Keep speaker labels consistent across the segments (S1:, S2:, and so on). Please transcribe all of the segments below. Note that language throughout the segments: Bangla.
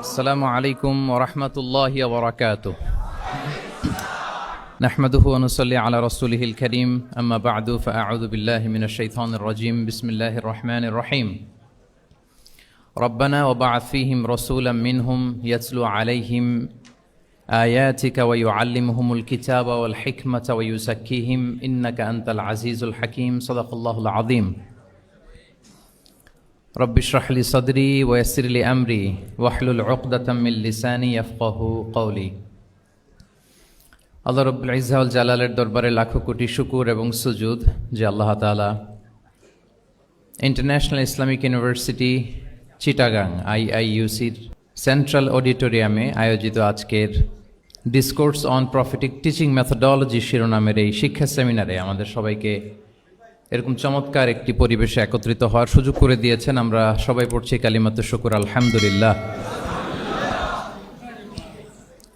S1: السلام عليكم ورحمة الله وبركاته. نحمده ونصلي على رسوله الكريم. أما بعد فأعوذ بالله من الشيطان الرجيم. بسم الله الرحمن الرحيم. ربنا وبعث فيهم رسولا منهم يتلو عليهم آياتك ويعلمهم الكتاب والحكمة ويزكيهم إنك أنت العزيز الحكيم. صدق الله العظيم. رب اشرح لي صدري ويسر لي أمري واحلل عقدة من لساني يفقهوا قولي. আল্লাহ রব্বুল ইজ্জা ওয়াল জালালের দরবারে লাখো কোটি শুকর এবং সুজুদ যে আল্লাহ তাআলা ইন্টারন্যাশনাল ইসলামিক ইউনিভার্সিটি চিটাগাং IIUCর সেন্ট্রাল অডিটোরিয়ামে আয়োজিত আজকের discourse on prophetic teaching methodology শিরোনামের এই শিক্ষা সেমিনারে আমাদের সবাইকে এরকম চমৎকার একটি পরিবেশে একত্রিত হওয়ার সুযোগ করে দিয়েছেন। আমরা সবাই পড়ছি কালিমাতুশ শুকর আলহামদুলিল্লাহ।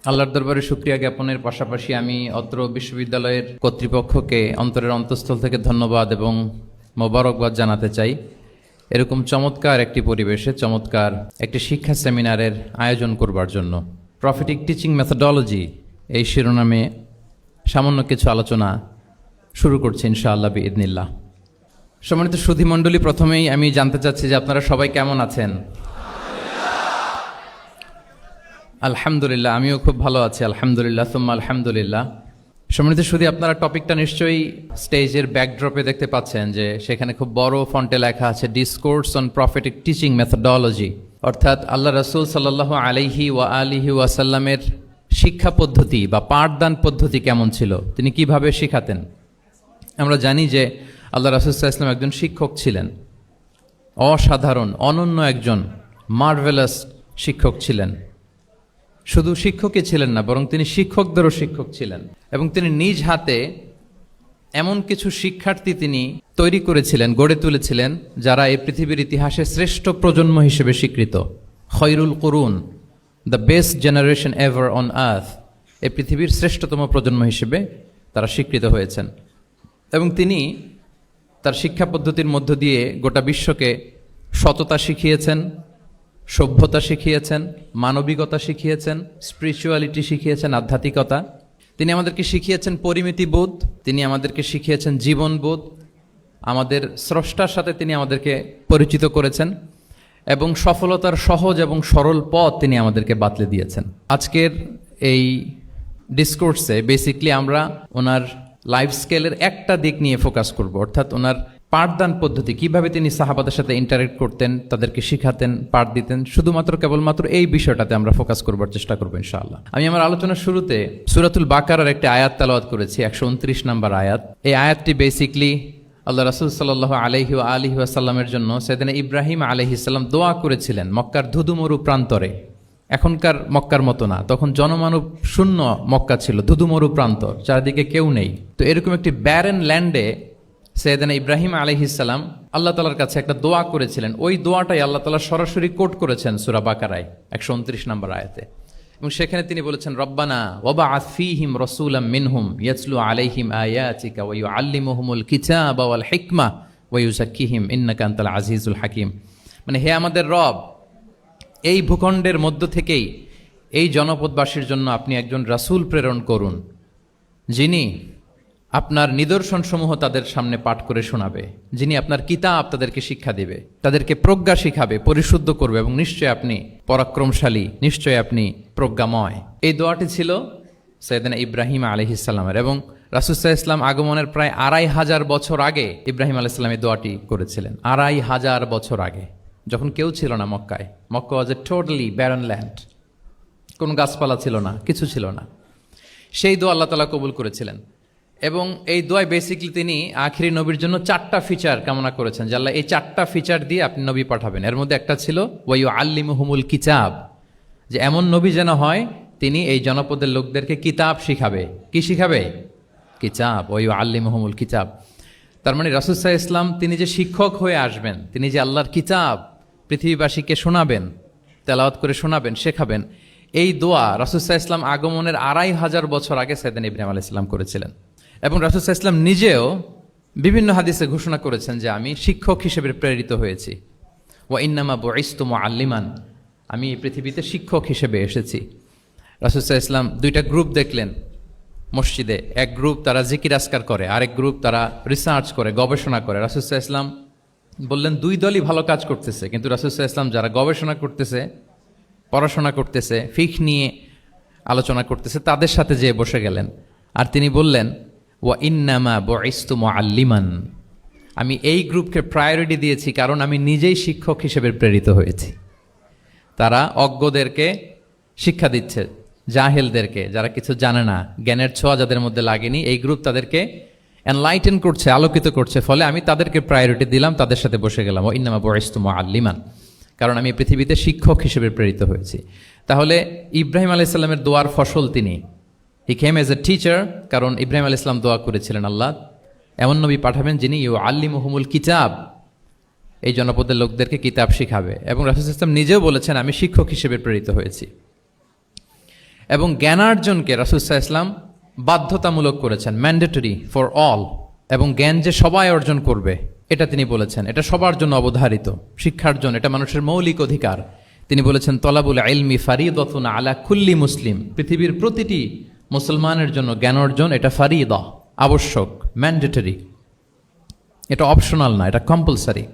S1: আল্লাহর দরবারে শুকরিয়া জ্ঞাপনের পাশাপাশি আমি অত্র বিশ্ববিদ্যালয়ের কর্তৃপক্ষকে অন্তরের অন্তঃস্থল থেকে ধন্যবাদ এবং মোবারকবাদ জানাতে চাই। এরকম চমৎকার একটি পরিবেশে চমৎকার একটি শিক্ষা সেমিনারের আয়োজন করবার জন্য। প্রফেটিক টিচিং মেথোডোলজি এই শিরোনামে সামান্য কিছু আলোচনা শুরু করছি ইনশাআল্লাহ বিইذنিল্লাহ। সম্মানিত সুধীমণ্ডলী, প্রথমেই আমি জানতে চাচ্ছি যে আপনারা সবাই কেমন আছেন? আলহামদুলিল্লাহ, আমিও খুব ভালো আছি আলহামদুলিল্লাহ সুম্মা আলহামদুলিল্লাহ। সম্মানিত সুধী, আপনারা টপিকটা নিশ্চয়ই স্টেজের ব্যাকড্রপে দেখতে পাচ্ছেন যে সেখানে খুব বড় ফন্টে লেখা আছে discourse on prophetic teaching methodology, অর্থাৎ আল্লাহ রাসূল সাল্লাল্লাহু আলাইহি ওয়া আলিহি ওয়াসাল্লামের শিক্ষা পদ্ধতি বা পাঠদান পদ্ধতি কেমন ছিল, তিনি কিভাবে শিখাতেন। আমরা জানি যে আল্লাহ রাসূল সাল্লাল্লাহু আলাইহি ওয়াসাল্লাম একজন শিক্ষক ছিলেন, অসাধারণ অনন্য একজন মার্ভেলাস শিক্ষক ছিলেন। শুধু শিক্ষকই ছিলেন না, বরং তিনি শিক্ষকদেরও শিক্ষক ছিলেন এবং তিনি নিজ হাতে এমন কিছু শিক্ষার্থী তিনি তৈরি করেছিলেন, গড়ে তুলেছিলেন, যারা এই পৃথিবীর ইতিহাসে শ্রেষ্ঠ প্রজন্ম হিসেবে স্বীকৃত। খয়রুল কুরুন, the best generation ever on earth, এই পৃথিবীর শ্রেষ্ঠতম প্রজন্ম হিসেবে তারা স্বীকৃত হয়েছেন। এবং তিনি তার শিক্ষা পদ্ধতির মধ্য দিয়ে গোটা বিশ্বকে সততা শিখিয়েছেন, সভ্যতা শিখিয়েছেন, মানবিকতা শিখিয়েছেন, স্পিরিচুয়ালিটি শিখিয়েছেন, আধ্যাত্মিকতা। তিনি আমাদেরকে শিখিয়েছেন পরিমিতিবোধ, তিনি আমাদেরকে শিখিয়েছেন জীবনবোধ, আমাদের স্রষ্টার সাথে তিনি আমাদেরকে পরিচিত করেছেন এবং সফলতার সহজ এবং সরল পথ তিনি আমাদেরকে বাতলে দিয়েছেন। আজকের এই ডিসকোর্সে বেসিকলি আমরা ওনার লাইফ স্কেলের একটা দিক নিয়ে ফোকাস করব, অর্থাৎ ওনার পাঠদান পদ্ধতি, কিভাবে তিনি সাহাবাদের সাথে ইন্টারেক্ট করতেন, তাদেরকে শিখাতেন, পাঠ দিতেন। শুধুমাত্র কেবলমাত্র এই বিষয়টাতে আমরা ফোকাস করবার চেষ্টা করবো ইনশাআল্লাহ। আমি আমার আলোচনার শুরুতে সূরাতুল বাকারার একটা আয়াত তেলাওয়াত করেছি, 129 নম্বর আয়াত। এই আয়াতটি বেসিকলি আল্লাহ রাসূল সাল্লাল্লাহু আলাইহি ওয়া আলিহি ওয়াসাল্লামের জন্য সাইয়েদনা ইব্রাহিম আলাইহিস সালাম দোয়া করেছিলেন মক্কার ধুধুমরু প্রান্তরে। এখনকার মক্কার মতো না, তখন জনমানব শূন্য মক্কা ছিল, ধুধুমরু প্রান্তর, চারদিকে কেউ নেই। তো এরকম একটি ব্যারেন ল্যান্ডে সাইয়েদনা ইব্রাহিম আলাইহিস সালাম আল্লাহ তাআলার কাছে একটা দোয়া করেছিলেন। ওই দোয়াটাই আল্লাহ তাআলা সরাসরি কোট করেছেন সূরা বাকারায় 129 নম্বর আয়াতে। এবং সেখানে তিনি বলেছেন, রব্বানা ওয়াবআথ ফীহিম রাসূলাম মিনহুম ইয়াতলু আলাইহিম আয়াতিকা ওয়া ইউআল্লিমুহুমুল কিতাবা ওয়াল হিকমা ওয়া ইউযাক্কিহিম ইন্নাকা আনতাল আজিজুল হাকীম। মানে হে আমাদের রব, এই ভূখণ্ডের মধ্য থেকেই এই জনপদবাসীর জন্য আপনি একজন রাসূল প্রেরণ করুন, যিনি আপনার নিদর্শনসমূহ তাদের সামনে পাঠ করে শোনাবে, যিনি আপনার কিতাব তাদেরকে শিক্ষা দিবে, তাদেরকে প্রজ্ঞা শিখাবে, পরিশুদ্ধ করবে, এবং নিশ্চয় আপনি পরাক্রমশালী, নিশ্চয় আপনি প্রজ্ঞাময়। এই দোয়াটি ছিল সাইয়েদনা ইব্রাহিম আলাইহিস সালামের। এবং রাসূল সাল্লাল্লাহু আলাইহি ওয়াসাল্লাম আগমনের প্রায় 2500 বছর আগে ইব্রাহিম আলাইহিস সালাম এই দোয়াটি করেছিলেন। 2500 বছর আগে, যখন কেউ ছিল না মক্কায়। মক্কা ওয়াজ এ টোটালি ব্যারন ল্যান্ড, কোনো গাছপালা ছিল না, কিছু ছিল না। সেই দোয়া আল্লাহ তাআলা কবুল করেছিলেন। এবং এই দোয়ায় বেসিকলি তিনি আখিরি নবীর জন্য 4টা ফিচার কামনা করেছেন, যে আল্লাহ এই 4টা ফিচার দিয়ে আপনি নবী পাঠাবেন। এর মধ্যে একটা ছিল ওয়া ইউআল্লিমুহুমুল কিতাব, যে এমন নবী যেন হয় তিনি এই জনপদের লোকদেরকে কিতাব শিখাবে। কি শিখাবে? কিতাব। ওয়া ইউআল্লিমুহুমুল কিতাব, তার মানে রাসূল সাল্লাল্লাহু আলাইহি ওয়াসাল্লাম তিনি যে শিক্ষক হয়ে আসবেন, তিনি যে আল্লাহর কিতাব পৃথিবীবাসীকে শোনাবেন, তেলাওয়াত করে শোনাবেন, শেখাবেন, এই দোয়া রাসূল সাল্লাল্লাহু আলাইহি ওয়াসাল্লাম আগমনের 2500 বছর আগে সাইয়েদনা ইব্রাহিম আলাইহিস সালাম করেছিলেন। এবং রাসূল সাল্লাল্লাহু আলাইহি ওয়াসাল্লাম নিজেও বিভিন্ন হাদিসে ঘোষণা করেছেন যে আমি শিক্ষক হিসেবে প্রেরিত হয়েছি। ওয়া ইন্নামা বুইসতু মুআল্লিমান, আমি এই পৃথিবীতে শিক্ষক হিসেবে এসেছি। রাসূল সাল্লাল্লাহু আলাইহি ওয়াসাল্লাম দুইটা গ্রুপ দেখলেন মসজিদে, এক গ্রুপ তারা জিকির আজকার করে, আরেক গ্রুপ তারা রিসার্চ করে, গবেষণা করে। রাসূল সাল্লাল্লাহু আলাইহি ওয়াসাল্লাম বললেন দুই দলই ভালো কাজ করতেছে, কিন্তু রাসূল সাল্লাল্লাহু আলাইহি ওয়াসাল্লাম যারা গবেষণা করতেছে, পড়াশোনা করতেছে, ফিকহ নিয়ে আলোচনা করতেছে, তাদের সাথে যেয়ে বসে গেলেন। আর তিনি বললেন, ওয়া ইন্নামা বুইসতু মুআল্লিমান, আমি এই গ্রুপকে প্রায়োরিটি দিয়েছি কারণ আমি নিজেই শিক্ষক হিসেবে প্রেরিত হয়েছি। তারা অজ্ঞদেরকে শিক্ষা দিচ্ছে, জাহেলদেরকে, যারা কিছু জানে না, জ্ঞানের ছোঁয়া যাদের মধ্যে লাগেনি, এই গ্রুপ তাদেরকে এনলাইটেন করছে, আলোকিত করছে, ফলে আমি তাদেরকে প্রায়োরিটি দিলাম, তাদের সাথে বসে গেলাম। ও ইন্নামা বুইসতু মুআল্লিমান, কারণ আমি পৃথিবীতে শিক্ষক হিসেবে প্রেরিত হয়েছি। তাহলে ইব্রাহিম আলাইহিস সালামের দোয়ার ফসল তিনি, হি কেম এজ এ টিচার, কারণ ইব্রাহিম আলাইহিস সালাম দোয়া করেছিলেন আল্লাহ এমন নবী পাঠাবেন যিনি ইউআল্লিমুহুমুল কিতাব, এই জনপদের লোকদেরকে কিতাব শিখাবে। এবং রাসূল সাল্লাল্লাহু আলাইহি ওয়াসাল্লাম নিজেও বলেছেন আমি শিক্ষক হিসেবে প্রেরিত হয়েছি। এবং জ্ঞানার্জনকে রাসূল সাল্লাল্লাহু আলাইহি ওয়াসাল্লাম বাধ্যতামূলক করেছেন, ম্যান্ডেটরি ফর অল। এবং জ্ঞান যে সবাই অর্জন করবে এটা তিনি বলেছেন, এটা সবার জন্য অবধারিত, শিক্ষার্জন এটা মানুষের মৌলিক অধিকার। তিনি বলেছেন তলাবুল ইলমি ফারিদাতুন আলা কুল্লি মুসলিম, পৃথিবীর প্রতিটি মুসলমানের জন্য জ্ঞান অর্জন এটা ফারিদা, আবশ্যক, ম্যান্ডেটরি, এটা অপশনাল না, এটা কম্পালসারি।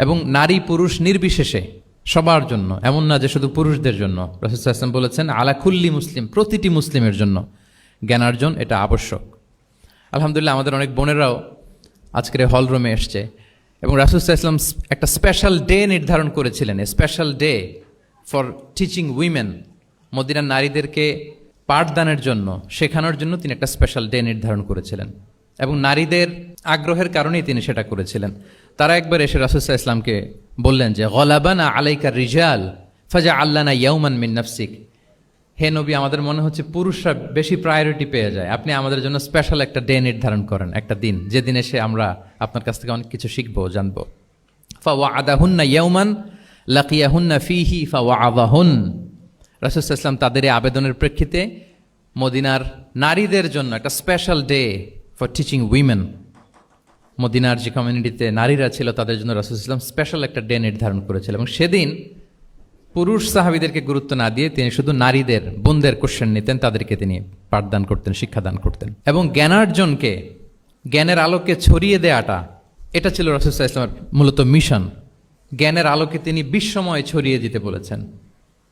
S1: এবং নারী পুরুষ নির্বিশেষে সবার জন্য, এমন না যে শুধু পুরুষদের জন্য। রাসূল সাল্লাল্লাহু আলাইহি ওয়াসাল্লাম বলেছেন আলা কুল্লি মুসলিম, প্রতিটি মুসলিমের জন্য জ্ঞানার্জন এটা আবশ্যক। আলহামদুলিল্লাহ আমাদের অনেক বোনেরাও আজকের হল রুমে এসছে, এবং রাসূল সাল্লাল্লাহু আলাইহি ওয়াসাল্লাম একটা স্পেশাল ডে নির্ধারণ করেছিলেন, a special day for teaching women, মদিনার নারীদেরকে পাঠদানের জন্য, শেখানোর জন্য তিনি একটা স্পেশাল ডে নির্ধারণ করেছিলেন। এবং নারীদের আগ্রহের কারণেই তিনি সেটা করেছিলেন। তারা একবার এসে রাসূল সাল্লাল্লাহু আলাইহি ওয়াসাল্লামকে বললেন যে গলাবানা আলাইকা রিজাল ফাজআলনা ইয়াওমান মিন নাফসিক, হে নবী আমাদের মনে হচ্ছে পুরুষরা বেশি প্রায়োরিটি পেয়ে যায়, আপনি আমাদের জন্য স্পেশাল একটা ডে নির্ধারণ করেন, একটা দিন, যেদিন এসে আমরা আপনার কাছ থেকে অনেক কিছু শিখবো, জানবো। ফাওয়াআদাহুন্না ইয়াওমান লাকিয়াহুন্না ফীহি ফাওয়াআযাহুন, রাসূল সাল্লাল্লাহু আলাইহি ওয়াসাল্লাম তাদের এই আবেদনের প্রেক্ষিতে মদিনার নারীদের জন্য একটা special day for teaching women, মদিনার যে কমিউনিটিতে নারীরা ছিল তাদের জন্য রাসূল সাল্লাল্লাহু আলাইহি ওয়াসাল্লাম স্পেশাল একটা ডে নির্ধারণ করেছিলেন। এবং সেদিন পুরুষ সাহাবীদেরকে গুরুত্ব না দিয়ে তিনি শুধু নারীদের, বোনদের কোশ্চেন নিতেন, তাদেরকে তিনি পাঠদান করতেন, শিক্ষাদান করতেন। এবং জ্ঞানার্জনকে, জ্ঞানের আলোকে ছড়িয়ে দেওয়াটা, এটা ছিল রাসূল সাল্লাল্লাহু আলাইহি ওয়াসাল্লামের মূলত মিশন। জ্ঞানের আলোকে তিনি বিশ্বময় ছড়িয়ে দিতে বলেছেন।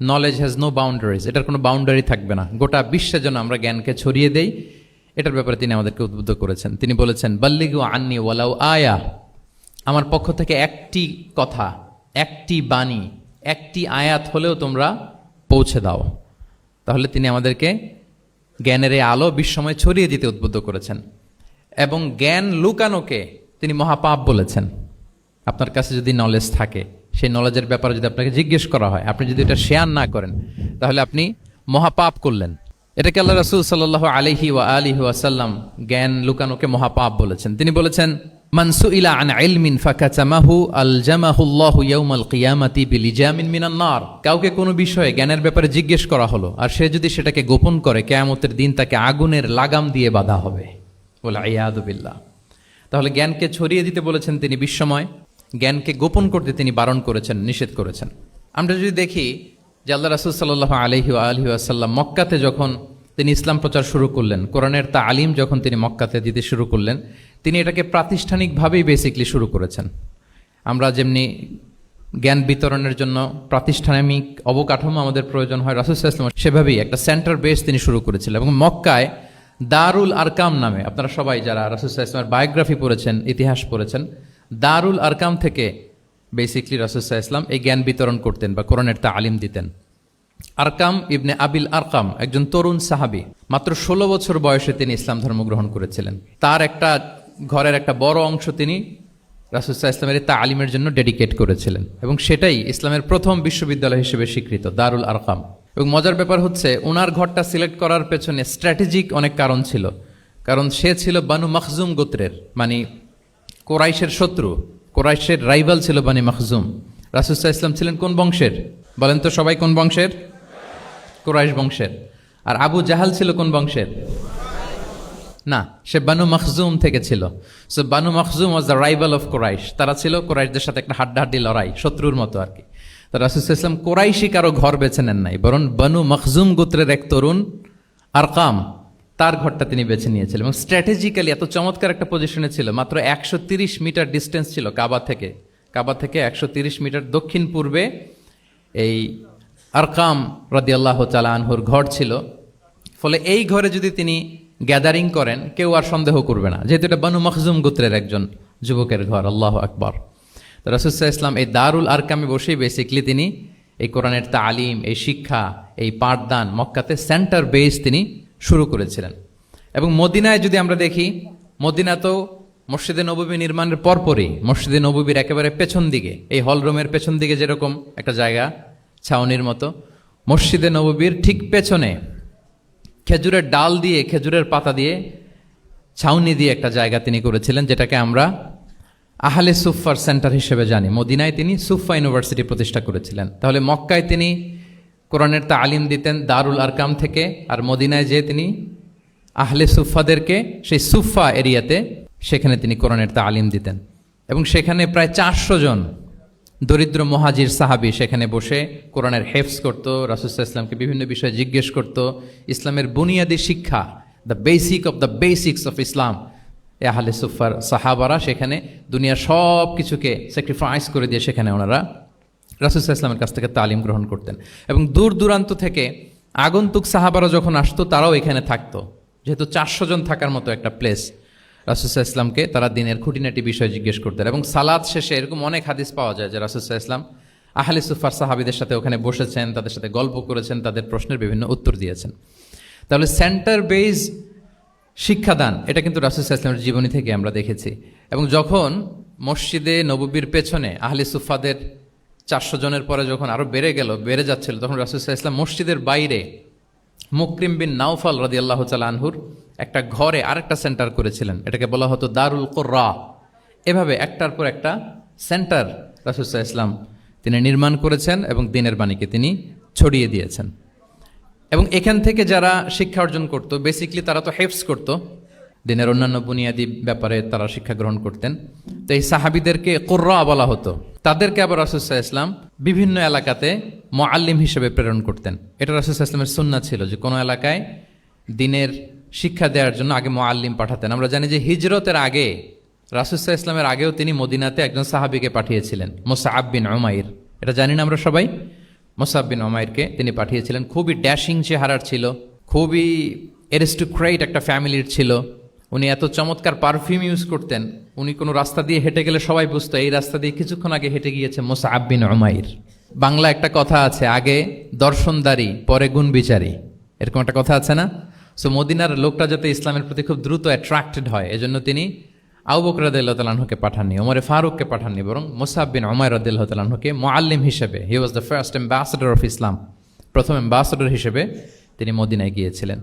S1: নলেজ হ্যাজ নো বাউন্ডারিজ, এটার কোনো বাউন্ডারি থাকবে না, গোটা বিশ্বের জন্য আমরা জ্ঞানকে ছড়িয়ে দেই, এটার ব্যাপারে তিনি আমাদেরকে উদ্বুদ্ধ করেছেন। তিনি বলেছেন বাল্লিগু আন্নি ওয়ালাউ আয়া, আমার পক্ষ থেকে একটি কথা, একটি বাণী, একটি আয়াত হলেও তোমরা পৌঁছে দাও। তাহলে তিনি আমাদেরকে জ্ঞানের এই আলো বিশ্বময় ছড়িয়ে দিতে উদ্বুদ্ধ করেছেন। এবং জ্ঞান লুকানোকে তিনি মহাপাপ বলেছেন। আপনার কাছে যদি নলেজ থাকে, সেই নলেজের ব্যাপারে যদি আপনাকে জিজ্ঞেস করা হয়, আপনি যদি এটা শেয়ার না করেন, তাহলে আপনি মহাপাপ করলেন। এটাকে আল্লাহ রাসূল সাল্লাল্লাহু আলাইহি ওয়া আলিহি ওয়াসাল্লাম জ্ঞান লুকানোকে মহাপাপ বলেছেন। তিনি বলেছেন মান সুইলা আন ইলমিন ফাকাতামাহু আলজামাহুল্লাহু ইয়াউমাল কিয়ামাতি বিলিজামিন মিনান নার, কাউকে কোনো বিষয়ে জ্ঞানের ব্যাপারে জিজ্ঞেস করা হলো, আর সে যদি সেটাকে গোপন করে, কিয়ামতের দিন তাকে আগুনের লাগাম দিয়ে বাঁধা হবে, ওয়াল ইয়াযু বিল্লাহ। তাহলে জ্ঞানকে ছড়িয়ে দিতে বলেছেন তিনি বিশ্বময়, জ্ঞানকে গোপন করতে তিনি বারণ করেছেন, নিষেধ করেছেন। আমরা যদি দেখি যে আল্লাহ রাসূল সাল্লাল্লাহু আলাইহি ওয়া আলিহি ওয়াসাল্লাম মক্কাতে যখন তিনি ইসলাম প্রচার শুরু করলেন, কোরআনের তালিম যখন তিনি মক্কাতে দিতে শুরু করলেন, তিনি এটাকে প্রাতিষ্ঠানিকভাবেই বেসিকলি শুরু করেছেন। আমরা যেমনি জ্ঞান বিতরণের জন্য প্রাতিষ্ঠানিক অবকাঠামো আমাদের প্রয়োজন হয়, রাসূল সাল্লাল্লাহু আলাইহি ওয়াসাল্লাম সেভাবেই একটা সেন্টার বেস তিনি শুরু করেছিলেন। এবং মক্কায় দারুল আরকাম নামে, আপনারা সবাই যারা রাসূল সাল্লাল্লাহু আলাইহি ওয়াসাল্লামের বায়োগ্রাফি পড়েছেন, ইতিহাস পড়েছেন, দারুল আরকাম থেকে বেসিকলি রাসূল সাল্লাল্লাহু আলাইহি ওয়াসাল্লাম এই জ্ঞান বিতরণ করতেন বা কোরআনের তালিম দিতেন। আরকাম ইবনে আবিল আরকাম একজন তরুণ সাহাবী, মাত্র 16 বছর বয়সে তিনি ইসলাম ধর্ম গ্রহণ করেছিলেন। তার একটা ঘরের একটা বড় অংশ তিনি রাসূল সাল্লাল্লাহু আলাইহি ওয়াসাল্লামের তালিমের জন্য ডেডিকেট করেছিলেন, এবং সেটাই ইসলামের প্রথম বিশ্ববিদ্যালয় হিসেবে স্বীকৃত, দারুল আরকাম। এবং মজার ব্যাপার হচ্ছে ওনার ঘরটা সিলেক্ট করার পেছনে স্ট্র্যাটেজিক অনেক কারণ ছিল, কারণ সে ছিল বানু মাখজুম গোত্রের, মানে কোরাইশের শত্রু, কোরাইশের রাইভাল ছিল বানি মাখজুম। রাসূল সাল্লাল্লাহু আলাইহি ওয়াসাল্লাম ছিলেন কোন বংশের বলেন তো সবাই? কোন বংশের? কোরাইশ বংশের। আর আবু জাহাল ছিল কোন বংশের? না, সে বানু মাখজুম থেকে ছিল। So Banu Makhzum was the rival of Quraish. তারা ছিল কোরাইশদের সাথে একটা হাড্ডাহাড্ডি লড়াই, শত্রুর মতো আর কি। তো রাসূল সাল্লাল্লাহু আলাইহি ওয়াসাল্লাম কুরাইশি কারো ঘর বেছে নেন নাই, বরং বনু মখজুম গোত্রের এক তরুণ আরকাম, তার ঘরটা তিনি বেছে নিয়েছিলেন। এবং স্ট্র্যাটেজিক্যালি এত চমৎকার একটা পজিশনে ছিল, মাত্র 130 মিটার ডিস্টেন্স ছিল কাবা থেকে 130 মিটার দক্ষিণ পূর্বে এই আরকাম রাদিয়াল্লাহু তাআলা আনহুর ঘর ছিল। ফলে এই ঘরে যদি তিনি গ্যাদারিং করেন, কেউ আর সন্দেহ করবে না, যেহেতু এটা বনু মখজুম গোত্রের একজন যুবকের ঘর। আল্লাহু আকবার। তো রাসূল সাল্লাল্লাহু আলাইহি ওয়াসাল্লাম এই দারুল আরকামে বসেই বেসিক্যালি তিনি এই কোরআনের তালিম, এই শিক্ষা, এই পাঠদান মক্কাতে সেন্টার বেস তিনি শুরু করেছিলেন। এবং মদিনায় যদি আমরা দেখি, মদিনা তো মসজিদে নববী নির্মাণের পরপরই মসজিদে নববীর একেবারে পেছন দিকে, এই হলরুমের পেছন দিকে যেরকম একটা জায়গা ছাউনির মতো, মসজিদে নববীর ঠিক পেছনে খেজুরের ডাল দিয়ে, খেজুরের পাতা দিয়ে ছাউনি দিয়ে একটা জায়গা তিনি করেছিলেন, যেটাকে আমরা আহলে সুফার সেন্টার হিসেবে জানি। মদিনায় তিনি সুফা ইউনিভার্সিটি প্রতিষ্ঠা করেছিলেন। তাহলে মক্কায় তিনি কোরআনের তালিম দিতেন দারুল আরকাম থেকে, আর মদিনায় যেয়ে তিনি আহলে সুফাদেরকে সেই সুফা এরিয়াতে সেখানে তিনি কোরআনের তালিম দিতেন। এবং সেখানে প্রায় 400 জন দরিদ্র মুহাজির সাহাবী সেখানে বসে কোরআনের হেফজ করত, রাসূল সাল্লাল্লাহু আলাইহি ওয়াসাল্লামকে বিভিন্ন বিষয়ে জিজ্ঞেস করত, ইসলামের বুনিয়াদী শিক্ষা, the basic of the basics of Islam. আহলে সুফার সাহাবারা সেখানে দুনিয়ার সব কিছুকে স্যাক্রিফাইস করে দিয়ে সেখানে ওনারা রাসূল সাল্লাল্লাহু আলাইহি ওয়াসাল্লামের কাছ থেকে তালিম গ্রহণ করতেন। এবং দূর দূরান্ত থেকে আগন্তুক সাহাবারা যখন আসতো, তারাও এখানে থাকতো, যেহেতু 400 জন থাকার মতো একটা প্লেস। রাসূল সাল্লাল্লাহু আলাইহি ওয়াসাল্লামকে তারা দিনের খুঁটিনাটি বিষয় জিজ্ঞেস করতেন। এবং সালাত শেষে এরকম অনেক হাদিস পাওয়া যায় যে রাসূল সাল্লাল্লাহু আলাইহি ওয়াসাল্লাম আহলে সুফার সাহাবীদের সাথে ওখানে বসেছেন, তাদের সাথে গল্প করেছেন, তাদের প্রশ্নের বিভিন্ন উত্তর দিয়েছেন। তাহলে সেন্টার বেস শিক্ষাদান, এটা কিন্তু রাসূল সাল্লাল্লাহু আলাইহি ওয়াসাল্লামের জীবনী থেকে আমরা দেখেছি। এবং যখন মসজিদে নববীর পেছনে আহলে সুফাদের 400 জনের পরে যখন আরও বেড়ে যাচ্ছিল, তখন রাসূল সাল্লাল্লাহু আলাইহি ওয়াসাল্লাম মসজিদের বাইরে মুকরিম বিন নাওফাল রাদিয়াল্লাহু তাআলা আনহুর একটা ঘরে আরেকটা সেন্টার করেছিলেন, এটাকে বলা হতো দারুল কুররা। এভাবে একটার পর একটা সেন্টার রাসূল সাল্লাল্লাহু আলাইহি ওয়াসাল্লাম তিনি নির্মাণ করেছেন এবং দ্বীনের বাণীকে তিনি ছড়িয়ে দিয়েছেন। এবং এখান থেকে যারা শিক্ষা অর্জন করত, বেসিক্যালি তারা তো হেফজ করত, দিনের অন্যান্য বুনিয়াদী ব্যাপারে তারা শিক্ষা গ্রহণ করতেন। তো এই সাহাবীদেরকে কুররা বলা হতো। তাদেরকে আবার রাসূল সাল্লাল্লাহু আলাইহি ওয়াসাল্লাম বিভিন্ন এলাকাতে মুআল্লিম হিসেবে প্রেরণ করতেন। এটা রাসূল সাল্লাল্লাহু আলাইহি ওয়াসাল্লামের সুন্নাত ছিল যে কোনো এলাকায় দিনের শিক্ষা দেওয়ার জন্য আগে মুআল্লিম পাঠাতেন। আমরা জানি যে হিজরতের আগে রাসূল সাল্লাল্লাহু আলাইহি ওয়াসাল্লামের আগেও তিনি মদিনাতে একজন সাহাবীকে পাঠিয়েছিলেন, মুসআব বিন উমাইর। এটা জানি না আমরা সবাই। মুসআব বিন উমাইরকে তিনি পাঠিয়েছিলেন। খুবই ড্যাশিং চেহারার ছিল, খুবই অ্যারিস্টোক্রেট একটা ফ্যামিলির ছিল। উনি এত চমৎকার পারফিউম ইউজ করতেন, উনি কোনো রাস্তা দিয়ে হেঁটে গেলে সবাই বুঝতো এই রাস্তা দিয়ে কিছুক্ষণ আগে হেঁটে গিয়েছে মুসআব বিন উমাইর। বাংলা একটা কথা আছে, আগে দর্শনদারি পরে গুণ বিচারী, এরকম একটা কথা আছে না? সো মদিনার লোকটা যাতে ইসলামের প্রতি খুব দ্রুত অ্যাট্রাক্টেড হয়, এজন্য তিনি আবু বকর রাদিয়াল্লাহু তাআলা আনহুকে পাঠাননি, ওমরে ফারুককে পাঠাননি, বরং মুসআব বিন উমাইর রাদিয়াল্লাহু তাআলা আনহুকে মুআল্লিম হিসেবে, he was the first ambassador of Islam, প্রথম অ্যাম্বাসেডর হিসেবে তিনি মদিনায় গিয়েছিলেন।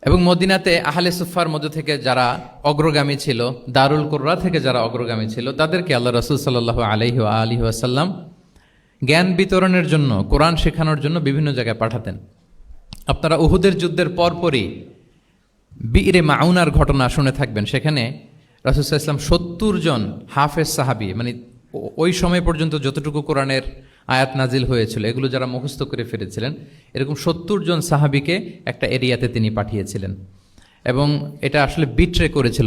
S1: এবং মদিনাতে আহলে সুফার মধ্য থেকে যারা অগ্রগামী ছিল, দারুল কুররা থেকে যারা অগ্রগামী ছিল, তাদেরকে আল্লাহ রাসূল সাল্লাল্লাহু আলাইহি ওয়া আলিহি ওয়াসাল্লাম জ্ঞান বিতরণের জন্য, কোরআন শেখানোর জন্য বিভিন্ন জায়গায় পাঠাতেন। আপনারা উহুদের যুদ্ধের পরপরই বিরে মাউনার ঘটনা শুনে থাকবেন। সেখানে রাসূল সাল্লাল্লাহু আলাইহি ওয়াসাল্লাম 70 জন হাফেজ সাহাবী, মানে ওই সময় পর্যন্ত যতটুকু কোরআনের আয়াত নাজিল হয়েছিল এগুলো যারা মুখস্থ করে ফিরেছিলেন, এরকম 70 জন সাহাবীকে একটা এরিয়াতে তিনি পাঠিয়েছিলেন। এবং এটা আসলে বিট্রে করেছিল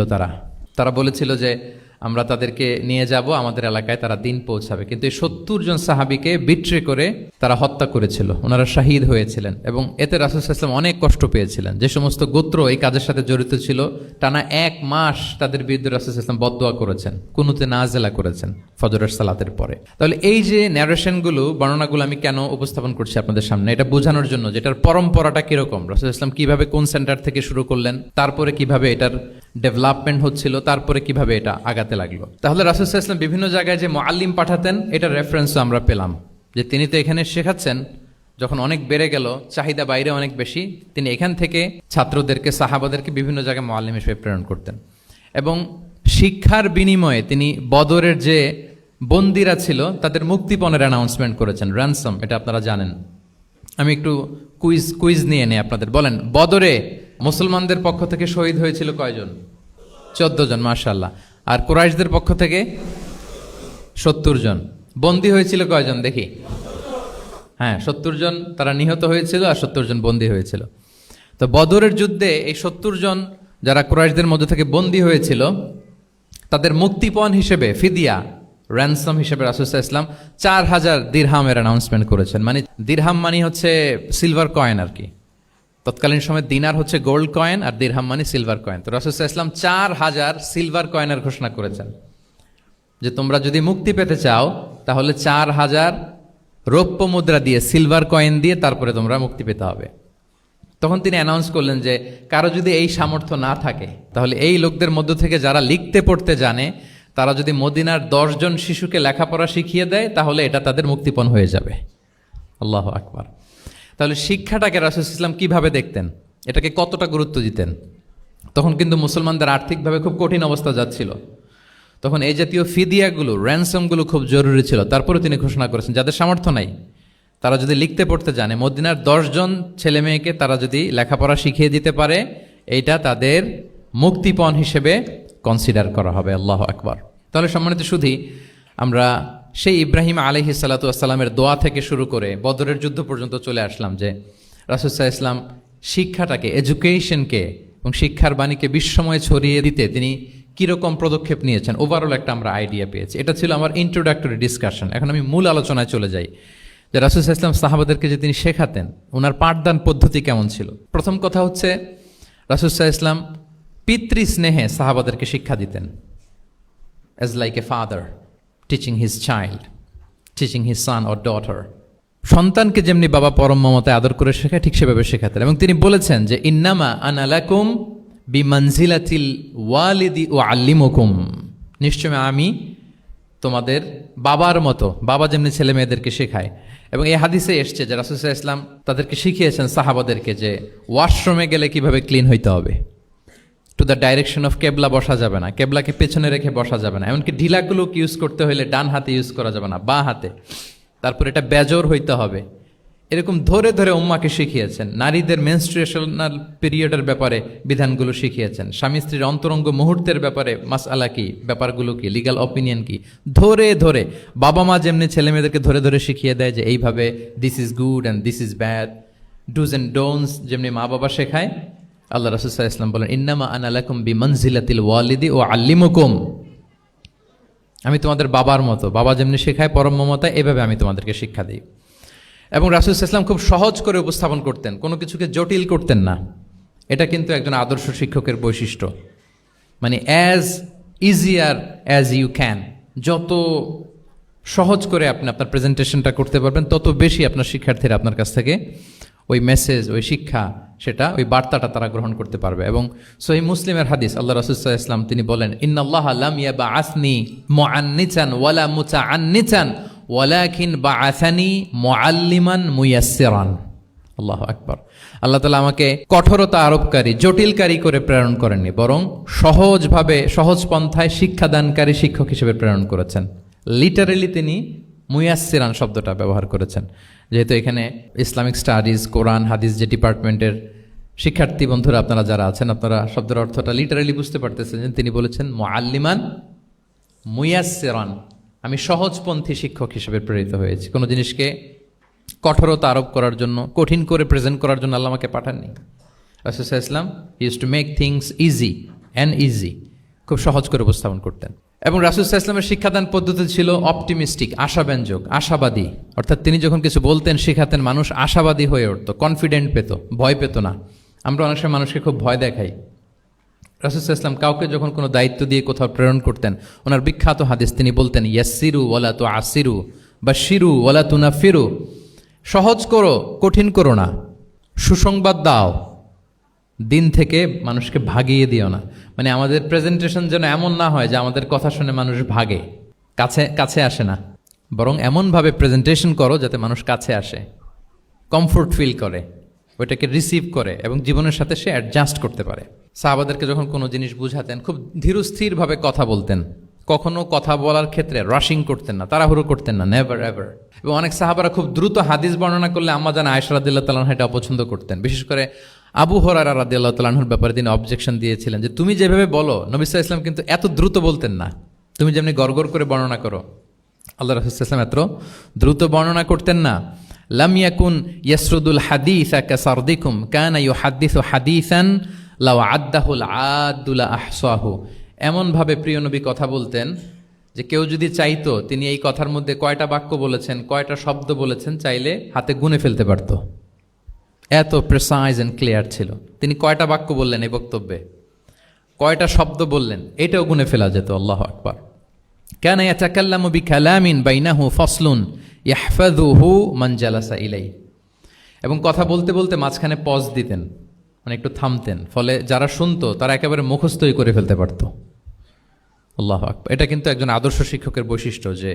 S1: তারা বলেছিল যে আমরা তাদেরকে নিয়ে যাব আমাদের এলাকায়, তারা দিন পৌঁছাবে। কিন্তু এই 70 জন সাহাবীকে বিট্রে করে তারা হত্যা করেছিল, ওনারা শাহীদ হয়েছিলেন। এবং এতে রাসূল সাল্লাল্লাহু আলাইহি ওয়াসাল্লাম অনেক কষ্ট পেয়েছিলেন। যে সমস্ত গোত্র এই কাজের সাথে জড়িত ছিল, টানা 1 মাস তাদের বিরুদ্ধে রাসূল সাল্লাল্লাহু আলাইহি ওয়াসাল্লাম বদদোয়া করেছেন, কুনুতে নাজিলা করেছেন ফজরের সালাতের পরে। তাহলে এই যে ন্যারেশনগুলো, বর্ণনাগুলো আমি কেন উপস্থাপন করছি আপনাদের সামনে, এটা বোঝানোর জন্য যেটার পরম্পরাটা কিরকম, রাসূল সাল্লাল্লাহু আলাইহি ওয়াসাল্লাম কিভাবে কোন সেন্টার থেকে শুরু করলেন, তারপরে কিভাবে এটার ডেভেলপমেন্ট হচ্ছিল, তারপরে কিভাবে এটা আগাতে লাগলো। তাহলে রাসূল সাল্লাল্লাহু আলাইহি ওয়াসাল্লাম বিভিন্ন জায়গায় যে মুআল্লিম পাঠাতেন, এটার রেফারেন্সও আমরা পেলাম যে তিনি তো এখানে শেখাচ্ছেন, যখন অনেক বেড়ে গেল, চাহিদা বাইরে অনেক বেশি, তিনি এখান থেকে ছাত্রদেরকে, সাহাবাদেরকে বিভিন্ন জায়গায় মুআল্লিম হিসেবে প্রেরণ করতেন। এবং শিক্ষার বিনিময়ে তিনি বদরের যে বন্দীরা ছিল তাদের মুক্তিপণের অ্যানাউন্সমেন্ট করেছেন, র্যানসম, এটা আপনারা জানেন। আমি একটু কুইজ নিয়ে নেই আপনাদের। বলেন, বদরে মুসলমানদের পক্ষ থেকে শহীদ হয়েছিল কয়জন? 14 জন, মাশাআল্লাহ। আর কুরাইশদের পক্ষ থেকে 70 জন। বন্দী হয়েছিল কয়জন দেখি? হ্যাঁ, 70 জন তারা নিহত হয়েছিল আর 70 জন বন্দী হয়েছিল। তো বদরের যুদ্ধে এই 70 জন যারা কুরাইশদের মধ্যে থেকে বন্দী হয়েছিল তাদের মুক্তিপণ হিসেবে ফিদিয়া, র্যানসম হিসেবে রাসূল সাল্লাল্লাহু আলাইহি ওয়াসাল্লাম 4000 দিরহামের অ্যানাউন্সমেন্ট করেছেন। মানে দিরহাম মানে হচ্ছে সিলভার কয়েন আর কি। তৎকালীন সময় দিনার হচ্ছে গোল্ড কয়েন আর দিরহাম মানে সিলভার কয়েন। তো রাসূল সাল্লাল্লাহু আলাইহি ওয়াসাল্লাম 4000 সিলভার কয়েনের ঘোষণা করেছেন যে তোমরা যদি মুক্তি পেতে চাও তাহলে 4000 রৌপ্য মুদ্রা দিয়ে, সিলভার কয়েন দিয়ে তারপরে তোমরা মুক্তি পেতে হবে। তখন তিনি অ্যানাউন্স করলেন যে কারো যদি এই সামর্থ্য না থাকে তাহলে এই লোকদের মধ্য থেকে যারা লিখতে পড়তে জানে তারা যদি মদিনার 10 জন শিশুকে লেখাপড়া শিখিয়ে দেয় তাহলে এটা তাদের মুক্তিপণ হয়ে যাবে। আল্লাহু আকবার। তাহলে শিক্ষাটাকে রাসূল সাল্লাল্লাহু আলাইহি ওয়াসাল্লাম কিভাবে দেখতেন, এটাকে কতটা গুরুত্ব দিতেন? তখন কিন্তু মুসলমানদের আর্থিকভাবে খুব কঠিন অবস্থা যাচ্ছিল। তখন এই জাতীয় ফিদিয়াগুলো, র্যানসমগুলো খুব জরুরি ছিল। তারপরে তিনি ঘোষণা করেছেন যাদের সামর্থ্য নাই তারা যদি লিখতে পড়তে জানে, মদিনার 10 জন ছেলে মেয়েকে তারা যদি লেখাপড়া শিখিয়ে দিতে পারে এইটা তাদের মুক্তিপণ হিসেবে কনসিডার করা হবে। আল্লাহু আকবার। তাহলে সম্মানিত সুধী, আমরা সেই ইব্রাহিম আলাইহিস সালাতু ওয়াস সালামের দোয়া থেকে শুরু করে বদরের যুদ্ধ পর্যন্ত চলে আসলাম যে রাসূল সাল্লাল্লাহু আলাইহি ওয়াসাল্লাম শিক্ষাটাকে, এডুকেশনকে এবং শিক্ষার বাণীকে বিশ্বময় ছড়িয়ে দিতে তিনি কীরকম পদক্ষেপ নিয়েছেন ওভারঅল একটা আমরা আইডিয়া পেয়েছি। এটা ছিল আমার ইন্ট্রোডাক্টরি ডিসকাশন। এখন আমি মূল আলোচনায় চলে যাই যে রাসূল সাল্লাল্লাহু আলাইহি ওয়াসাল্লাম সাহাবাদেরকে যে তিনি শেখাতেন ওনার পাঠদান পদ্ধতি কেমন ছিল। প্রথম কথা হচ্ছে রাসূল সাল্লাল্লাহু আলাইহি ওয়াসাল্লাম পিতৃ স্নেহে সাহাবাদেরকে শিক্ষা দিতেন, as like a father teaching his child, teaching his son or daughter. সন্তানকে যেমনি বাবা পরম মমতায় আদর করে শেখায় ঠিক সেভাবে শেখাতেন। এবং তিনি বলেছেন যে ইন্নামা আনা লাকুম বিমানজিলাতিল ওয়ালিদি উআল্লিমুকুম, নিশ্চয় আমি তোমাদের বাবার মতো, বাবা যেমনি ছেলে মেয়েদেরকে শেখায়। এবং এই হাদিসে এসছে যে রাসূল সাল্লাল্লাহু আলাইহি ওয়াসাল্লাম তাদেরকে শিখিয়েছেন সাহাবাদেরকে যে ওয়াশরুমে গেলে কিভাবে ক্লিন হইতে হবে, টু দ্য ডাইরেকশন অফ কেবলা বসা যাবে না, কেবলাকে পেছনে রেখে বসা যাবে না, এমনকি ঢিলাগুলো ইউজ করতে হলে ডান হাতে ইউজ করা যাবে না, বাঁ হাতে। তারপর এটা বেজোর হইতে হবে। এরকম ধরে ধরে উম্মাকে শিখিয়েছেন। নারীদের মেনস্ট্রুয়েশনাল পিরিয়ডের ব্যাপারে বিধানগুলো শিখিয়েছেন। স্বামী স্ত্রীর অন্তরঙ্গ মুহূর্তের ব্যাপারে মাসআলা কি, ব্যাপারগুলো কি, লিগ্যাল অপিনিয়ন কি, ধরে ধরে বাবা মা যেমনি ছেলে মেয়েদেরকে ধরে ধরে শিখিয়ে দেয় যে এইভাবে this is good and this is bad, dos and don'ts যেমনি মা বাবা শেখায়, আল্লাহ রাসূল সাল্লাল্লাহু আলাইহি ওয়াসাল্লাম বলেন ইন্নামা আনা লাকুম বিমানজিলাতিল ওয়ালিদি উআল্লিমুকুম, আমি তোমাদের বাবার মতো, বাবা যেমনি শেখায় পরম মমতায়, এভাবে আমি তোমাদেরকে শিক্ষা দিই। এবং রাসূল সাল্লাল্লাহু আলাইহি ওয়াসাল্লাম খুব সহজ করে উপস্থাপন করতেন, কোনো কিছুকে জটিল করতেন না। এটা কিন্তু একজন আদর্শ শিক্ষকের বৈশিষ্ট্য। মানে as easier as you can, যত সহজ করে আপনি আপনার প্রেজেন্টেশনটা করতে পারবেন তত বেশি আপনার শিক্ষার্থীরা আপনার কাছ থেকে ওই মেসেজ, ওই শিক্ষা, সেটা ওই বার্তাটা তারা গ্রহণ করতে পারবে। এবং সহিহ মুসলিমের হাদিস, আল্লাহ রাসূল সাল্লাল্লাহু আলাইহি ওয়াসাল্লাম তিনি বলেন ইন্নাল্লাহা লাম ইয়াবআসনি মুআন্নিচান ওয়ালা মুতাআন্নিচান ওয়ালাকিন বাআসানি মুআল্লিমান মুয়াসসিরান। আল্লাহু আকবার। আল্লাহ তাআলা আমাকে কঠোরতা আরোপকারী, জটিলকারী করে প্রেরণ করেননি, বরং সহজভাবে, সহজ পন্থায় শিক্ষাদানকারী শিক্ষক হিসেবে প্রেরণ করেছেন। লিটারেলি তিনি মুয়াসসিরান শব্দটা ব্যবহার করেছেন। যেহেতু এখানে ইসলামিক স্টাডিজ, কোরআন, হাদিস যে ডিপার্টমেন্টের শিক্ষার্থী বন্ধুরা আপনারা যারা আছেন, আপনারা শব্দের অর্থটা লিটারেলি বুঝতে পারতেছেন। তিনি বলেছেন মুআল্লিমান মুয়াসসিরান, আমি সহজপন্থী শিক্ষক হিসেবে প্রেরিত হয়েছি। কোনো জিনিসকে কঠোরতা আরোপ করার জন্য, কঠিন করে প্রেজেন্ট করার জন্য আল্লাহ আমাকে পাঠাননি। রাসূল সাল্লাল্লাহু আলাইহি ওয়াসাল্লাম use to make things easy and easy, খুব সহজ করে উপস্থাপন করতেন। এবং রাসূল সাল্লাল্লাহু আলাইহি ওয়াসাল্লামের শিক্ষাদান পদ্ধতি ছিল অপটিমিস্টিক, আশাব্যঞ্জক, আশাবাদী। অর্থাৎ তিনি যখন কিছু বলতেন, শেখাতেন, মানুষ আশাবাদী হয়ে উঠত, কনফিডেন্ট পেত, ভয় পেত না। আমরা অনেক সময় মানুষকে খুব ভয় দেখাই। রাসূল সাল্লাল্লাহু আলাইহি ওয়াসাল্লাম কাউকে যখন কোনো দায়িত্ব দিয়ে কোথাও প্রেরণ করতেন, ওনার বিখ্যাত হাদিস তিনি বলতেন ইয়াসসিরু ওয়ালা তুআসসিরু বাশশিরু ওয়ালা তুনাফিরু, সহজ করো, কঠিন করো না, সুসংবাদ দাও, দিন থেকে মানুষকে ভাগিয়ে দিও না। মানে আমাদের প্রেজেন্টেশন যেন এমন না হয় যে আমাদের কথা শুনে মানুষ ভাগে, কাছে আসে না, বরং এমনভাবে প্রেজেন্টেশন করো যাতে মানুষ কাছে আসে, কমফোর্ট ফিল করে, ওইটাকে রিসিভ করে এবং জীবনের সাথে সে অ্যাডজাস্ট করতে পারে। সাহাবাদেরকে যখন কোনো জিনিস বুঝাতেন খুব ধীরস্থিরভাবে কথা বলতেন, কখনো কথা বলার ক্ষেত্রে রাশিং করতেন না, তাড়াহুড়ো করতেন না, নেভার এভার। এবং অনেক সাহাবারা খুব দ্রুত হাদিস বর্ণনা করলে আম্মা জান আয়েশা রাদিয়াল্লাহু তাআলা আনহা এটা অপছন্দ করতেন। বিশেষ করে আবু হুরায়রা রাদিয়াল্লাহু তাআলা আনহুর ব্যাপারে তিনি অবজেকশন দিয়েছিলেন যে তুমি যেভাবে বলো, নবী সাল্লাল্লাহু আলাইহি ওয়াসাল্লাম কিন্তু এত দ্রুত বলতেন না, তুমি যেমনি গড়গড় করে বর্ণনা করো আল্লাহ রাসূল সাল্লাল্লাহু আলাইহি ওয়াসাল্লাম এত দ্রুত বর্ণনা করতেন না। লাম ইয়াকুন ইয়াসরুদুল হাদিসা কাসারদিকুম কানা ইউহাদ্দিসু হাদিসান লাউ আদ্দাহুল আদ্দুলা আহসাহু। এমনভাবে প্রিয় নবী কথা বলতেন যে কেউ যদি চাইতো তিনি এই কথার মধ্যে কয়টা বাক্য বলেছেন, কয়টা শব্দ বলেছেন, চাইলে হাতে গুনে ফেলতে পারত। এত প্রেসাইজ অ্যান্ড ক্লিয়ার ছিল। তিনি কয়টা বাক্য বললেন এই বক্তব্যে, কয়টা শব্দ বললেন, এটাও গুনে ফেলা যেত। আল্লাহু আকবার। কানা ইয়াতাকাল্লামু বিকালামিন বাইনাহু ফাসলুন ইয়াহফাযুহু মান জালাসা ইলাইহি। এবং কথা বলতে বলতে মাঝখানে পজ দিতেন, মানে একটু থামতেন, ফলে যারা শুনতো তারা একেবারে মুখস্থই করে ফেলতে পারত। আল্লাহু আকবার। এটা কিন্তু একজন আদর্শ শিক্ষকের বৈশিষ্ট্য যে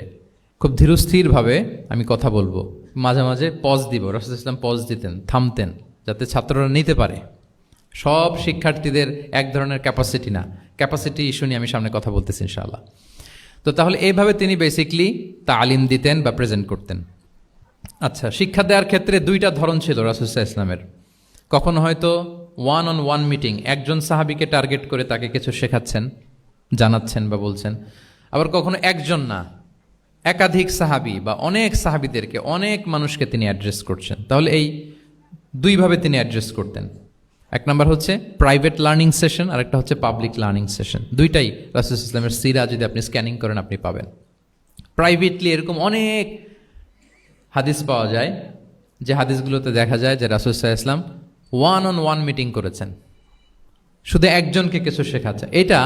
S1: খুব ধীরস্থিরভাবে আমি কথা বলবো, মাঝে মাঝে পজ দিব। রাসূল সাল্লাল্লাহু আলাইহি ওয়াসাল্লাম পজ দিতেন, থামতেন, যাতে ছাত্ররা নিতে পারে। সব শিক্ষার্থীদের এক ধরনের ক্যাপাসিটি না, ক্যাপাসিটি ইস্যু নিয়ে আমি সামনে কথা বলতেছি ইনশাআল্লাহ। তো তাহলে এইভাবে তিনি বেসিকলি তালিম দিতেন বা প্রেজেন্ট করতেন। আচ্ছা, শিক্ষা দেওয়ার ক্ষেত্রে দুইটা ধরন ছিল রাসূল সাল্লাল্লাহু আলাইহি ওয়াসাল্লামের। কখনো হয়তো ওয়ান অন ওয়ান মিটিং, একজন সাহাবীকে টার্গেট করে তাকে কিছু শেখাচ্ছেন, জানাচ্ছেন বা বলছেন। আবার কখনো একজন না, একাধিক সাহাবী বা অনেক সাহাবীদেরকে, অনেক মানুষকে তিনি অ্যাড্রেস করছেন। তাহলে এই দুইভাবে তিনি অ্যাড্রেস করতেন। এক নম্বর হচ্ছে প্রাইভেট লার্নিং সেশন, আর একটা হচ্ছে পাবলিক লার্নিং সেশন। দুইটাই রাসূল সাল্লাল্লাহু আলাইহি ওয়াসাল্লামের সিরা যদি আপনি স্ক্যানিং করেন আপনি পাবেন। প্রাইভেটলি এরকম অনেক হাদিস পাওয়া যায় যে হাদিসগুলোতে দেখা যায় যে রাসূল সাল্লাল্লাহু আলাইহি ওয়াসাল্লাম ওয়ান অন ওয়ান মিটিং করেছেন, শুধু একজনকে কিছু শেখাচ্ছে। এটা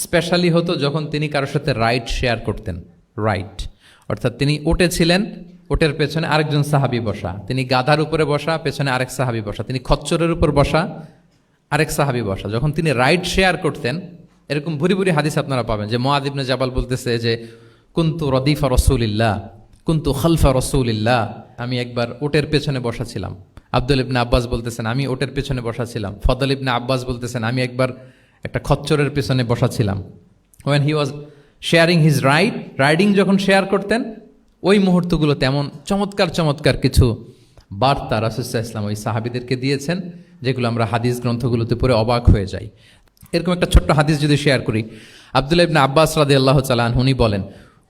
S1: স্পেশালি হতো যখন তিনি কারোর সাথে রাইড শেয়ার করতেন। রাইড অর্থাৎ তিনি উটে ছিলেন, উটের পেছনে আরেকজন সাহাবী বসা, তিনি গাধার উপরে বসা, পেছনে আরেক সাহাবী বসা, তিনি খচ্চরের উপর বসা, আরেক সাহাবী বসা। যখন তিনি রাইড শেয়ার করতেন, এরকম ভুরি ভুরি হাদিস আপনারা পাবেন যে মুআয ইবনে জাবাল বলতেছে যে কুনতু রদিফা রাসূলিল্লাহ, কুনতু খালফা রাসূলিল্লাহ, আমি একবার উটের পেছনে বসা ছিলাম। আব্দুল ইবনে আব্বাস বলতেছেন আমি ওটের পেছনে বসা ছিলাম। ফদল ইবনে আব্বাস বলতেছেন আমি একবার একটা খচ্চরের পেছনে বসা ছিলাম। When he was sharing his riding যখন শেয়ার করতেন, ওই মুহূর্তগুলো তেমন চমৎকার চমৎকার কিছু বার্তা রাসূল সাল্লাল্লাহু আলাইহি ওয়াসাল্লাম ওই সাহাবীদেরকে দিয়েছেন, যেগুলো আমরা হাদিস গ্রন্থগুলোতে পড়ে অবাক হয়ে যাই। এরকম একটা ছোট্ট হাদিস যদি শেয়ার করি, আব্দুল্লাহ ইবনে আব্বাস রাদিয়াল্লাহু তাআলা আনহু উনি বলেন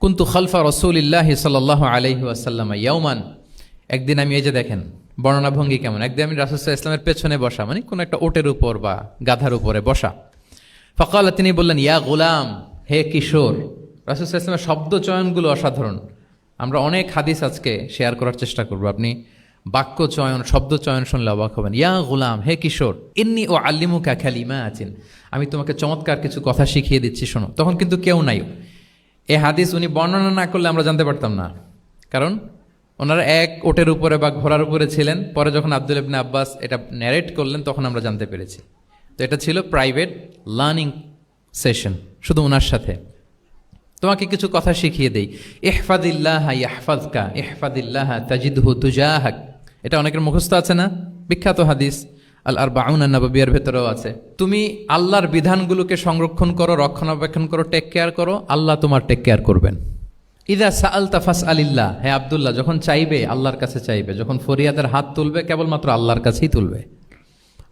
S1: কুনতু খালফা রাসূলিল্লাহি সাল্লাল্লাহু আলাইহি ওয়াসাল্লাম ইয়াওমান। একদিন আমি, এই যে দেখেন বর্ণনা ভঙ্গি কেমন, একদিন আমি রাসূল সাল্লাল্লাহু আলাইহি ওয়াসাল্লামের পেছনে বসা, মানে কোনো একটা ওটের উপর বা গাধার উপরে বসা। ফাকালা, তিনি বললেন ইয়া গোলাম, হে কিশোর। রাসূল সাল্লাল্লাহু আলাইহি ওয়াসাল্লামের শব্দ চয়নগুলো অসাধারণ। আমরা অনেক হাদিস আজকে শেয়ার করার চেষ্টা করব, আপনি বাক্য চয়ন, শব্দ চয়ন শুনলে অবাক হবেন। ইয়া গোলাম, হে কিশোর, ইন্নী ও আল্লিমুকা কালিমাতিন, আমি তোমাকে চমৎকার কিছু কথা শিখিয়ে দিচ্ছি, শোনো। তখন কিন্তু কেউ নাই। এই হাদিস উনি বর্ণনা না করলে আমরা জানতে পারতাম না, কারণ ওনারা এক ওটের উপরে বা ঘোড়ার উপরে ছিলেন। পরে যখন আব্দুল ইবনে আব্বাস এটা ন্যারেট করলেন তখন আমরা জানতে পেরেছি। তো এটা ছিল প্রাইভেট লার্নিং সেশন, শুধু ওনার সাথে। তোমাকে কিছু কথা শিখিয়ে দেই। ইহফাদিল্লাহ ইয়াহফাযকা, ইহফাদিল্লাহ তাজিদহু তুজাহাক। এটা অনেকের মুখস্থ আছে না, বিখ্যাত হাদিস আল আরবাউন আন-নববিয়ার ভেতরেও আছে। তুমি আল্লাহর বিধানগুলোকে সংরক্ষণ করো, রক্ষণাবেক্ষণ করো, টেক কেয়ার করো, আল্লাহ তোমার টেক কেয়ার করবেন। ইদা সাআলতা ফাসআলিল্লাহ, হে আব্দুল্লাহ, যখন চাইবে আল্লাহর কাছে চাইবে, যখন ফরিয়াদের হাত তুলবে কেবলমাত্র আল্লাহর কাছেই তুলবে।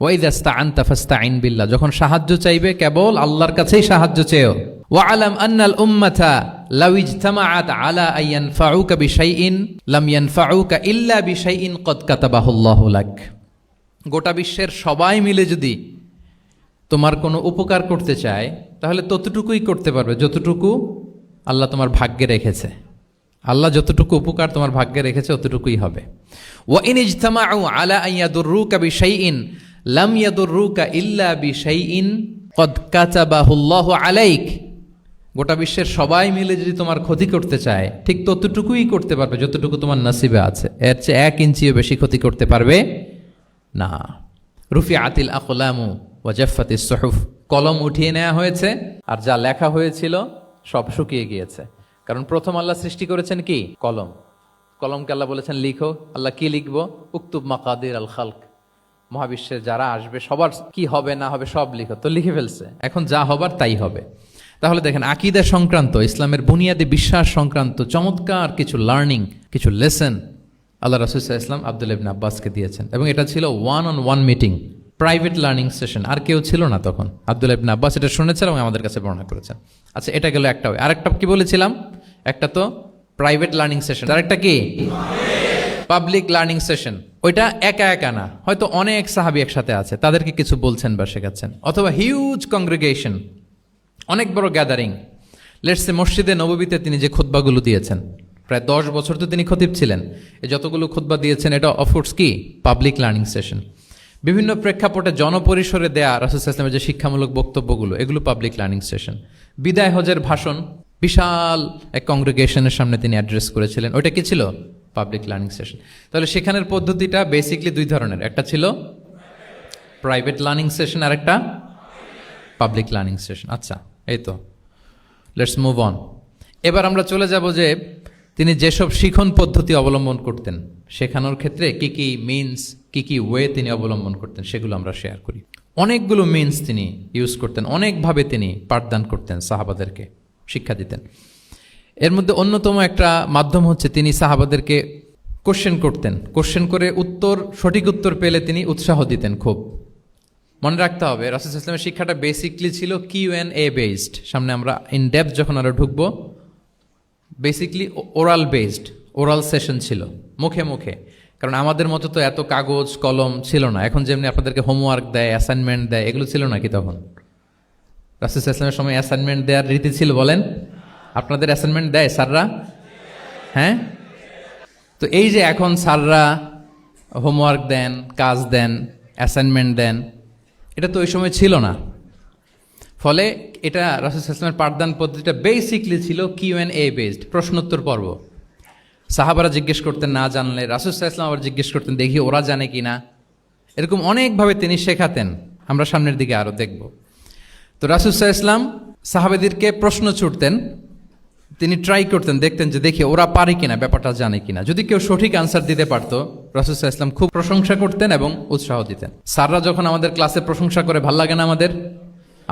S1: ওয়া ইদা ইসতাআনতা ফাসতাঈন বিল্লাহ, যখন সাহায্য চাইবে কেবল আল্লাহর কাছেই সাহায্য চেও। ওয়া আলাম আন্নাল উম্মাতা লাউ ইজতামাআত আলা আন ইয়ানফাউকা বিশাইইন লাম ইয়ানফাউকা ইল্লা বিশাইইন ক্বাদ কাতাবাহুল্লাহু লাক। গোটা বিশ্বের সবাই মিলে যদি তোমার কোনো উপকার করতে চায় তাহলে ততটুকুই করতে পারবে যতটুকু আল্লাহ তোমার ভাগ্যে রেখেছে। আল্লাহ যতটুকু উপকার তোমার ভাগ্যে রেখেছে অতটুকুই হবে। ওয়া ইন ইজতামাউ আলা আন ইয়াদুররুকা বিশাইইন লাম ইয়াদুররুকা ইল্লা বিশাইইন ক্বাদ কাতাবাহুল্লাহু আলাইক। গোটা বিশ্বের সবাই মিলে যদি তোমার ক্ষতি করতে চায় ঠিক ততটুকুই করতে পারবে যতটুকু তোমার নসিবে আছে, এর চেয়ে 1 ইঞ্চিও বেশি ক্ষতি করতে পারবে না। রুফিআতিল আকলামু ওয়া জাফফাতিস সুহুফ, কলম উঠিয়ে নেওয়া হয়েছে আর যা লেখা হয়েছিল সব শুকিয়ে গিয়েছে। কারণ প্রথম আল্লাহ সৃষ্টি করেছেন কি? কলম। কলমকে আল্লাহ বলেছেন লিখো। আল্লাহ কি লিখবো? উকতুব মাকাদির আল খালক, মহাবিশ্বের যারা আসবে সবার কি হবে না হবে সব লিখো। তো লিখে ফেলছে, এখন যা হবার তাই হবে। তাহলে দেখেন আকীদা সংক্রান্ত, ইসলামের বুনিয়াদী বিশ্বাস সংক্রান্ত চমৎকার কিছু লার্নিং, কিছু লেসন আল্লাহ রাসূল সাল্লাল্লাহু আলাইহি ওয়াসাল্লাম আব্দুল্লাহ ইবনে আব্বাসকে দিয়েছেন। এবং এটা ছিল one on one meeting, private learning session, আর কেউ ছিল না তখন। আব্দুল্লাহ ইবনে আব্বাস এটা শুনেছেন এবং আমাদের কাছে বর্ণনা করেছেন। আচ্ছা, এটা গেল একটা। আরেকটা কি বলেছিলাম? একটা তো প্রাইভেট লার্নিং সেশন, আর একটা কি পাবলিক লার্নিং সেশন। ওইটা একা একা না, হয়তো অনেক সাহাবী একসাথে আছে, তাদেরকে কিছু বলছেন বা শেখাচ্ছেন, অথবা হিউজ কংগ্রেগেশন, অনেক বড় গ্যাদারিং। লেটস সে মসজিদে নববীতে তিনি যে খুতবাগুলো দিয়েছেন, প্রায় 10 বছর তো তিনি খতিব ছিলেন, এই যতগুলো খুতবা দিয়েছেন এটা অফকোর্স কি পাবলিক লার্নিং সেশন। বিভিন্ন প্রেক্ষাপটে জনপরিসরে দেয়া রাসূল সাল্লাল্লাহু আলাইহি ওয়াসাল্লামের যে শিক্ষামূলক বক্তব্যগুলো, এগুলো পাবলিক লার্নিং সেশন। বিদায় হজের ভাষণ বিশাল এক কংগ্রেগেশনের সামনে তিনি অ্যাড্রেস করেছিলেন, ওইটা কি ছিল পাবলিক লার্নিং সেশন। তাহলে সেখানের পদ্ধতিটা বেসিকলি দুই ধরনের, একটা ছিল প্রাইভেট লার্নিং সেশন আর একটা পাবলিক লার্নিং সেশন। আচ্ছা, এই তো, লেটস মুভ অন। এবার আমরা চলে যাব যে তিনি যেসব শিখন পদ্ধতি অবলম্বন করতেন, শেখানোর ক্ষেত্রে কি কি মিনস, কি কি ওয়ে তিনি অবলম্বন করতেন, সেগুলো আমরা শেয়ার করি। অনেকগুলো মিনস তিনি ইউজ করতেন, অনেকভাবে তিনি পাঠদান করতেন, সাহাবাদেরকে শিক্ষা দিতেন। এর মধ্যে অন্যতম একটা মাধ্যম হচ্ছে তিনি সাহাবাদেরকে কোশ্চেন করতেন, কোশ্চেন করে সঠিক উত্তর পেলে তিনি উৎসাহ দিতেন খুব। মনে রাখতে হবে রাসূল সাল্লাল্লাহু আলাইহি ওয়াসাল্লামের শিক্ষাটা বেসিকলি ছিল Q&A বেসড। সামনে আমরা ইন ডেপথ যখন আরো ঢুকবো, basically oral based, oral session ছিল, মুখে মুখে। কারণ আমাদের মতো তো এত কাগজ কলম ছিল না, এখন যেমনি আপনাদেরকে হোমওয়ার্ক দেয়, অ্যাসাইনমেন্ট দেয়, এগুলো ছিল না কি তখন? রাসূল সাল্লাল্লাহু আলাইহি ওয়াসাল্লামের সময় অ্যাসাইনমেন্ট দেওয়ার রীতি ছিল? বলেন, আপনাদের অ্যাসাইনমেন্ট দেয় স্যাররা? হ্যাঁ, তো এই যে এখন স্যাররা হোমওয়ার্ক দেন, কাজ দেন, অ্যাসাইনমেন্ট দেন, এটা তো ওই সময় ছিল না। ফলে এটা রাসূল সাল্লাল্লাহু আলাইহি ওয়াসাল্লামের পাঠদান পদ্ধতিটা বেসিকলি ছিল Q&A বেসড, প্রশ্নোত্তর পর্ব। সাহাবারা জিজ্ঞেস করতেন, না জানলে রাসূল সাল্লাল্লাহু আলাইহি ওয়াসাল্লাম আবার জিজ্ঞেস করতেন, দেখি ওরা জানে কি না। এরকম অনেকভাবে তিনি শেখাতেন, আমরা সামনের দিকে আরো দেখব। তো রাসূল সাল্লাল্লাহু আলাইহি ওয়াসাল্লাম সাহাবাদেরকে প্রশ্ন ছুড়তেন, তিনি ট্রাই করতেন, দেখতেন যে দেখি ওরা পারে কিনা, ব্যাপারটা জানে কিনা। যদি কেউ সঠিক আনসার দিতে পারতো, রাসূল সাল্লাল্লাহু আলাইহি ওয়াসাল্লাম খুব প্রশংসা করতেন এবং উৎসাহ দিতেন। স্যাররা যখন আমাদের ক্লাসে প্রশংসা করে, ভাল লাগে না আমাদের?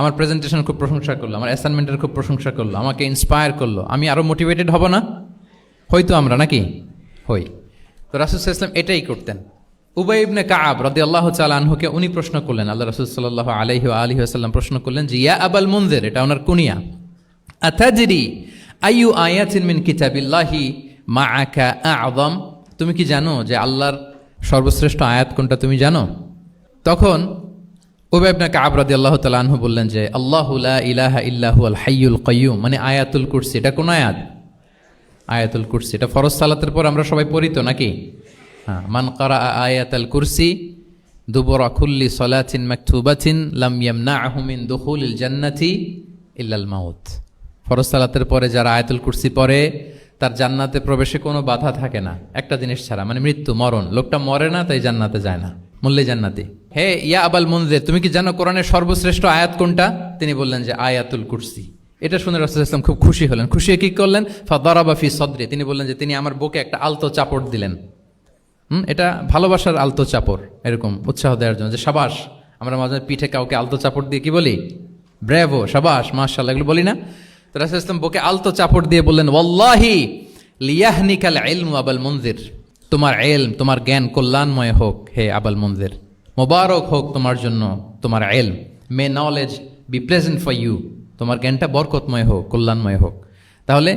S1: আমার প্রেজেন্টেশন খুব প্রশংসা করলো, আমার অ্যাসাইনমেন্টের খুব প্রশংসা করলো, আমাকে ইন্সপায়ার করলো, আমি আরো মোটিভেটেড হব না? হয়তো আমরা নাকি হই। তো রাসূল সাল্লাল্লাহু আলাইহি ওয়াসাল্লাম এটাই করতেন। উবাই ইবনে কাআব রাদিয়াল্লাহু তাআলা আনহুকে উনি প্রশ্ন করলেন, আল্লাহ রাসূল সাল্লাল্লাহু আলাইহি ওয়া আলিহি ওয়াসাল্লাম প্রশ্ন করলেন যে, ইয়া আবাল মুনজির, এটা ওনার কুনিয়া, আতাদরি আইয়ু আয়াতিন মিন কিতাবিল্লাহি মাআকা আ'যাম, তুমি কি জানো যে আল্লাহর সর্বশ্রেষ্ঠ আয়াত কোনটা, তুমি জানো? তখন উবাই ইবনে কাআব রাদিয়াল্লাহু তাআলা আনহু বললেন যে, আল্লাহু লা ইলাহা ইল্লা হুয়াল হাইয়ুল কাইয়্যুম, মানে আয়াতুল কুরসি। এটা কোন আয়াত? আয়াতুল কুরসি। এটা ফরজ সালাতের পর আমরা সবাই পড়ি তো নাকি? হ্যাঁ, মান কারা আয়াতাল কুরসি দুবরা কুল্লি সালাতিন মাকতুবাতিন লাম ইয়ামনাহু মিন দুখুলিল জান্নাতি ইল্লাল মাউত। ফরজ সালাতের পরে যারা আয়াতুল কুরসি পড়ে, তার জান্নাতে প্রবেশে কোনো বাধা থাকে না, একটা জিনিস ছাড়া, মানে মৃত্যু, মরণ। লোকটা মরে না, তাই জান্নাতে যায় না, মূল্যে জান্নাতি। হে ইয়া আবাল মুনজির, তুমি কি জানো কোরআনের সর্বশ্রেষ্ঠ আয়াত কোনটা? তিনি বললেন যে আয়াতুল কুরসি। এটা শুনে রাসূল সাল্লাল্লাহু আলাইহি ওয়াসাল্লাম খুব খুশি হলেন। খুশি হয়ে কি করলেন? ফাদারাবা ফি সদরি, তিনি বললেন যে তিনি আমার বুকে একটা আলতো চাপড় দিলেন। এটা ভালোবাসার আলতো চাপড়, এরকম উৎসাহ দেওয়ার জন্য, যে সাবাস। আমরা মাঝে পিঠে কাউকে আলতো চাপড় দিয়ে কি বলি? ব্রেভো, সাবাস, মাশাআল্লাহ, এগুলো বলি না? তো রাসূল সাল্লাল্লাহু আলাইহি ওয়াসাল্লাম বুকে আলতো চাপড় দিয়ে বললেন, ওয়াল্লাহি লিয়াহনিকাল ইলমু আবাল মুনজির, তোমার ইলম, তোমার জ্ঞান কল্যাণময় হোক হে আবাল মুনজির, মোবারক হোক তোমার জন্য তোমার ইলম। May knowledge be pleasant for you, তোমার জ্ঞানটা বরকতময় হোক, কল্যাণময় হোক। তাহলে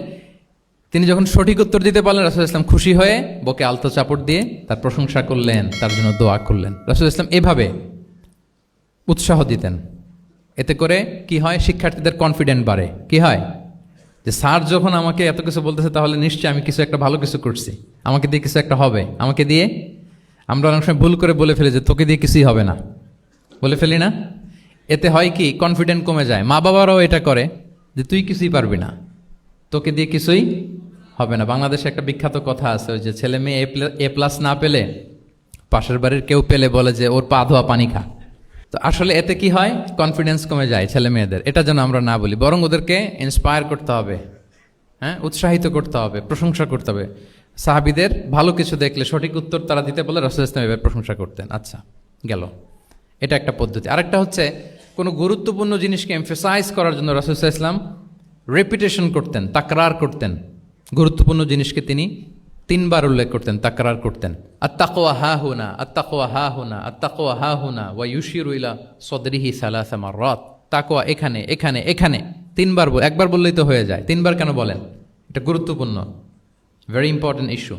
S1: তিনি যখন সঠিক উত্তর দিতে পারলেন, রাসূল ইসলাম খুশি হয়ে বুকে আলতো চাপড় দিয়ে তার প্রশংসা করলেন, তার জন্য দোয়া করলেন। রাসূল ইসলাম এভাবে উৎসাহ দিতেন। এতে করে কি হয়? শিক্ষার্থীদের কনফিডেন্ট বাড়ে। কি হয়? যে স্যার যখন আমাকে এত কিছু বলতেছে, তাহলে নিশ্চয়ই আমি কিছু একটা ভালো কিছু করছি, আমাকে দিয়ে কিছু একটা হবে। আমাকে দিয়ে, আমরা অনেক সময় ভুল করে বলে ফেলি যে তোকে দিয়ে কিছুই হবে না, বলে ফেলি না? এতে হয় কি? কনফিডেন্ট কমে যায়। মা বাবারাও এটা করে যে তুই কিছুই পারবি না, তোকে দিয়ে কিছুই হবে না। বাংলাদেশে একটা বিখ্যাত কথা আছে, ওই যে ছেলে মেয়ে এ প্লাস না পেলে পাশের বাড়ির কেউ পেলে বলে যে ওর পা ধোয়া পানি খা। তো আসলে এতে কি হয়? কনফিডেন্স কমে যায় ছেলে মেয়েদের। এটা যেন আমরা না বলি, বরং ওদেরকে ইন্সপায়ার করতে হবে, হ্যাঁ, উৎসাহিত করতে হবে, প্রশংসা করতে হবে। সাহাবীদের ভালো কিছু দেখলে সঠিক উত্তর তারা দিতে বলে রাসূল ইসলাম এভাবে প্রশংসা করতেন। আচ্ছা, গেল, এটা একটা পদ্ধতি। আরেকটা হচ্ছে কোনো গুরুত্বপূর্ণ জিনিসকে এমফেসাইজ করার জন্য রাসূল ইসলাম রেপিটেশন করতেন, তাকরার করতেন। গুরুত্বপূর্ণ জিনিসকে তিনি 3 বার উল্লেখ করতেন, তাকরার করতেন। আত্তাকওয়া হা হুনা, আত্তাকওয়া হা হুনা, আত্তাকওয়া হা হুনা, ওয়া ইউশিরু ইলা সদরিহি সালাসা মাররাত। তাকওয়া এখানে, এখানে, এখানে 3 বার। একবার বললেই তো হয়ে যায়, 3 বার কেন বলেন? এটা গুরুত্বপূর্ণ। Very important issue.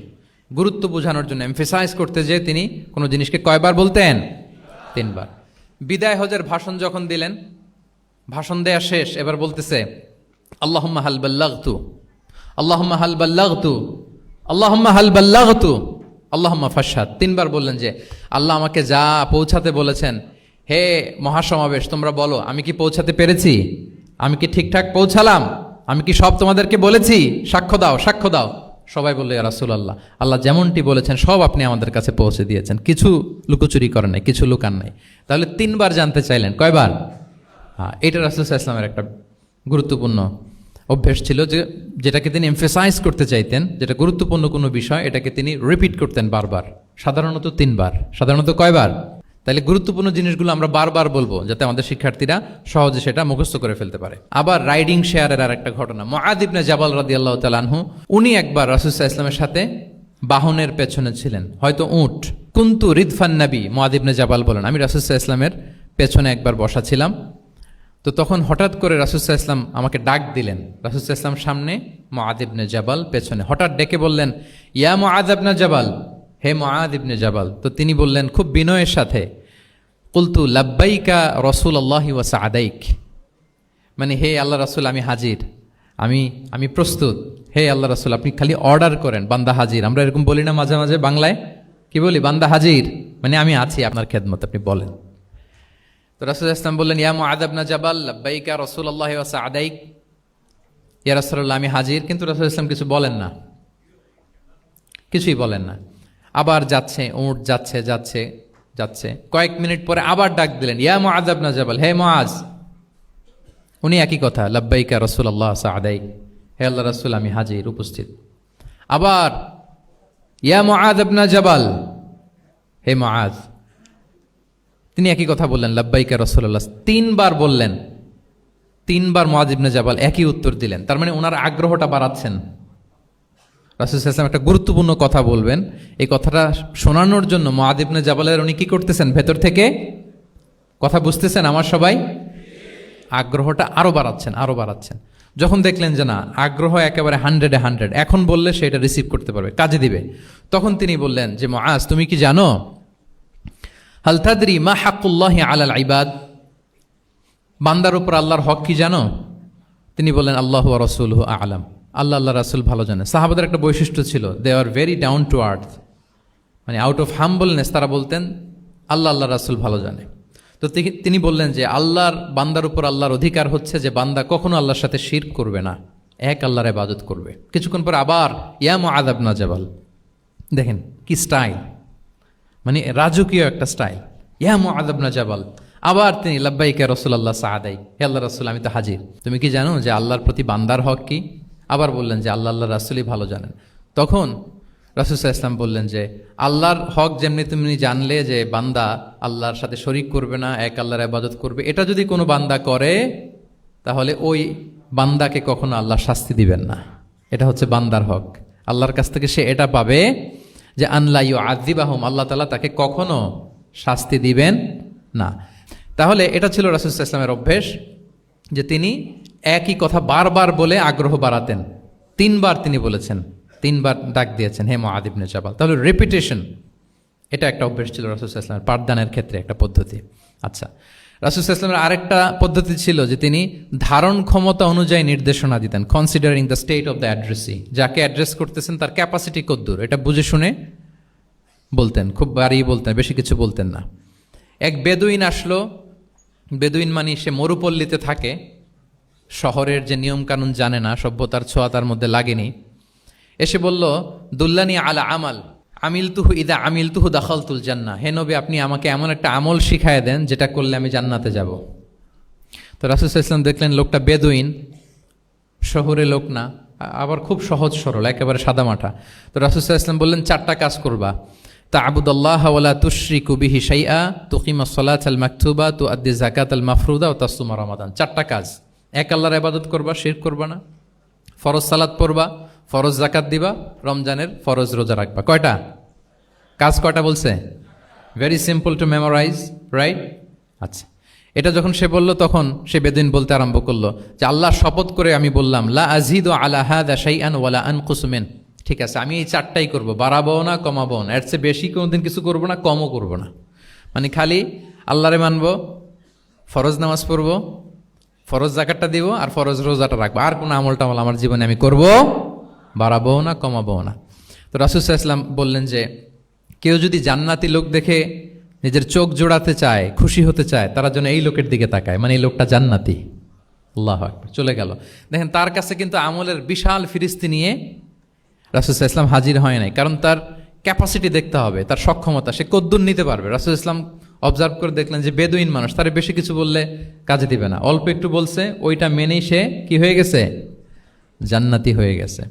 S1: গুরুত্ব বোঝানোর জন্য এমফেসাইজ করতে যে তিনি কোনো জিনিসকে কয়বার বলতেন? 3 বার। বিদায় হজের ভাষণ যখন দিলেন, ভাষণ দেয়া শেষ, এবার বলতেছে আল্লাহুম্মা হাল বাল্লাগতু, আল্লাহুম্মা হাল বাল্লাগতু, আল্লাহুম্মা হাল বাল্লাগতু, আল্লাহুম্মা ফাশহাদ। 3 বার বললেন যে আল্লাহ আমাকে যা পৌঁছাতে বলেছেন, হে মহাসমাবেশ তোমরা বলো আমি কি পৌঁছাতে পেরেছি? আমি কি ঠিকঠাক পৌঁছালাম? আমি কি সব তোমাদেরকে বলেছি? সাক্ষ্য দাও, সাক্ষ্য দাও। সবাই বললো ইয়া রাসূলুল্লাহ, আল্লাহ যেমনটি বলেছেন সব আপনি আমাদের কাছে পৌঁছে দিয়েছেন, কিছু লুকোচুরি করেন নাই, কিছু লুকান নাই। তাহলে 3 বার জানতে চাইলেন, কয়বার? হ্যাঁ, এটা রাসূল সাল্লাল্লাহু আলাইহি ওয়াসাল্লামের একটা গুরুত্বপূর্ণ অভ্যেস ছিল, যে যেটাকে তিনি এমফেসাইজ করতে চাইতেন, যেটা গুরুত্বপূর্ণ কোনো বিষয় এটাকে তিনি রিপিট করতেন বারবার, সাধারণত 3 বার। সাধারণত কয়বার? তাহলে গুরুত্বপূর্ণ জিনিসগুলো আমরা বারবার বলবো যাতে আমাদের শিক্ষার্থীরা সহজে সেটা মুখস্থ করে ফেলতে পারে। আবার রাইডিং শেয়ারের আর একটা ঘটনা, মুআয ইবনে জাবাল রাদিয়াল্লাহু তাআলা আনহু, উনি একবার রাসূল সাল্লাল্লাহু আলাইহি ওয়াসাল্লামের সাথে বাহনের পেছনে ছিলেন, হয়তো উট। কুনতু রিদফান নবী, মুআয ইবনে জাবাল বলেন আমি রাসূল সাল্লাল্লাহু আলাইহি ওয়াসাল্লামের পেছনে একবার বসা ছিলাম। তো তখন হঠাৎ করে রাসূল সাল্লাল্লাহু আলাইহি ওয়াসাল্লাম আমাকে ডাক দিলেন। রাসূল সাল্লাল্লাহু আলাইহি ওয়াসাল্লাম সামনে, মুআয ইবনে জাবাল পেছনে। হঠাৎ ডেকে বললেন ইয়া মুআয ইবনে জাবাল, হে মুআয ইবনে জাবাল। তো তিনি বললেন খুব বিনয়ের সাথে, কুলতু লাব্বাইকা রাসূলুল্লাহি ওয়া সাআদাইক, মানে হে আল্লাহ রাসূল আমি হাজির, আমি প্রস্তুত। হে আল্লাহ রাসূল আপনি খালি অর্ডার করেন, বান্দা হাজির। আমরা এরকম বলি না মাঝে মাঝে বাংলায়, কি বলি? বান্দা হাজির, মানে আমি আছি আপনার খেদমত, আপনি বলেন। তো রাসূল সাল্লাল্লাহু আলাইহি ওয়াসাল্লাম বললেন ইয়া মুআয ইবনে জাবাল লাব্বাইকা রাসূলুল্লাহি ওয়া সাআদাইক, ইয়া রাসূলুল্লাহ আমি হাজির। কিন্তু রাসূল সাল্লাল্লাহু আলাইহি ওয়াসাল্লাম কিছু বলেন না, কিছুই বলেন না। আবার যাচ্ছে, উট যাচ্ছে যাচ্ছে যাচ্ছে, কয়েক মিনিট পরে আবার ডাক দিলেন ইয়া মুআয ইবনে জাবাল, হে মুআয। উনি একই কথা, লাব্বাইকা রাসূলুল্লাহ সাআদাইক, হে আল্লাহ রাসূল আমি হাজির, উপস্থিত। আবার ইয়া মুআয ইবনে জাবাল, হে মুআয। তিনি একই কথা বললেন লাব্বাইকা রাসূলুল্লাহ, 3 বার বললেন। 3 বার মুআয ইবনে জাবাল একই উত্তর দিলেন। তার মানে ওনার আগ্রহটা বাড়াচ্ছেন। রাসূল সাল্লাল্লাহু আলাইহি ওয়াসাল্লাম একটা গুরুত্বপূর্ণ কথা বলবেন, এই কথাটা শোনানোর জন্য মুআয ইবনে জাবালের উনি কি করতেছেন? ভেতর থেকে কথা বুঝতেছেন আমার সবাই? আগ্রহটা আরো বাড়াচ্ছেন, আরো বাড়াচ্ছেন। যখন দেখলেন যে না, আগ্রহ একেবারে 100-এ 100, এখন বললে সেটা রিসিভ করতে পারবে, কাজে দিবে, তখন তিনি বললেন যে মুআয তুমি কি জানো হাল তাদরি মা হাক্কুল্লাহি আলাল ইবাদ, বান্দার উপর আল্লাহর হক কি জানো? তিনি বললেন আল্লাহু ওয়া রাসূলুহু আ'লাম, আল্লাহ আল্লাহ রাসূল ভালো জানে। সাহাবাদের একটা বৈশিষ্ট্য ছিল, they are very down to earth, মানে আউট অফ হাম্বলনেস তারা বলতেন আল্লাহ আল্লাহ রাসূল ভালো জানে। তো তিনি বললেন যে আল্লাহর বান্দার উপর আল্লাহর অধিকার হচ্ছে যে বান্দা কখনো আল্লাহর সাথে শিরক করবে না, এক আল্লাহর ইবাদত করবে। কিছুক্ষণ পর আবার ইয়া মুআয ইবনে জাবাল, দেখেন কি স্টাইল, মানে রাজকীয় একটা স্টাইল। ইয়া মুআয ইবনে জাবাল, আবার তিনি লাব্বাইকা রাসূলুল্লাহ সাআদাইক, হে আল্লাহ রাসূল আমি তো হাজির, তুমি কি জানো যে আল্লাহর প্রতি বান্দার হক কি? আবার বললেন যে আল্লাহ আল্লাহ রাসূলই ভালো জানেন। তখন রাসূল সাল্লাল্লাহু আলাইহি ওয়াসাল্লাম বললেন যে আল্লাহর হক যেমনি তুমি জানলে যে বান্দা আল্লাহর সাথে শরীক করবে না, এক আল্লাহর ইবাদত করবে, এটা যদি কোনো বান্দা করে তাহলে ওই বান্দাকে কখনো আল্লাহ শাস্তি দিবেন না। এটা হচ্ছে বান্দার হক, আল্লাহর কাছ থেকে সে এটা পাবে যে আনলা ইউআযিবাহুম, আল্লাহ তাআলা তাকে কখনো শাস্তি দিবেন না। তাহলে এটা ছিল রাসূল সাল্লাল্লাহু আলাইহি ওয়াসাল্লামের অভ্যেস, যে তিনি একই কথা বারবার বলে আগ্রহ বাড়াতেন। 3 বার তিনি বলেছেন, 3 বার ডাক দিয়েছেন হে মুআয ইবনে জাবাল। তাহলে রেপিটেশন এটা একটা অভ্যেস ছিল রাসূল সাল্লাল্লাহু আলাইহি ওয়াসাল্লামের, পাঠদানের ক্ষেত্রে একটা পদ্ধতি। আচ্ছা, রাসূল সাল্লাল্লাহু আলাইহি ওয়াসাল্লামের আরেকটা পদ্ধতি ছিল যে তিনি ধারণ ক্ষমতা অনুযায়ী নির্দেশনা দিতেন, considering the state of the addressee, যাকে অ্যাড্রেস করতেছেন তার ক্যাপাসিটি কতদূর এটা বুঝে শুনে বলতেন, খুব বাড়িয়ে বলতেন, বেশি কিছু বলতেন না। এক বেদুইন আসলো, বেদুইন মানে সে মরুপল্লীতে থাকে, শহরের যে নিয়মকানুন জানে না, সভ্যতার ছোঁয়া তার মধ্যে লাগেনি। এসে বলল দুল্লানি আলা আমাল আমিলতুহু ইদা আমিলতুহু দাখালতুল জান্নাহ, হে নবী আপনি আমাকে এমন একটা আমল শিখায় দেন যেটা করলে আমি জান্নাতে যাব। তো রাসূল সাল্লাল্লাহু আলাইহি ওয়াসাল্লাম দেখলেন লোকটা বেদুইন, শহরে লোক না, আবার খুব সহজ সরল, একেবারে সাদামাটা। তো রাসূল সাল্লাল্লাহু আলাইহি ওয়াসাল্লাম বললেন 4টা কাজ করবা, তা'বুদাল্লাহ ওয়া লা তুশরিকু বিহি শাইআ, তুকিমাস সালাতাল মাকতুবা, তুআদ্দি যাকাতাল মাফরুদা ওয়া তাসুমা রমাদান। 4টা কাজ, এক আল্লাহর ইবাদত করবা, শিরক করবা না, ফরজ সালাত পড়বা, ফরজ যাকাত দিবা, রমজানের ফরজ রোজা রাখবা। কয়টা কাজ? কয়টা বলছে? Very simple to memorize, right? আচ্ছা, এটা যখন সে বলল তখন সে বেদুইন বলতে আরম্ভ করলো যে আল্লাহর শপথ করে আমি বললাম লা আযীদু আলা হাযা শাইআন ওয়া লা আনকুসু মিন, ঠিক আছে আমি এই চারটাই করব, বাড়াবো না কমাবো না, এর চেয়ে বেশি কোনোদিন কিছু করব না, কমও করব না। মানে খালি আল্লাহরে মানবো, ফরজ নামাজ পড়বো, ফরজ জাকাতটা দিব, আর ফরজ রোজাটা রাখবো, আর কোনো আমল টামল আমার জীবনে আমি করব, বাড়াবো না কমাবো না। তো রাসূল সাল্লাল্লাহু আলাইহি ওয়াসাল্লাম বললেন যে কেউ যদি জান্নাতি লোক দেখে নিজের চোখ জোড়াতে চায়, খুশি হতে চায়, তারা যেন এই লোকের দিকে তাকায়, মানে এই লোকটা জান্নাতি। আল্লাহু আকবার, চলে গেল। দেখেন তার কাছে কিন্তু আমলের বিশাল ফিরিস্তি নিয়ে রাসূল সাল্লাল্লাহু আলাইহি ওয়াসাল্লাম হাজির হয় নাই, কারণ তার ক্যাপাসিটি দেখতে হবে, তার সক্ষমতা, সে কদ্দুর নিতে পারবে। রাসূল ইসলাম অবজার্ভ করে দেখলেন যে বেদুইন মানুষ, তারে বেশি কিছু বললে কাজে দিবে না, অল্প একটু বলছে, ওইটা মেনেই সে কি হয়ে গেছে, জান্নাতি হয়ে গেছে।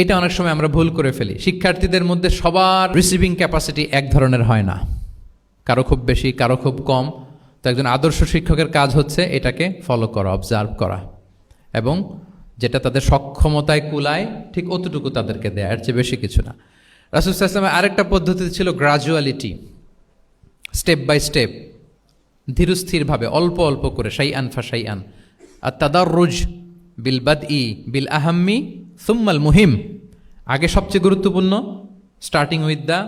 S1: এটা অনেক সময় আমরা ভুল করে ফেলি। শিক্ষার্থীদের মধ্যে সবার রিসিভিং ক্যাপাসিটি এক ধরনের হয় না, কারো খুব বেশি, কারো খুব কম। তো একজন আদর্শ শিক্ষকের কাজ হচ্ছে এটাকে ফলো করা, অবজার্ভ করা, এবং যেটা তাদের সক্ষমতায় কুলায় ঠিক অতটুকু তাদেরকে দেয়, এর চেয়ে বেশি কিছু না। রাসূল সাল্লাল্লাহু আলাইহি ওয়াসাল্লামের আরেকটা পদ্ধতি ছিল গ্রাজুয়ালিটি, স্টেপ বাই স্টেপ, ধীরস্থিরভাবে, অল্প অল্প করে, শাইআন ফাশাইআন। আর তাদাররুজ বিল বাদই বিল আহাম্মি সুম্মাল মুহিম, আগে সবচেয়ে গুরুত্বপূর্ণ, starting with the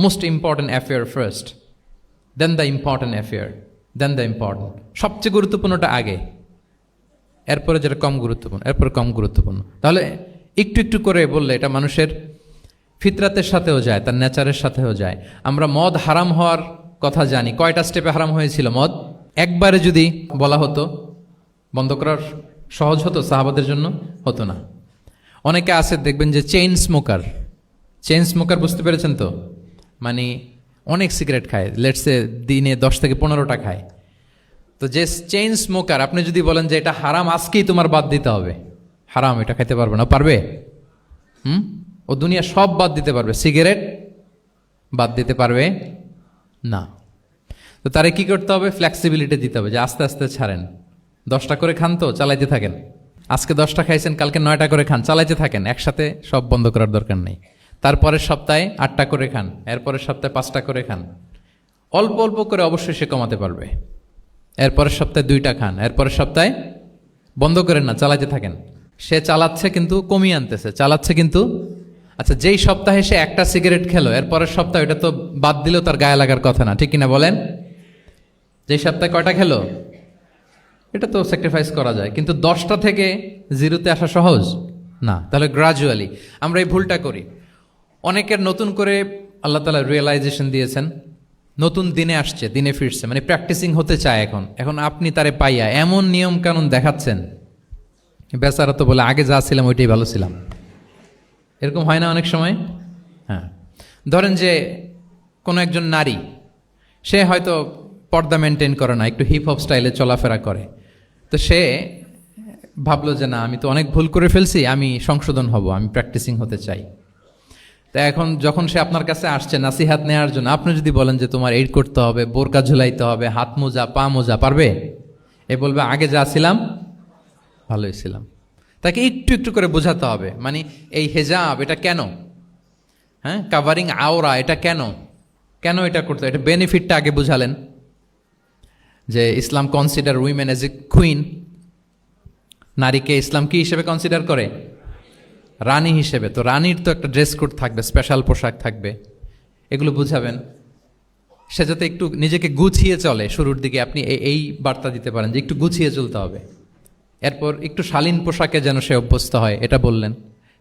S1: most important affair first, then the important affair, then the important. সবচেয়ে গুরুত্বপূর্ণটা আগে, এরপরে যেটা কম গুরুত্বপূর্ণ, এরপরে কম গুরুত্বপূর্ণ। তাহলে একটু একটু করে বললে এটা মানুষের ফিতরাতের সাথেও যায়, তার নেচারের সাথেও যায়। আমরা মদ হারাম হওয়ার কথা জানি, কয়টা স্টেপে হারাম হয়েছিল মদ? একবারে যদি বলা হতো বন্ধ করার সহজ হতো সাহাবাদের জন্য? হতো না। অনেকে আছে দেখবেন যে চেইন স্মোকার, বুঝতে পেরেছেন তো? মানে অনেক সিগারেট খায়, লেটসে দিনে 10 থেকে 15টা খায়। তো যে চেইন স্মোকার, আপনি যদি বলেন যে এটা হারাম, আজকেই তোমার বাদ দিতে হবে, হারাম, এটা খাইতে পারবে না, পারবে? ও দুনিয়া সব বাদ দিতে পারবে, সিগারেট বাদ দিতে পারবে না। তো তারে কি করতে হবে? ফ্লেক্সিবিলিটি দিতে হবে, যে আস্তে আস্তে ছাড়েন, 10টা করে খান, তো চালাইতে থাকেন। আজকে 10টা খাইছেন, কালকে 9টা করে খান, চালাইতে থাকেন, একসাথে সব বন্ধ করার দরকার নেই। তারপরের সপ্তাহে 8টা করে খান, এরপরের সপ্তাহে 5টা করে খান, অল্প অল্প করে অবশ্যই সে কমাতে পারবে। এরপরের সপ্তাহে 2টা খান, এরপরের সপ্তাহে বন্ধ করেন না, চালাইতে থাকেন। সে চালাচ্ছে কিন্তু কমিয়ে আনতেছে, চালাচ্ছে কিন্তু। আচ্ছা, যেই সপ্তাহে সে একটা সিগারেট খেলো, এরপরের সপ্তাহে এটা তো বাদ দিলেও তার গায়ে লাগার কথা না, ঠিক কিনা বলেন? যেই সপ্তাহে কয়টা খেলো, এটা তো স্যাক্রিফাইস করা যায়, কিন্তু 10টা থেকে 0-তে আসা সহজ না। তাহলে গ্রাজুয়ালি আমরা এই ভুলটা করি। অনেকের নতুন করে আল্লাহ তাআলা রিয়েলাইজেশন দিয়েছেন, নতুন দিনে আসছে, দিনে ফিরছে, মানে প্র্যাকটিসিং হতে চায়। এখন আপনি তারে পাইয়া এমন নিয়ম কানুন দেখাচ্ছেন, বেচারা তো বলে আগে যা ছিলাম ওইটাই ভালো ছিলাম। এরকম হয় না অনেক সময়? হ্যাঁ, ধরেন যে কোনো একজন নারী, সে হয়তো পর্দা মেনটেন করে না, একটু হিপ হপ স্টাইলে চলাফেরা করে। তো সে ভাবলো যে না, আমি তো অনেক ভুল করে ফেলছি, আমি সংশোধন হব, আমি প্র্যাকটিসিং হতে চাই। তা এখন যখন সে আপনার কাছে আসছে নাসিহাত নেওয়ার জন্য, আপনি যদি বলেন যে তোমার এই করতে হবে, বোরকা ঝুলাইতে হবে, হাত মোজা, পা মোজা, পারবে? এ বলবে আগে যা ছিলাম ভালোই ছিলাম। তাকে একটু একটু করে বোঝাতে হবে, মানে এই হেজাব এটা কেন, হ্যাঁ, কাভারিং আওরা এটা কেন, কেন এটা করতে, এটা বেনিফিটটা আগে বুঝালেন। যে Islam consider women as a queen, নারীকে ইসলাম কি হিসেবে কনসিডার করে? রানী হিসেবে। তো রানীর তো একটা ড্রেস কোড থাকবে, স্পেশাল পোশাক থাকবে, এগুলো বুঝাবেন। সে যাতে একটু নিজেকে গুছিয়ে চলে, শুরুর দিকে আপনি এই বার্তা দিতে পারেন যে একটু গুছিয়ে চলতে হবে। এরপর একটু শালীন পোশাকে যেন সে অভ্যস্ত হয়, এটা বললেন।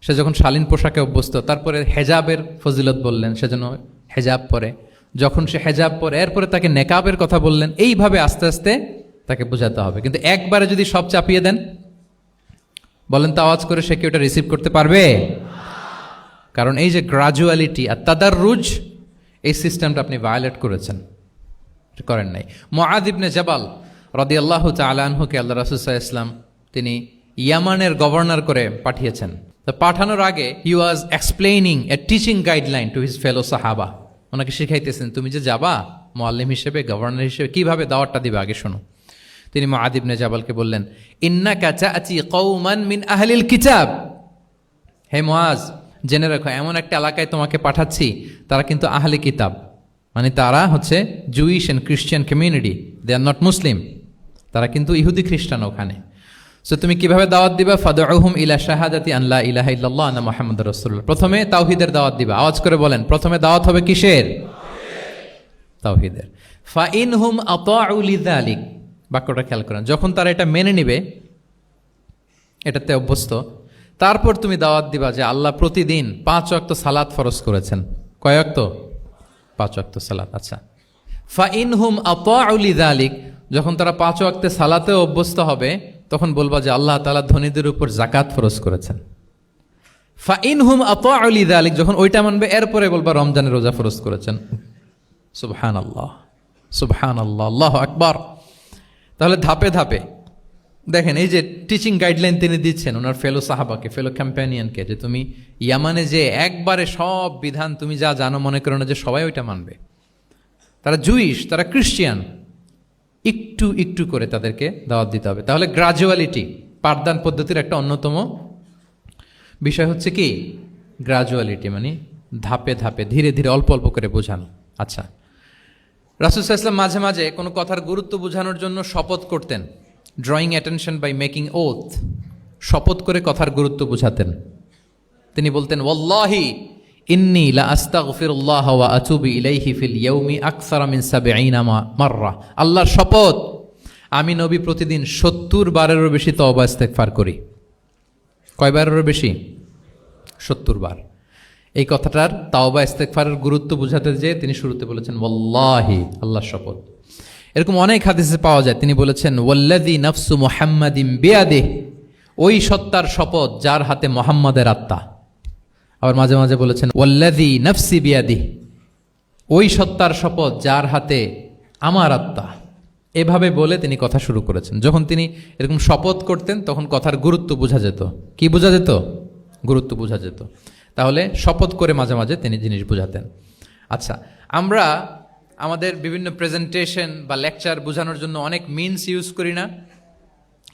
S1: সে যখন শালীন পোশাকে অভ্যস্ত, তারপরে হেজাবের ফজিলত বললেন, সে যেন হেজাব পরে। যখন সে হেজাব পরে, এরপরে তাকে নেকাবের কথা বললেন। এইভাবে আস্তে আস্তে তাকে বোঝাতে হবে। কিন্তু একবারে যদি সব চাপিয়ে দেন, বলেন তো আওয়াজ করে, সে কি ওটা রিসিভ করতে পারবে? কারণ এই যে গ্রাজুয়ালিটি আর তাদাররুজ, এই সিস্টেমটা আপনি ভায়োলেট করেছেন, করেন নাই। মুআয ইবনে জাবাল রাদিয়াল্লাহু তাআলা আনহুকে আল্লাহ রাসূল সাল্লাল্লাহু আলাইহি ওয়াসাল্লাম তিনি ইয়ামানের গভর্নর করে পাঠিয়েছেন। তো পাঠানোর আগে he was explaining a teaching guideline to his fellow সাহাবা। ওনাকে শিখাইতেছেন, তুমি যে যাবা মুআল্লিম হিসেবে, গভর্নর হিসেবে, কিভাবে দাওয়াতটা দিবে আগে শোনো। তিনি মুআয ইবনে জাবালকে বললেন, ইন্নাকা তা'তি কওমান মিন আহলিল কিতাব। হে মুআয, জেনে রাখো, এমন একটা এলাকায় তোমাকে পাঠাচ্ছি, তারা কিন্তু আহলে কিতাব, মানে তারা হচ্ছে Jewish and Christian community, they are not Muslim, তারা কিন্তু ইহুদি খ্রিস্টান ওখানে। সো তুমি কিভাবে দাওয়াত দিবা? ফাদউহুম ইলা শাহাদাতি আন লা ইলাহা ইল্লাল্লাহ আন্না মুহাম্মাদুর রাসূলুল্লাহ। প্রথমে তাওহীদের দাওয়াত দিবা। আওয়াজ করে বলেন, প্রথমে দাওয়াত হবে কিসের? তাওহীদের। ফাইনহুম আতাউ লিযালিক, বাক্যটা খেয়াল করেন, যখন তারা এটা মেনে নিবে, এটাতে অভ্যস্ত, তারপর তুমি দাওয়াত দিবা যে আল্লাহ প্রতিদিন 5 ওয়াক্ত সালাত ফরজ করেছেন। কয় ওয়াক্ত? 5 ওয়াক্ত সালাত। আচ্ছা, ফাইনহুম আতাউ লিযালিক, যখন তারা 5 ওয়াক্তে সালাতেও অভ্যস্ত হবে, তখন বলবা যে আল্লাহ তাআলা ধনীদের উপর যাকাত ফরজ করেছেন। ফাইনহুম আতাউ লিযালিক, যখন ওইটা মানবে, এরপরে বলবা রমজানের রোজা ফরজ করেছেন। সুবহানাল্লাহ, সুবহানাল্লাহ, আল্লাহু আকবার। তাহলে ধাপে ধাপে দেখেন, এই যে টিচিং গাইডলাইন তিনি দিচ্ছেন ওনার ফেলো সাহাবাকে, ফেলো ক্যাম্পেনিয়নকে, যে তুমি ইয়ামানে যে একবারে সব বিধান তুমি যা জানো মনে করো না যে সবাই ওইটা মানবে। তারা জুইশ, তারা খ্রিস্টিয়ান, একটু একটু করে তাদেরকে দাওয়াত দিতে হবে। তাহলে গ্রাজুয়ালিটি পাঠদান পদ্ধতির একটা অন্যতম বিষয় হচ্ছে কি? গ্রাজুয়ালিটি, মানে ধাপে ধাপে ধীরে ধীরে অল্প অল্প করে বোঝানো। আচ্ছা, রাসূল সাল্লাল্লাহু আলাইহি ওয়াসাল্লাম মাঝে মাঝে কোনো কথার গুরুত্ব বোঝানোর জন্য শপথ করতেন। Drawing attention by making oath, শপথ করে কথার গুরুত্ব বোঝাতেন। তিনি বলতেন, ওয়াল্লাহি ইন্নী লা আস্তাগফিরুল্লাহ ওয়া আতুবু ইলাইহি ফিল ইয়াউমি আকসারা মিন ৭০ মাররা। আল্লাহর শপথ, আমি নবী প্রতিদিন ৭০ বারেরও বেশি তওবা ইস্তেগফার করি। কয়বারেরও বেশি? ৭০ বার। এই কথাটার তাওবা ইস্তেগফারের গুরুত্ব বোঝাতে যেয়ে তিনি শুরুতে বলেছেন ওয়াল্লাহি, আল্লাহর শপথ। এরকম অনেক হাদিসে পাওয়া যায়, তিনি বলেছেন ওয়াল্লাযী নাফসু মুহাম্মাদিন বিয়াদিহি, ওই সত্তার শপথ যার হাতে মুহাম্মাদের আত্মা। আবার মাঝে মাঝে বলেছেন ওয়াল্লাযী নাফসি বিয়াদিহি, ওই সত্তার শপথ যার হাতে আমার আত্মা। এভাবে বলে তিনি কথা শুরু করেছেন। যখন তিনি এরকম শপথ করতেন তখন কথার গুরুত্ব বোঝা যেত। কি বোঝা যেত? গুরুত্ব বোঝা যেত। তাহলে শপথ করে মাঝে মাঝে তিনি জিনিস বোঝাতেন। আচ্ছা, আমরা আমাদের বিভিন্ন প্রেজেন্টেশন বা লেকচার বোঝানোর জন্য অনেক মিনস ইউজ করি না?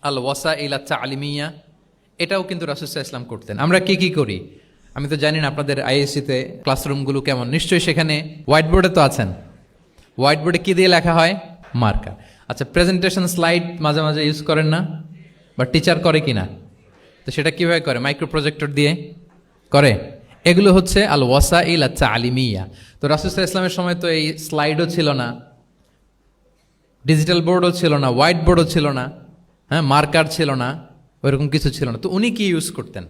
S1: আল ওয়াসাইল তা'লিমিয়া, এটাও কিন্তু রাসূল সাল্লাল্লাহু আলাইহি ওয়াসাল্লাম করতেন। আমরা কি কি করি? আমি তো জানি না আপনাদের আইএসসিতে ক্লাসরুমগুলো কেমন, নিশ্চয়ই সেখানে হোয়াইট বোর্ডে তো আছেন। হোয়াইট বোর্ডে কি দিয়ে লেখা হয়? মার্কার। আচ্ছা, প্রেজেন্টেশন স্লাইড মাঝে মাঝে ইউজ করেন না? বা টিচার করে কি না? তো সেটা কীভাবে করে? মাইক্রো প্রজেক্টর দিয়ে করে। এগুলো হচ্ছে আল ওয়াসাইল তা'লিমিয়া। তো রাসূল সাল্লাল্লাহু আলাইহি ওয়াসাল্লামের সময় তো এই স্লাইডও ছিল না, ডিজিটাল বোর্ডও ছিল না, হোয়াইট বোর্ডও ছিল না, হ্যাঁ, মার্কার ছিল না, ওইরকম কিছু ছিল না। তো উনি কি ইউজ করতেন?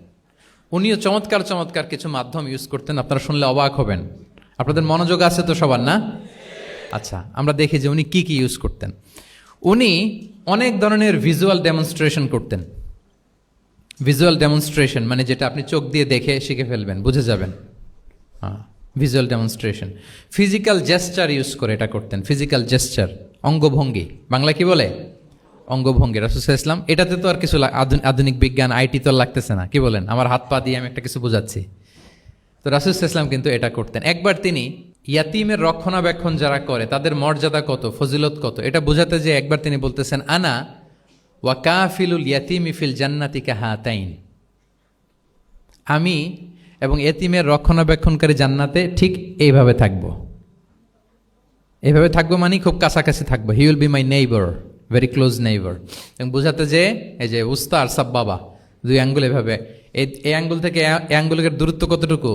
S1: উনিও চমৎকার চমৎকার কিছু মাধ্যম ইউজ করতেন, আপনারা শুনলে অবাক হবেন। আপনাদের মনোযোগ আছে তো সবার, না? আচ্ছা, আমরা দেখি যে উনি কি কি ইউজ করতেন। উনি অনেক ধরনের ভিজুয়াল ডেমনস্ট্রেশন করতেন। ভিজুয়াল ডেমনস্ট্রেশন মানে যেটা আপনি চোখ দিয়ে দেখে শিখে ফেলবেন, বুঝে যাবেন। হ্যাঁ, visual demonstration. Physical gesture use করে এটা করতেন। ফিজিক্যাল জেস্চার, অঙ্গভঙ্গি, বাংলা কি বলে? অঙ্গভঙ্গি। রাসূল সাল্লাল্লাহু আলাইহি ওয়াসাল্লাম, এটাতে তো আর কিছু আধুনিক বিজ্ঞান আইটি তো লাগতেছে না, কি বলেন? আমার হাত পা দিয়ে আমি একটা কিছু বোঝাচ্ছি। তো রাসূল সাল্লাল্লাহু আলাইহি ওয়াসাল্লাম কিন্তু এটা করতেন। একবার তিনি ইয়াতিমের রক্ষণাবেক্ষণ যারা করে তাদের মর্যাদা কত, ফজিলত কত, এটা বোঝাতে যে একবার তিনি বলতেছেন, আনা ওয়া কাফিলুল ইয়াতিমি ফিল জান্নাতি কাহাতাইন, আমি এবং এতিমের রক্ষণাবেক্ষণকারী জান্নাতে ঠিক এইভাবে থাকবো। এইভাবে থাকবো মানে খুব কাছাকাছি থাকবো। He will be my neighbour, very close neighbour. এবং বোঝাতে যে এই যে উস্তা আর সাব্বাবা, দুই আঙ্গুল এভাবে, এই আঙ্গুল থেকে এই আঙ্গুলের দূরত্ব কতটুকু?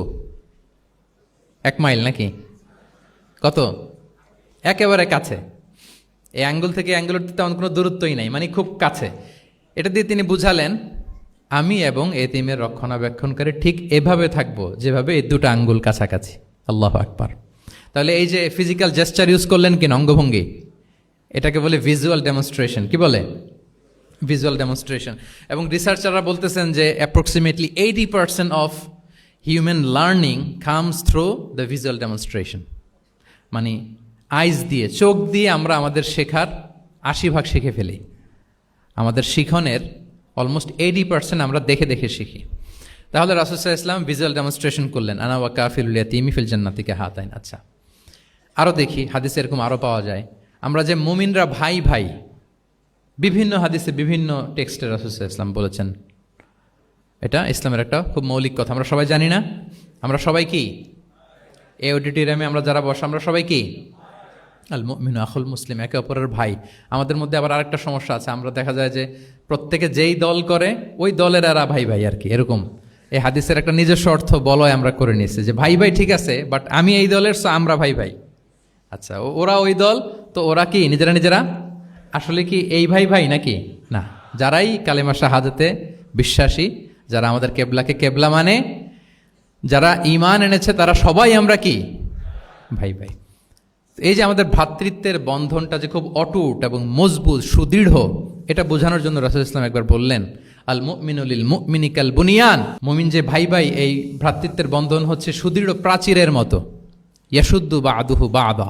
S1: 1 মাইল নাকি কত? একেবারে কাছে। এই আঙ্গুল থেকে আঙ্গুলের তেমন কোনো দূরত্বই নাই, মানে খুব কাছে। এটা দিয়ে তিনি বুঝালেন আমি এবং এতিমের রক্ষণাবেক্ষণকারী ঠিক এভাবে থাকবো যেভাবে এই দুটো আঙ্গুল কাছাকাছি। আল্লাহু আকবার। তাহলে এই যে ফিজিক্যাল জেস্চার ইউজ করলেন কিনা, অঙ্গভঙ্গি, এটাকে বলে ভিজুয়াল ডেমনস্ট্রেশন। কি বলে? Visual demonstration. এবং রিসার্চাররা বলতেছেন যে approximately 80% of human learning comes through the visual demonstration. মানে আইজ দিয়ে, চোখ দিয়ে আমরা আমাদের শেখার 80% শিখে ফেলি। আমাদের শিখনের অলমোস্ট 80% আমরা দেখে দেখে শিখি। তাহলে রাসূল সাল্লাল্লাহু আলাইহি ওয়াসাল্লাম ভিজুয়াল ডেমনস্ট্রেশন করলেন, আনা ওয়া কাফিলুল ইয়াতীমি ফিল জান্নাতি কাহাতাইন। আচ্ছা, আরও দেখি হাদিসে এরকম আরও পাওয়া যায়। আমরা যে মুমিনরা ভাই ভাই, বিভিন্ন হাদিসে বিভিন্ন টেক্সটে রাসূল সাল্লাল্লাহু আলাইহি ওয়াসাল্লাম বলেছেন। এটা ইসলামের একটা খুব মৌলিক কথা, আমরা সবাই জানি না? আমরা সবাই কি? এই অডিটোরিয়ামে আমরা যারা বসা, আমরা সবাই কি? আল মুমিনু আখুল মুসলিম, একে অপরের ভাই। আমাদের মধ্যে আবার আরেকটা সমস্যা আছে, আমরা দেখা যায় যে প্রত্যেকে যেই দল করে ওই দলের এরা ভাই ভাই আর কি, এরকম। এই হাদিসের একটা নিজস্ব অর্থ বলয় আমরা করে নিয়েছি যে ভাই ভাই ঠিক আছে, বাট আমি এই দলের, সো আমরা ভাই ভাই। আচ্ছা, ওরা ওই দল, তো ওরা কি নিজেরা নিজেরা আসলে কি এই ভাই ভাই নাকি? না, যারাই কালেমা শাহাদাতে বিশ্বাসী, যারা আমাদের কেবলাকে কেবলা মানে, যারা ঈমান এনেছে, তারা সবাই আমরা কি ভাই ভাই। এই যে আমাদের ভ্রাতৃত্বের বন্ধনটা যে খুব অটুট এবং মজবুত সুদৃঢ়, এটা বোঝানোর জন্য রাসূলুল্লাহ সাল্লাল্লাহু আলাইহি ওয়াসাল্লাম একবার বললেন, আল মুমিনু লিল মুমিনি কাল বুনিয়ান, মুমিন যে ভাই ভাই, এই ভ্রাতৃত্বের বন্ধন হচ্ছে সুদৃঢ় প্রাচীরের মতো। ইয়াশুদ্দু বা'দুহু বা'দা,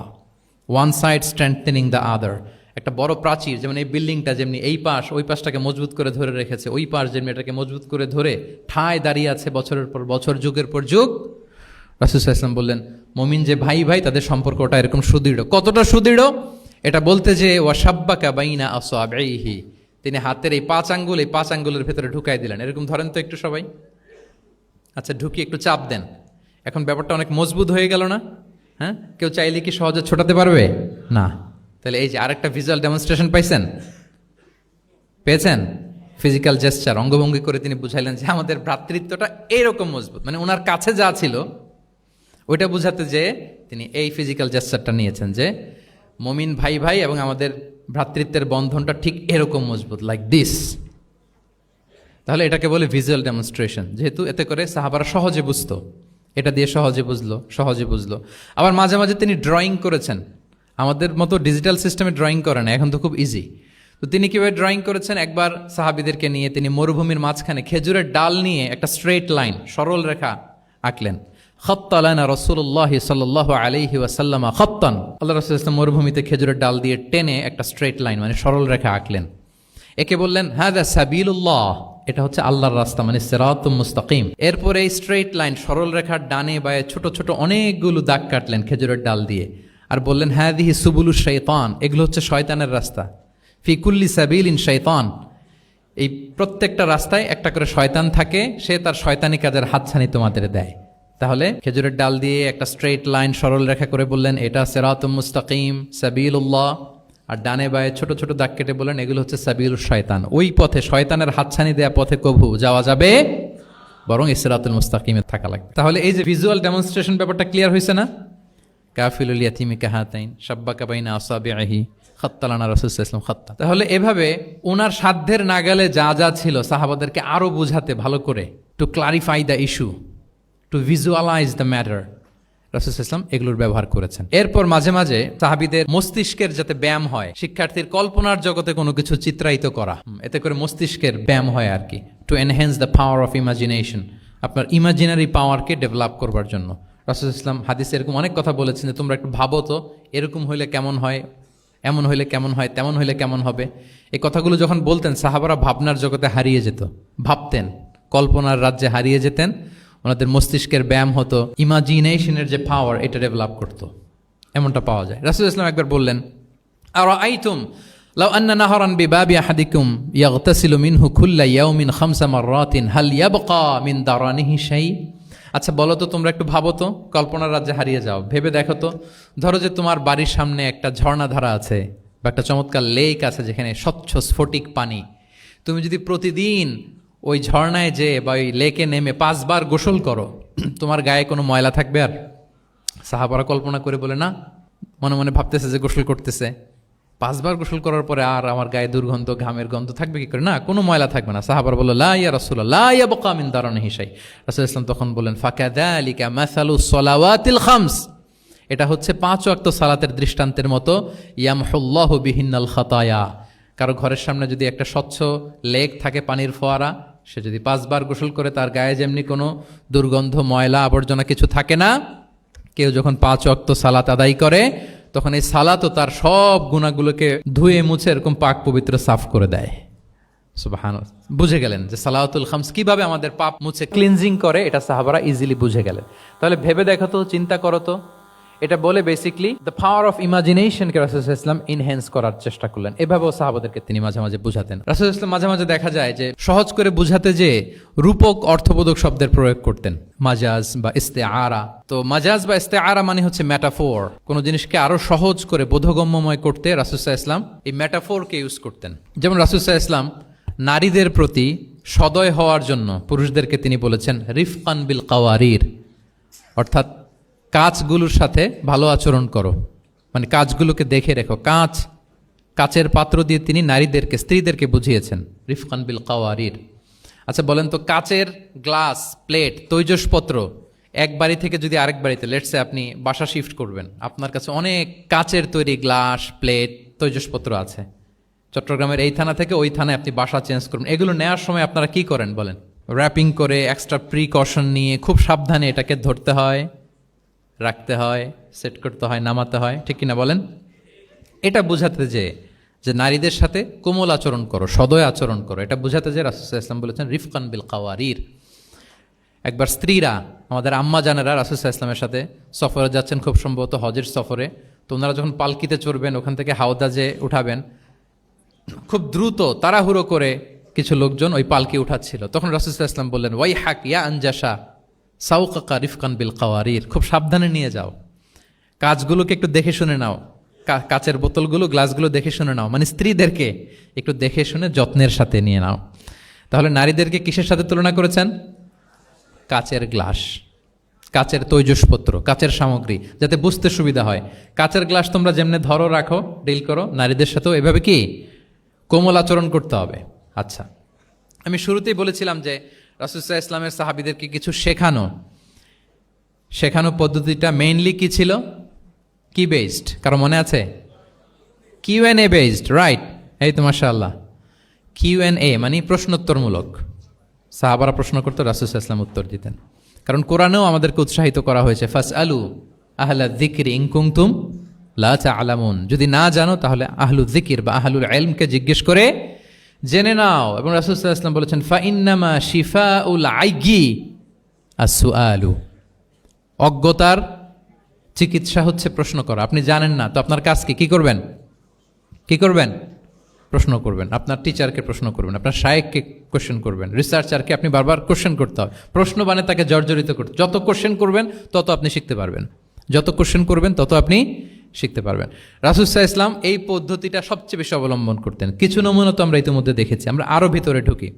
S1: one side strengthening the other. একটা বড় প্রাচীর, যেমন এই বিল্ডিংটা যেমনি এই পাশ ওই পাশটাকে মজবুত করে ধরে রেখেছে, ওই পাশ যেমনি এটাকে মজবুত করে ধরে ঠায় দাঁড়িয়ে আছে বছরের পর বছর, যুগের পর যুগ। রাসূলুল্লাহ সাল্লাল্লাহু আলাইহি ওয়াসাল্লাম বললেন, মুমিন যে ভাই ভাই, তাদের সম্পর্কটা এরকম সুদৃঢ়। কতটা সুদৃঢ়? এটা বলতে যে ওয়াশাব্বাকা বাইনা আসওয়াবিহি, তিনি হাতের এই পাঁচ আঙ্গুলের ভেতরে ঢুকাই দিলেন। এরকম ধরেন তো একটু সবাই, আচ্ছা ঢুকিয়ে একটু চাপ দেন, এখন ব্যাপারটা অনেক মজবুত হয়ে গেল না? হ্যাঁ, কেউ চাইলে কি সহজে ছোটাতে পারবে? না। তাহলে এই যে আরেকটা ভিজুয়াল ডেমনস্ট্রেশন পেয়েছেন? ফিজিক্যাল জেস্চার, অঙ্গভঙ্গি করে তিনি বুঝাইলেন যে আমাদের ভ্রাতৃত্বটা এইরকম মজবুত, মানে ওনার কাছে যা ছিল ওইটা বুঝাতে যে তিনি এই ফিজিক্যাল জেস্চারটা নিয়েছেন যে মুমিন ভাই ভাই এবং আমাদের ভ্রাতৃত্বের বন্ধনটা ঠিক এরকম মজবুত, লাইক দিস। তাহলে এটাকে বলে ভিজুয়াল ডেমনস্ট্রেশন, যেহেতু এতে করে সাহাবারা সহজে বুঝতো, এটা দিয়ে সহজে বুঝলো। আবার মাঝে মাঝে তিনি ড্রয়িং করেছেন, আমাদের মতো ডিজিটাল সিস্টেমে ড্রয়িং করে না, এখন তো খুব ইজি। তো তিনি কীভাবে ড্রয়িং করেছেন, একবার সাহাবিদেরকে নিয়ে তিনি মরুভূমির মাঝখানে খেজুরের ডাল নিয়ে একটা স্ট্রেট লাইন, সরল রেখা আঁকলেন। খাত্তা লানা রাসূলুল্লাহ সাল্লাল্লাহু আলাইহি ওয়াসাল্লাম খাত্তান, আল্লাহ রাসূল সাল্লাল্লাহু মরুভূমিতে খেজুরের ডাল দিয়ে টেনে একটা স্ট্রেট লাইন, মানে সরল রেখা আঁকলেন। একে বললেন হাযা সাবিলুল্লাহ, এটা হচ্ছে আল্লাহর রাস্তা, মানে সিরাতুম মুস্তাকিম। এরপরে এই স্ট্রেট লাইন সরল রেখার ডানে বায়ে ছোট ছোট অনেকগুলো দাগ কাটলেন খেজুরের ডাল দিয়ে, আর বললেন হাযিহি সুবুলুশ শাইতান, এগুলো হচ্ছে শয়তানের রাস্তা। ফি কুল্লি সাবিলিন শাইতান, এই প্রত্যেকটা রাস্তায় একটা করে শয়তান থাকে, সে তার শয়তানি কাজের হাতছানি তোমাদের দেয়। তাহলে খেজুরের ডাল দিয়ে একটা স্ট্রেট লাইন সরল রেখা করে বললেন এটা সিরাতুম মুস্তাকিম সাবিলুল্লাহ, আর ডানে বায়ে ছোট ছোট দাগ কেটে বললেন এগুলো হচ্ছে সাবিলুশ শয়তান, ওই পথে শয়তানের হাতছানি দেয়া পথে কভু যাওয়া যাবে, বরং সিরাতুল মুস্তাকিমে থাকা লাগবে। তাহলে এই যে ভিজুয়াল ডেমনস্ট্রেশন ব্যাপারটা ক্লিয়ার হয়েছে না? কাফিলুল ইয়াতীমি কাহাতাইন শাব্বাকা বাইনা আসাবিহি খাত্তা লানা রাসূলুল্লাহ সাল্লাল্লাহু আলাইহি ওয়াসাল্লাম খাত্তা। তাহলে এভাবে ওনার সাধ্যের নাগালে যা যা ছিল সাহাবাদেরকে আরো বুঝাতে, ভালো করে to clarify the issue, to visualize the matter, রাসূলুল্লাহ সাল্লাল্লাহু আলাইহি ওয়াসাল্লাম এগুলোর ব্যবহার করেছেন। এরপর মাঝে মাঝে সাহাবীদের মস্তিষ্কের যাতে ব্যায়াম হয়, শিক্ষার্থীর কল্পনার জগতে কোনো কিছু চিত্রায়িত করা, এতে করে মস্তিষ্কের ব্যায়াম হয় আর কি, to enhance the power of imagination, আপনার ইমাজিনারি পাওয়ারকে ডেভেলপ করবার জন্য। রাসূলুল্লাহ সাল্লাল্লাহু আলাইহি ওয়াসাল্লাম হাদিসে এরকম অনেক কথা বলেছেন যে তোমরা একটু ভাবো তো, এরকম হইলে কেমন হয়, এমন হইলে কেমন হয়, তেমন হইলে কেমন হবে। এই কথাগুলো যখন বলতেন সাহাবারা ভাবনার জগতে হারিয়ে যেত, ভাবতেন, কল্পনার রাজ্যে হারিয়ে যেতেন, ওনাদের মস্তিষ্কের ব্যায়াম হতো, ইমাজিনেশনের যে পাওয়ার এটা ডেভেলপ করতো, এমনটা পাওয়া যায়। রাসূলুল্লাহ সাল্লাল্লাহু আলাইহি ওয়াসাল্লাম একবার বললেন আরাআইতুম লাউ আন্না নাহরান বিবাবি আহাদিকুম ইয়াগতাসিলু মিনহু কুল্লা ইয়াউমিন খামসা মাররাতিন হাল ইয়াবকা মিন দারানিহি শাই। আচ্ছা বলো তো, তোমরা একটু ভাবো তো, কল্পনার রাজ্যে হারিয়ে যাও, ভেবে দেখো তো, ধরো যে তোমার বাড়ির সামনে একটা ঝর্ণাধারা আছে বা একটা চমৎকার লেক আছে যেখানে স্বচ্ছ স্ফটিক পানি, তুমি যদি প্রতিদিন ওই ঝর্ণায় যে বা ওই লেকে নেমে 5 বার গোসল করো, তোমার গায়ে কোনো ময়লা থাকবে আর? সাহাবারা কল্পনা করে বলে না, মনে মনে ভাবতেছে যে গোসল করতেছে, 5 বার গোসল করার পরে আর আমার গায়ে দুর্গন্ধ, ঘামের গন্ধ থাকবে কি করে? না, কোনো ময়লা থাকবে না। সাহাবারা বলল লা ইয়া রাসূলুল্লাহ লা ইয়াবকা মিন দারানিহি শাই। রাসূলুল্লাহ সাল্লাল্লাহু আলাইহি ওয়াসাল্লাম তখন বলেন ফাকাযালিকা মাসালুস সালাওয়াতিল খামস, এটা হচ্ছে 5 ওয়াক্ত সালাতের দৃষ্টান্তের মতো, ইয়ামহুল্লাহু বিহিন্নাল খাতায়া। কারো ঘরের সামনে যদি একটা স্বচ্ছ লেক থাকে, পানির ফোয়ারা, সে যদি 5 বার গোসল করে তার গায়ে যেমনি কোনো দুর্গন্ধ, ময়লা, আবর্জনা কিছু থাকে না, কেউ যখন 5 ওয়াক্ত সালাত আদায় করে তখন এই সালাতও তার সব গুনাহগুলোকে ধুয়ে মুছে এরকম পাক পবিত্র সাফ করে দেয়। সুবহানাল্লাহ। বুঝে গেলেন যে সালাওয়াতুল খামস কিভাবে আমাদের পাপ মুছে ক্লিনজিং করে, এটা সাহাবারা ইজিলি বুঝে গেলেন। তাহলে ভেবে দেখো তো, চিন্তা করো তো, এটা বলে বেসিকলি দ্য পাওয়ার অফ ইমাজিনেশনকে রাসূল সাল্লাল্লাহু আলাইহি ওয়াসাল্লাম এনহ্যান্স করার চেষ্টা করলেন। এভাবেও সাহাবাদেরকে তিনি মাঝে মাঝে বুঝাতেন। রাসূল সাল্লাল্লাহু আলাইহি ওয়াসাল্লাম মাঝে মাঝে দেখা যায় যে সহজ করে বুঝাতে যে রূপক অর্থবোধক শব্দের প্রয়োগ করতেন, মাজাজ বা ইস্তেআরা। তো মাজাজ বা ইস্তেআরা মানে হচ্ছে মেটাফোর। কোনো জিনিসকে আরো সহজ করে বোধগম্যময় করতে রাসূল সাল্লাল্লাহু আলাইহি ওয়াসাল্লাম এই মেটাফোরকে ইউজ করতেন। যেমন রাসূল সাল্লাল্লাহু আলাইহি ওয়াসাল্লাম নারীদের প্রতি সদয় হওয়ার জন্য পুরুষদেরকে তিনি বলেছেন রিফকান বিল কাওয়ারির, অর্থাৎ কাঁচগুলোর সাথে ভালো আচরণ করো, মানে কাঁচগুলোকে দেখে রেখো। কাঁচের পাত্র দিয়ে তিনি নারীদেরকে, স্ত্রীদেরকে বুঝিয়েছেন রিফকান বিল কাওয়ারির। আচ্ছা বলেন তো, কাচের গ্লাস, প্লেট, তৈজসপত্র এক বাড়ি থেকে যদি আরেক বাড়িতে, লেটসে আপনি বাসা শিফট করবেন, আপনার কাছে অনেক কাচের তৈরি গ্লাস, প্লেট, তৈজসপত্র আছে। চট্টগ্রামের এই থানা থেকে ওই থানায় আপনি বাসা চেঞ্জ করবেন, এগুলো নেওয়ার সময় আপনারা কি করেন বলেন? র্যাপিং করে, এক্সট্রা প্রিকশন নিয়ে খুব সাবধানে এটাকে ধরতে হয়, রাখতে হয়, সেট করতে হয়, নামাতে হয়, ঠিক কিনা বলেন? এটা বোঝাতে যে নারীদের সাথে কোমল আচরণ করো, সদয় আচরণ করো, এটা বোঝাতে যে রাসূল সাল্লাল্লাহু আলাইহি ওয়াসাল্লাম বলেছেন রিফকান বিল কাওয়ারির। একবার স্ত্রীরা, আমাদের আম্মা জানেরা রাসূল সাল্লাল্লাহু আলাইহি ওয়াসাল্লামের সাথে সফরে যাচ্ছেন, খুব সম্ভবত হজের সফরে। তো ওনারা যখন পালকিতে চড়বেন, ওখান থেকে হাওদাজে উঠাবেন, খুব দ্রুত তাড়াহুড়ো করে কিছু লোকজন ওই পালকি উঠাচ্ছিল। তখন রাসূল সাল্লাল্লাহু আলাইহি ওয়াসাল্লাম বললেন, ওয়াই হাক ইয়া আনজাসা সাউকাকা রিফকান বিল কাওয়ারির, খুব সাবধানে নিয়ে যাও, কাজগুলোকে একটু দেখে শুনে নাও, কাচের বোতলগুলো, গ্লাসগুলো দেখে শুনে নাও, মানে স্ত্রীদেরকে একটু দেখে শুনে যত্নের সাথে নিয়ে নাও। তাহলে নারীদেরকে কিসের সাথে তুলনা করেছেন? কাচের গ্লাস, কাচের তৈজসপত্র, কাচের সামগ্রী, যাতে বুঝতে সুবিধা হয়। কাচের গ্লাস তোমরা যেমনি ধরো, রাখো, ডিল করো, নারীদের সাথেও এভাবে কি কোমল আচরণ করতে হবে। আচ্ছা, আমি শুরুতেই বলেছিলাম যে রাসূল সাল্লাল্লাহু আলাইহি ওয়াসাল্লামের সাহাবীদেরকে কিছু শেখানো পদ্ধতিটা মেইনলি কি ছিল? কি বেসড? কারো মনে আছে? QnA based, right? এই তো মাশাআল্লাহ, কিউএনএ মানে প্রশ্নোত্তরমূলক। সাহাবারা প্রশ্ন করতো, রাসূল সাল্লাল্লাহু আলাইহি ওয়াসাল্লাম উত্তর দিতেন। কারণ কোরআনেও আমাদেরকে উৎসাহিত করা হয়েছে, ফাসআলু আহলা যিকরি ইন কুনতুম লা তা'লামুন, যদি না জানো তাহলে আহলু যিকির বা আহলুল ইলমকে জিজ্ঞেস করে জেনে নাও। এবং রাসূল সাল্লাল্লাহু আলাইহি ওয়াসাল্লাম বলেছেন, ফাইন্নামা শিফাউল আইয়ি আস-সুআলু, অজ্ঞতার চিকিৎসা হচ্ছে প্রশ্ন করা। আপনি জানেন না তো আপনার কাজ কি করবেন? প্রশ্ন করবেন। আপনার টিচারকে প্রশ্ন করবেন, আপনার শায়েখকে কোশ্চেন করবেন, রিসার্চারকে আপনি বারবার কোশ্চেন করতে হবে। প্রশ্ন মানে তাকে জর্জরিত করতে, যত কোশ্চেন করবেন তত আপনি শিখতে পারবেন, যত কোশ্চেন করবেন তত আপনি শিখতে পারবেন। রাসূল সাল্লাল্লাহু আলাইহি ওয়াসাল্লাম এই পদ্ধতিটা সবচেয়ে বেশি অবলম্বন করতেন। কিছু নমুনা তো আমরা ইতিমধ্যে দেখেছি। আমরা আরও ভিতরে ঢুকি।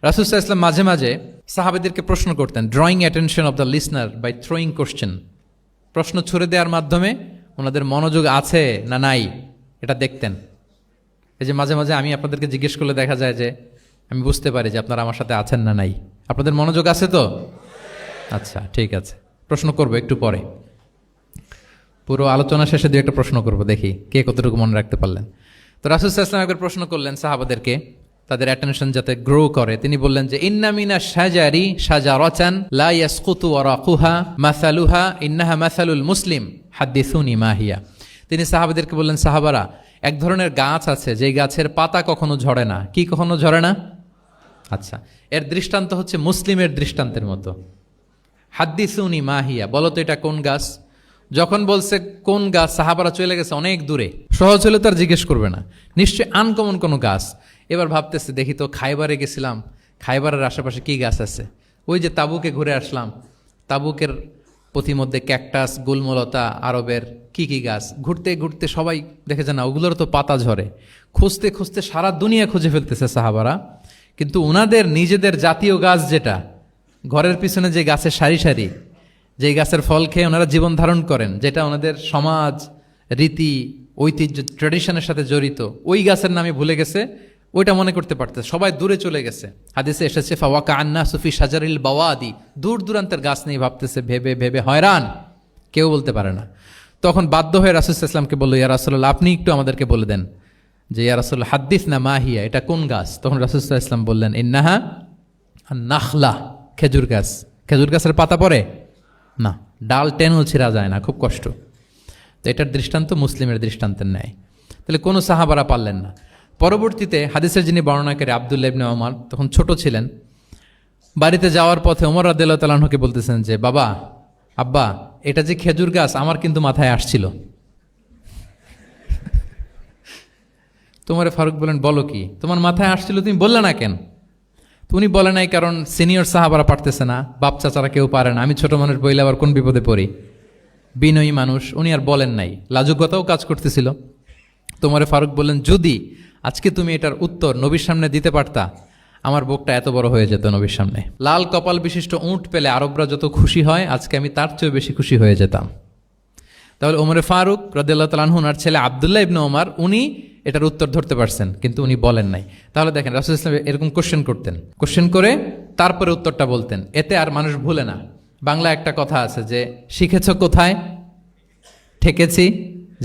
S1: রাসূল সাল্লাল্লাহু আলাইহি ওয়াসাল্লাম মাঝে মাঝে সাহাবাদেরকে প্রশ্ন করতেন, drawing attention of the listener by throwing question. প্রশ্ন ছুড়ে দেওয়ার মাধ্যমে ওনাদের মনোযোগ আছে না নাই এটা দেখতেন। এই যে মাঝে মাঝে আমি আপনাদেরকে জিজ্ঞেস করলে দেখা যায় যে আমি বুঝতে পারি যে আপনারা আমার সাথে আছেন না নাই। আপনাদের মনোযোগ আছে তো? আচ্ছা, ঠিক আছে, প্রশ্ন করবো একটু পরে। পুরো আলোচনা শেষে দুই একটা প্রশ্ন করবো, দেখি কে কতটুকু মনে রাখতে পারলেন। তো রাসূল সাল্লাল্লাহু আলাইহি ওয়াসাল্লাম একবার প্রশ্ন করলেন সাহাবাদেরকে, তাদের অ্যাটেনশন যাতে গ্রো করে। তিনি বললেন যে ইন্না মিনা শাজারি শাজারাতান লা ইয়াসকুতু ওয়ারাকুহা মাসালুহা ইন্নাহা মাসালুল মুসলিম হাদিসুনি মা হিয়া। তিনি সাহাবাদেরকে বললেন, সাহাবারা, এক ধরনের গাছ আছে যেই গাছের পাতা কখনো ঝরে না। কি কখনো ঝরে না? আচ্ছা, এর দৃষ্টান্ত হচ্ছে মুসলিমের দৃষ্টান্তের মতো। হাদিসুনি মা হিয়া, বলো তো এটা কোন গাছ? যখন বলছে কোন গাছ, সাহাবারা চলে গেছে অনেক দূরে। সহজ হলে তো আর জিজ্ঞেস করবে না, নিশ্চয়ই আনকমন কোনো গাছ। এবার ভাবতেছে, দেখি তো খাইবারে গেছিলাম, খাইবারের আশেপাশে কি গাছ আছে। ওই যে তাবুকে ঘুরে আসলাম, তাবুকের পথিমধ্যে ক্যাকটাস, গুলমলতা, আরবের কি কি গাছ। ঘুরতে ঘুরতে সবাই দেখে যে না, ওগুলোর তো পাতা ঝরে। খুঁজতে খুঁজতে সারা দুনিয়া খুঁজে ফেলতেছে সাহাবারা, কিন্তু ওনাদের নিজেদের জাতীয় গাছ যেটা, ঘরের পিছনে যে গাছের সারি সারি, যেই গাছের ফল খেয়ে ওনারা জীবন ধারণ করেন, যেটা ওনাদের সমাজ, রীতি, ঐতিহ্য, ট্র্যাডিশনের সাথে জড়িত, ওই গাছের নামে ভুলে গেছে, ওইটা মনে করতে পারতেছে। সবাই দূরে চলে গেছে। হাদিসে এসেছে ফাওয়াকা আন্না সুফি শাজারিল বাওয়াদি, দূর দূরান্তের গাছ নিয়ে ভাবতেছে, ভেবে ভেবে হয়রান, কেউ বলতে পারে না। তখন বাধ্য হয়ে রাসূল সাল্লাল্লাহু আলাইহি ওয়াসাল্লামকে বলল, ইয়া রাসূলুল্লাহ, আপনি একটু আমাদেরকে বলে দেন যে ইয়া রাসূলুল্লাহ হাদিসনা মা হিয়া, এটা কোন গাছ? তখন রাসূল সাল্লাল্লাহু আলাইহি ওয়াসাল্লাম বললেন, ইন্নাহা নাখলা, খেজুর গাছ। খেজুর গাছের পাতা পড়ে না, ডাল টেনেও ছিঁড়া যায় না, খুব কষ্ট। তো এটার দৃষ্টান্ত মুসলিমের দৃষ্টান্তের ন্যায়। তাহলে কোনো সাহাবারা পারলেন না। পরবর্তীতে হাদিসের যিনি বর্ণনাকারী আব্দুল্লাহ ইবনে ওমর তখন ছোট ছিলেন। বাড়িতে যাওয়ার পথে ওমর রাদিয়াল্লাহু তাআলা আনহুকে বলতেছেন যে, বাবা, আব্বা, এটা যে খেজুর গাছ আমার কিন্তু মাথায় আসছিল। তোমার ফারুক বলেন, বলো কি, তোমার মাথায় আসছিল, তুমি বললে না কেন? তো উনি বলে নাই কারণ সিনিয়র সাহাবারা পারতেছে না, বাপ চাচারা কেউ পারে না, আমি ছোট মানুষ বইলে আবার কোন বিপদে পড়ি, বিনয়ী মানুষ, উনি আর বলেন নাই, লাজুকতাও কাজ করতেছিল। তোমারে ফারুক বললেন, যদি আজকে তুমি এটার উত্তর নবীর সামনে দিতে পারতা, আমার বুকটা এত বড় হয়ে যেত নবীর সামনে। লাল কপাল বিশিষ্ট উঁট পেলে আরবরা যত খুশি হয়, আজকে আমি তার চেয়েও বেশি খুশি হয়ে যেতাম। তাহলে ওমরে ফারুক রাদিয়াল্লাহু তাআলা আনহু, ওনার ছেলে আব্দুল্লাহ ইবনে ওমর, উনি এটার উত্তর ধরতে পারছেন, কিন্তু উনি বলেন নাই। তাহলে দেখেন রাসূল সাল্লাল্লাহু আলাইহি ওয়াসাল্লাম এরকম কোশ্চেন করতেন, কোশ্চেন করে তারপরে উত্তরটা বলতেন, এতে আর মানুষ ভুলে না। বাংলা একটা কথা আছে যে, শিখেছ কোথায়, ঠেকেছি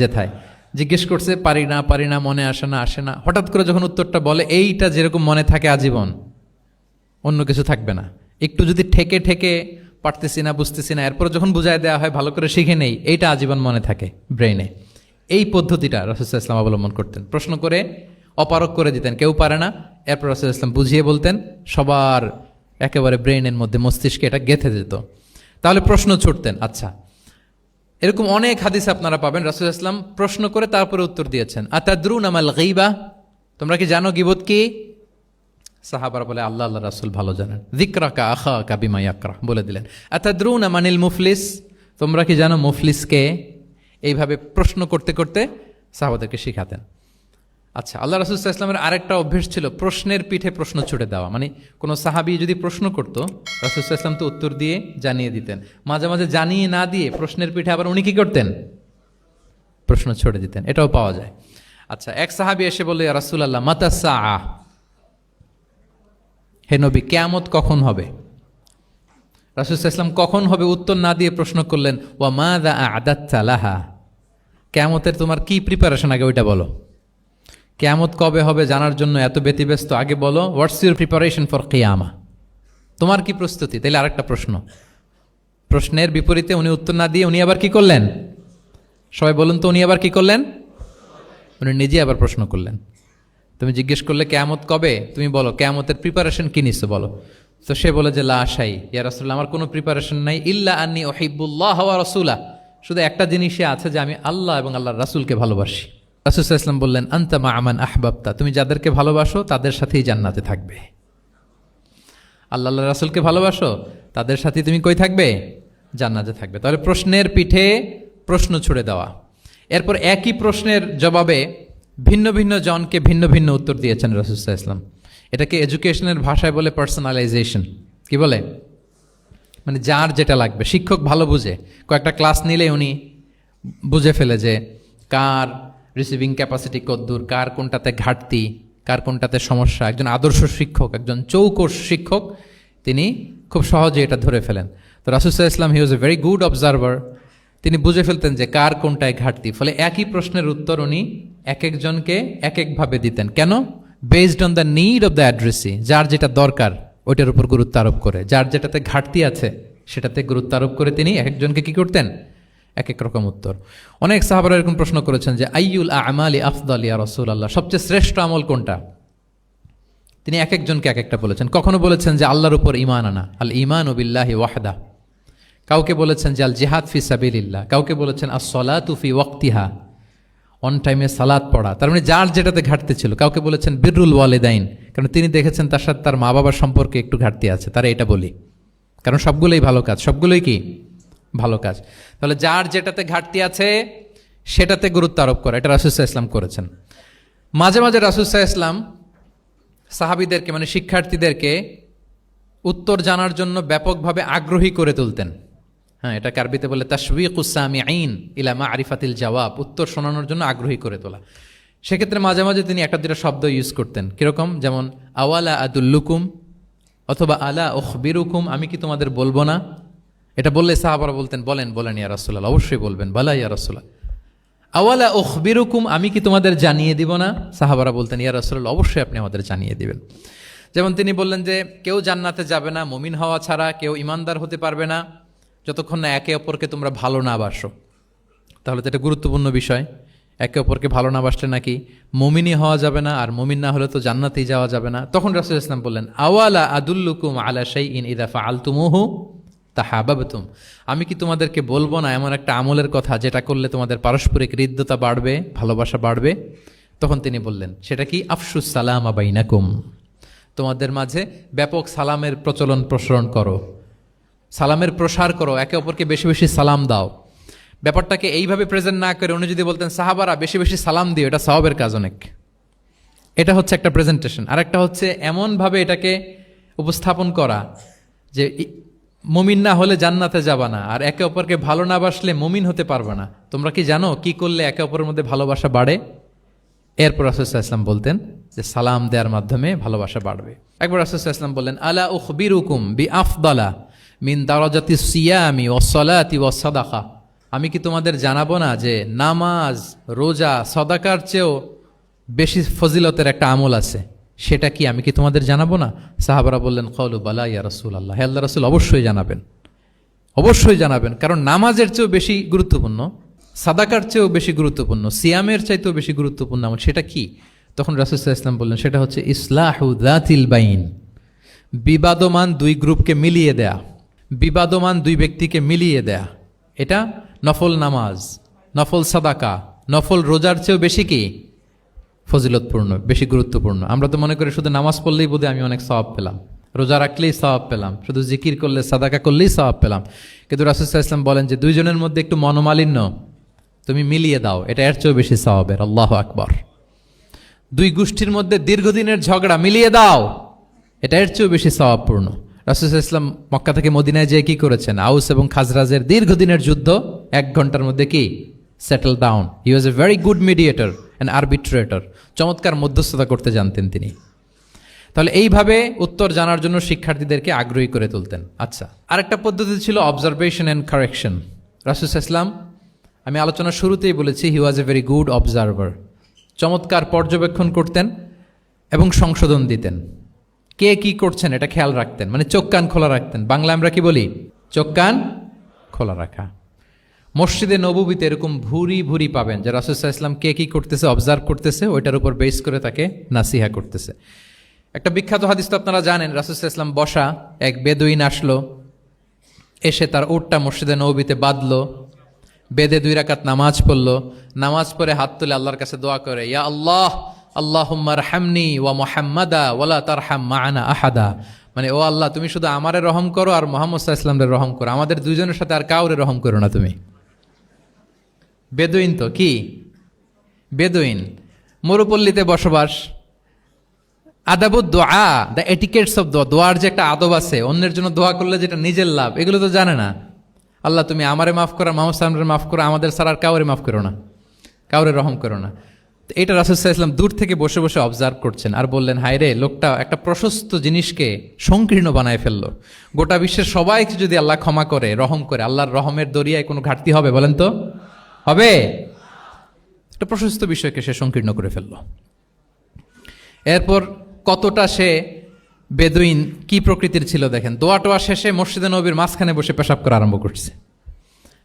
S1: যেথায়। জিজ্ঞেস করছে, পারি না, মনে আসে না, হঠাৎ করে যখন উত্তরটা বলে, এইটা যেরকম মনে থাকে আজীবন, অন্য কিছু থাকবে না। একটু যদি ঠেকে পারতেছি না, বুঝতেছি না, এরপর যখন বুঝায় দেওয়া হয়, ভালো করে শিখে নেই, এইটা আজীবন মনে থাকে ব্রেইনে। এই পদ্ধতিটা রাসূল সাল্লাল্লাহু আলাইহি ওয়াসাল্লাম অবলম্বন করতেন। প্রশ্ন করে অপারক করে দিতেন, কেউ পারে না, এরপর রাসূল সাল্লাল্লাহু আলাইহি ওয়াসাল্লাম বুঝিয়ে বলতেন, সবার একেবারে ব্রেইনের মধ্যে, মস্তিষ্কে এটা গেঁথে যেত। তাহলে প্রশ্ন ছুটতেন। আচ্ছা, এরকম অনেক হাদিস আপনারা পাবেন রাসূল সাল্লাল্লাহু আলাইহি ওয়াসাল্লাম প্রশ্ন করে তারপরে উত্তর দিয়েছেন। আতাদরুনা মাল গীবা, তোমরা কি জানো গীবত কি? সাহাবারা বলে, আল্লাহ রাসূল ভালো জানেন। যিকরাকা আখাকা বিমা ইয়াকরা, বলে দিলেন। আতাদরুনা মানিল মুফলিস, তোমরা কি জানো মুফলিস কে? এইভাবে প্রশ্ন করতে করতে সাহাবাদেরকে শিখাতেন। আচ্ছা, আল্লাহ রাসূল সাল্লাল্লাহু আলাইহি ওয়াসাল্লামের আরেকটা অভ্যেস ছিল প্রশ্নের পিঠে প্রশ্ন ছুড়ে দেওয়া। মানে কোনো সাহাবী যদি প্রশ্ন করতো, রাসূল সাল্লাল্লাহু আলাইহি ওয়াসাল্লাম তো উত্তর দিয়ে জানিয়ে দিতেন। মাঝে মাঝে জানিয়ে না দিয়ে প্রশ্নের পিঠে আবার উনি কি করতেন, প্রশ্ন ছুড়ে দিতেন। এটাও পাওয়া যায়। আচ্ছা, এক সাহাবী এসে বলল, ইয়া রাসূলুল্লাহ মাতা সাআ, হে নবী কিয়ামত কখন হবে? রাসূল সাল্লাল্লাহু আলাইহি ওয়াসাল্লাম কখন হবে উত্তর না দিয়ে প্রশ্ন করলেন, ওয়া মাযা আ'দাত্তা লাহা, কিয়ামতের তোমার কি প্রিপারেশন, আগে ওইটা বলো। কিয়ামত কবে হবে জানার জন্য এত ব্যতিব্যস্ত, আগে বলো হোয়াটস ইউর প্রিপারেশন ফর কিয়ামা, তোমার কি প্রস্তুতি? তাইলে আরেকটা প্রশ্ন। প্রশ্নের বিপরীতে উনি উত্তর না দিয়ে উনি আবার কি করলেন? সবাই বলুন তো, উনি আবার কি করলেন? উনি নিজে আবার প্রশ্ন করলেন। তুমি জিজ্ঞেস করলে কিয়ামত কবে, তুমি বলো কিয়ামতের প্রিপারেশন কি নিছো বলো। তো সে বলে যে লা শাই, ইয়া রাসূলুল্লাহ আমার কোনো প্রিপারেশন নাই, ইল্লা আন্নী উহিব্বুল্লাহ ওয়া রাসূলা, শুধু একটা জিনিসই আছে যে আমি আল্লাহ এবং আল্লাহর রাসূলকে ভালোবাসি। রাসূল সাল্লাল্লাহু আলাইহি ওয়াসাল্লাম বললেন, আনতা মা আমান আহবাবতা, তুমি যাদেরকে ভালোবাসো তাদের সাথেই জান্নাতে থাকবে। আল্লাহ আল্লাহর রাসূলকে ভালোবাসো, তাদের সাথে তুমি কই থাকবে? জান্নাতে থাকবে। তাহলে প্রশ্নের পিঠে প্রশ্ন ছুড়ে দেওয়া। এরপর একই প্রশ্নের জবাবে ভিন্ন ভিন্ন জনকে ভিন্ন ভিন্ন উত্তর দিয়েছেন রাসূল সাল্লাল্লাহু আলাইহি ওয়াসাল্লাম। এটাকে এডুকেশনের ভাষায় বলে পার্সোনালাইজেশন। কি বলে? মানে যার যেটা লাগবে। শিক্ষক ভালো বুঝে, কয়েকটা ক্লাস নিলে উনি বুঝে ফেলে যে কার রিসিভিং ক্যাপাসিটি কতদূর, কার কোনটাতে ঘাটতি, কার কোনটাতে সমস্যা। একজন আদর্শ শিক্ষক, একজন চৌকস শিক্ষক, তিনি খুব সহজে এটা ধরে ফেলেন। তো রাসূল সাল্লাল্লাহু আলাইহি ওয়াসাল্লাম হি was a very good observer. তিনি বুঝে ফেলতেন যে কার কোনটায় ঘাটতি, ফলে একই প্রশ্নের উত্তর উনি এক একজনকে এক একভাবে দিতেন। কেন? Based on the need of the addressee, যার যেটা দরকার ওইটার উপর গুরুত্ব আরোপ করে, যার যেটাতে ঘাটতি আছে সেটাতে গুরুত্ব আরোপ করে তিনি এক একজনকে কি করতেন, এক এক রকম উত্তর। অনেক সাহাবারা এরকম প্রশ্ন করেছেন যে আইয়ুল আমালি আফদাল ইয়া রাসূলুল্লাহ, সবচেয়ে শ্রেষ্ঠ আমল কোনটা? তিনি এক একজনকে এক একটা বলেছেন। কখনো বলেছেন যে আল্লাহর উপর ঈমান আনা, আল ঈমানু বিল্লাহি ওয়াহদা। কাউকে বলেছেন যে আল জিহাদ ফি সাবিলিল্লাহ, কাউকে বলেছেন আস-সালাতু ফি ওয়াক্তিহা, অন টাইমে সালাত পড়া। তার মানে যার যেটাতে ঘাটতি ছিল। কাউকে বলেছেন বিররুল ওয়ালিদাইন, কারণ তিনি দেখেছেন তার সাথে তার মা বাবার সম্পর্কে একটু ঘাটতি আছে, তারা এটা বলি, কারণ সবগুলোই ভালো কাজ, সবগুলোই কি ভালো কাজ। তাহলে যার যেটাতে ঘাটতি আছে সেটাতে গুরুত্ব আরোপ করা, এটা রাসূল সাল্লাল্লাহু আলাইহি ওয়াসাল্লাম করেছেন। মাঝে মাঝে রাসূল সাল্লাল্লাহু আলাইহি ওয়াসাল্লাম সাহাবীদেরকে, মানে শিক্ষার্থীদেরকে উত্তর জানার জন্য ব্যাপকভাবে আগ্রহী করে তুলতেন। হ্যাঁ, এটাকে আরবিতে বলে তাশওয়ীকুস সামিঈন ইলা মা'রিফাতিল জাওয়াব, উত্তর শোনানোর জন্য আগ্রহী করে তোলা। সেক্ষেত্রে মাঝে মাঝে তিনি একটা দুটো শব্দ ইউজ করতেন। কিরকম? যেমন আওয়ালা আদুল্লুকুম, অথবা আলা উখবিরুকুম, আমি কি তোমাদের বলবো না? এটা বললে সাহাবারা বলতেন, বলেন বলেন ইয়া রাসূলুল্লাহ, অবশ্যই বলবেন, বালা ইয়া রাসূলুল্লাহ। আওয়ালা উখবিরুকুম, আমি কি তোমাদের জানিয়ে দিব না? সাহাবারা বলতেন, ইয়া রাসূলুল্লাহ, অবশ্যই আপনি আমাদের জানিয়ে দিবেন। যেমন তিনি বললেন যে কেউ জান্নাতে যাবে না মুমিন হওয়া ছাড়া, কেউ ইমানদার হতে পারবে না যতক্ষণ না একে অপরকে তোমরা ভালো না বাসো। তাহলে তো এটা গুরুত্বপূর্ণ বিষয়। একে অপরকে ভালো না বাসলে নাকি মুমিনই হওয়া যাবে না, আর মুমিন না হলে তো জান্নাতেই যাওয়া যাবে না। তখন রাসূল ইসলাম বললেন, আওয়ালা আদুল্লুকুম আলা শাইইন ইযা ফাআলতুমুহু তাহাবাবতুম, আমি কি তোমাদেরকে বলবো না এমন একটা আমলের কথা যেটা করলে তোমাদের পারস্পরিক হৃদ্যতা বাড়বে, ভালোবাসা বাড়বে? তখন তিনি বললেন, সেটা কি? আফশুস সালামা বাইনাকুম, তোমাদের মাঝে ব্যাপক সালামের প্রসারণ করো, সালামের প্রসার করো, একে অপরকে বেশি বেশি সালাম দাও। ব্যাপারটাকে এইভাবে প্রেজেন্ট না করে উনি যদি বলতেন সাহাবারা বেশি বেশি সালাম দিও, এটা সওয়াবের কাজ অনেক। এটা হচ্ছে একটা প্রেজেন্টেশন। আর একটা হচ্ছে এমনভাবে এটাকে উপস্থাপন করা যে মুমিন না হলে জান্নাতে যাবা না, আর একে অপরকে ভালো না বাসলে মুমিন হতে পারবে না। তোমরা কি জানো কি করলে একে অপরের মধ্যে ভালোবাসা বাড়ে? এরপর রাসূলুল্লাহ সাল্লাল্লাহু আলাইহি ওয়াসাল্লাম বলতেন যে সালাম দেওয়ার মাধ্যমে ভালোবাসা বাড়বে। একবার রাসূলুল্লাহ সাল্লাল্লাহু আলাইহি ওয়াসাল্লাম বললেন, আলা উখবিরুকুম বিআফদালা মিন দারাজাতিস সিয়ামি ওয়াস সালাতি ওয়াস সাদাকা, আমি কি তোমাদের জানাবো না যে নামাজ, রোজা, সাদাকার চেয়েও বেশি ফজিলতের একটা আমল আছে, সেটা কি আমি কি তোমাদের জানাবো না? সাহাবারা বললেন, ক্বালু বালা ইয়া রাসূলুল্লাহ, হে আল্লাহর রাসূল অবশ্যই জানাবেন, অবশ্যই জানাবেন। কারণ নামাজের চেয়েও বেশি গুরুত্বপূর্ণ, সাদাকার চেয়েও বেশি গুরুত্বপূর্ণ, সিয়ামের চাইতেও বেশি গুরুত্বপূর্ণ আমল, সেটা কি? তখন রাসূল সাল্লাল্লাহু আলাইহি ওয়াসাল্লাম বললেন, সেটা হচ্ছে ইসলাহু যাতিল বাইন, বিবাদমান দুই গ্রুপকে মিলিয়ে দেয়া, বিবাদমান দুই ব্যক্তিকে মিলিয়ে দেয়া। এটা নফল নামাজ, নফল সাদাকা, নফল রোজার চেয়েও বেশি কি ফজিলতপূর্ণ, বেশি গুরুত্বপূর্ণ। আমরা তো মনে করি শুধু নামাজ পড়লেই বোধহয় আমি অনেক সওয়াব পেলাম, রোজা রাখলেই সওয়াব পেলাম, শুধু জিকির করলে, সাদাকা করলেই সওয়াব পেলাম। কিন্তু রাসূল সাল্লাল্লাহু আলাইহি ওয়াসাল্লাম বলেন যে দুইজনের মধ্যে একটু মনোমালিন্য তুমি মিলিয়ে দাও, এটা এর চেয়েও বেশি সওয়াবের। আল্লাহু আকবার। দুই গোষ্ঠীর মধ্যে দীর্ঘদিনের ঝগড়া মিলিয়ে দাও, এটা এর চেয়েও বেশি সওয়াবপূর্ণ। রাসূল সাল্লাল্লাহু আলাইহি ওয়াসাল্লাম মক্কা থেকে মদিনায় যেয়ে কি করেছেন? আউস এবং খাজরাজের দীর্ঘদিনের যুদ্ধ 1 ঘন্টার মধ্যে কি settle down. He was a very good mediator and arbitrator, চমৎকার মধ্যস্থতা করতে জানতেন তিনি। তাহলে এইভাবে উত্তর জানার জন্য শিক্ষার্থীদেরকে আগ্রহী করে তুলতেন। আচ্ছা, আরেকটা পদ্ধতি ছিল অবজারভেশন অ্যান্ড কারেকশন। রাসূল সাল্লাল্লাহু আলাইহি ওয়াসাল্লাম, আমি আলোচনার শুরুতেই বলেছি, হি was a very good observer, চমৎকার পর্যবেক্ষণ করতেন এবং সংশোধন দিতেন। কে কি করছেন এটা খেয়াল রাখতেন, মানে চোখ কান খোলা রাখতেন। বাংলা আমরা কি বলি? চোখ কান খোলা রাখা। মসজিদে নববীতে এরকম ভুরি ভুরি পাবেন যে রাসূল সাল্লাল্লাহু আলাইহি ওয়াসাল্লাম কে কি করতেছে অবজার্ভ করতেছে, ওইটার উপর বেস করে তাকে নাসিহা করতেছে। একটা বিখ্যাত হাদিস তো আপনারা জানেন, রাসূল সাল্লাল্লাহু আলাইহি ওয়াসাল্লাম বসা, এক বেদুইন আসলো, এসে তার উটটা মসজিদে নববীতে বাঁধলো, বেদে 2 রাকাত নামাজ পড়লো, নামাজ পড়ে হাত তুলে আল্লাহর কাছে দোয়া করে, ইয়া আল্লাহ আল্লাহুম্মা আরহামনি ওয়া মুহাম্মাদা ওয়ালা তারহাম মা'ানা আহাদা, মানে ও আল্লাহ তুমি শুধু আমারে রহম করো আর মুহাম্মদ সাল্লাল্লাহু আলাইহি ওয়াসাল্লামের রহম করো, আমাদের দুইজনের সাথে আর কাউরে রহম করো না তুমি। বেদুইন তো কি, বেদুইন, মরুপল্লীতে বসবাস। আদাবুদ দোয়া, দ্য এটিকেটস অফ দোয়া, দোয়ার যে একটা আদব আছে, অন্যের জন্য দোয়া করলে যেটা নিজের লাভ, এগুলো তো জানে না। আল্লাহ তুমি আমারে মাফ করো, মুহাম্মদ সাল্লাল্লাহু আলাইহি ওয়াসাল্লামকে মাফ করো, আমাদের ছাড়া আর কাউরে মাফ করো না, কাউরে রহম করো না। এটা রাসূল সাল্লাল্লাহু আলাইহি ওয়াসাল্লাম দূর থেকে বসে বসে অবজার্ভ করছেন আর বললেন, হায় রে, লোকটা একটা প্রশস্ত জিনিসকে সংকীর্ণ বানায় ফেললো। গোটা বিশ্বের সবাইকে যদি আল্লাহ ক্ষমা করে, রহম করে, আল্লাহর রহমের দরিয়ায় কোনো ঘাটতি হবে বলেন তো? হবে? একটা প্রশস্ত বিষয়কে সে সংকীর্ণ করে ফেললো। এরপর কতটা সে বেদুইন, কি প্রকৃতির ছিল দেখেন। দোয়া টোয়া শেষে মসজিদে নববীর মাঝখানে বসে পেশাব করা আরম্ভ করছে।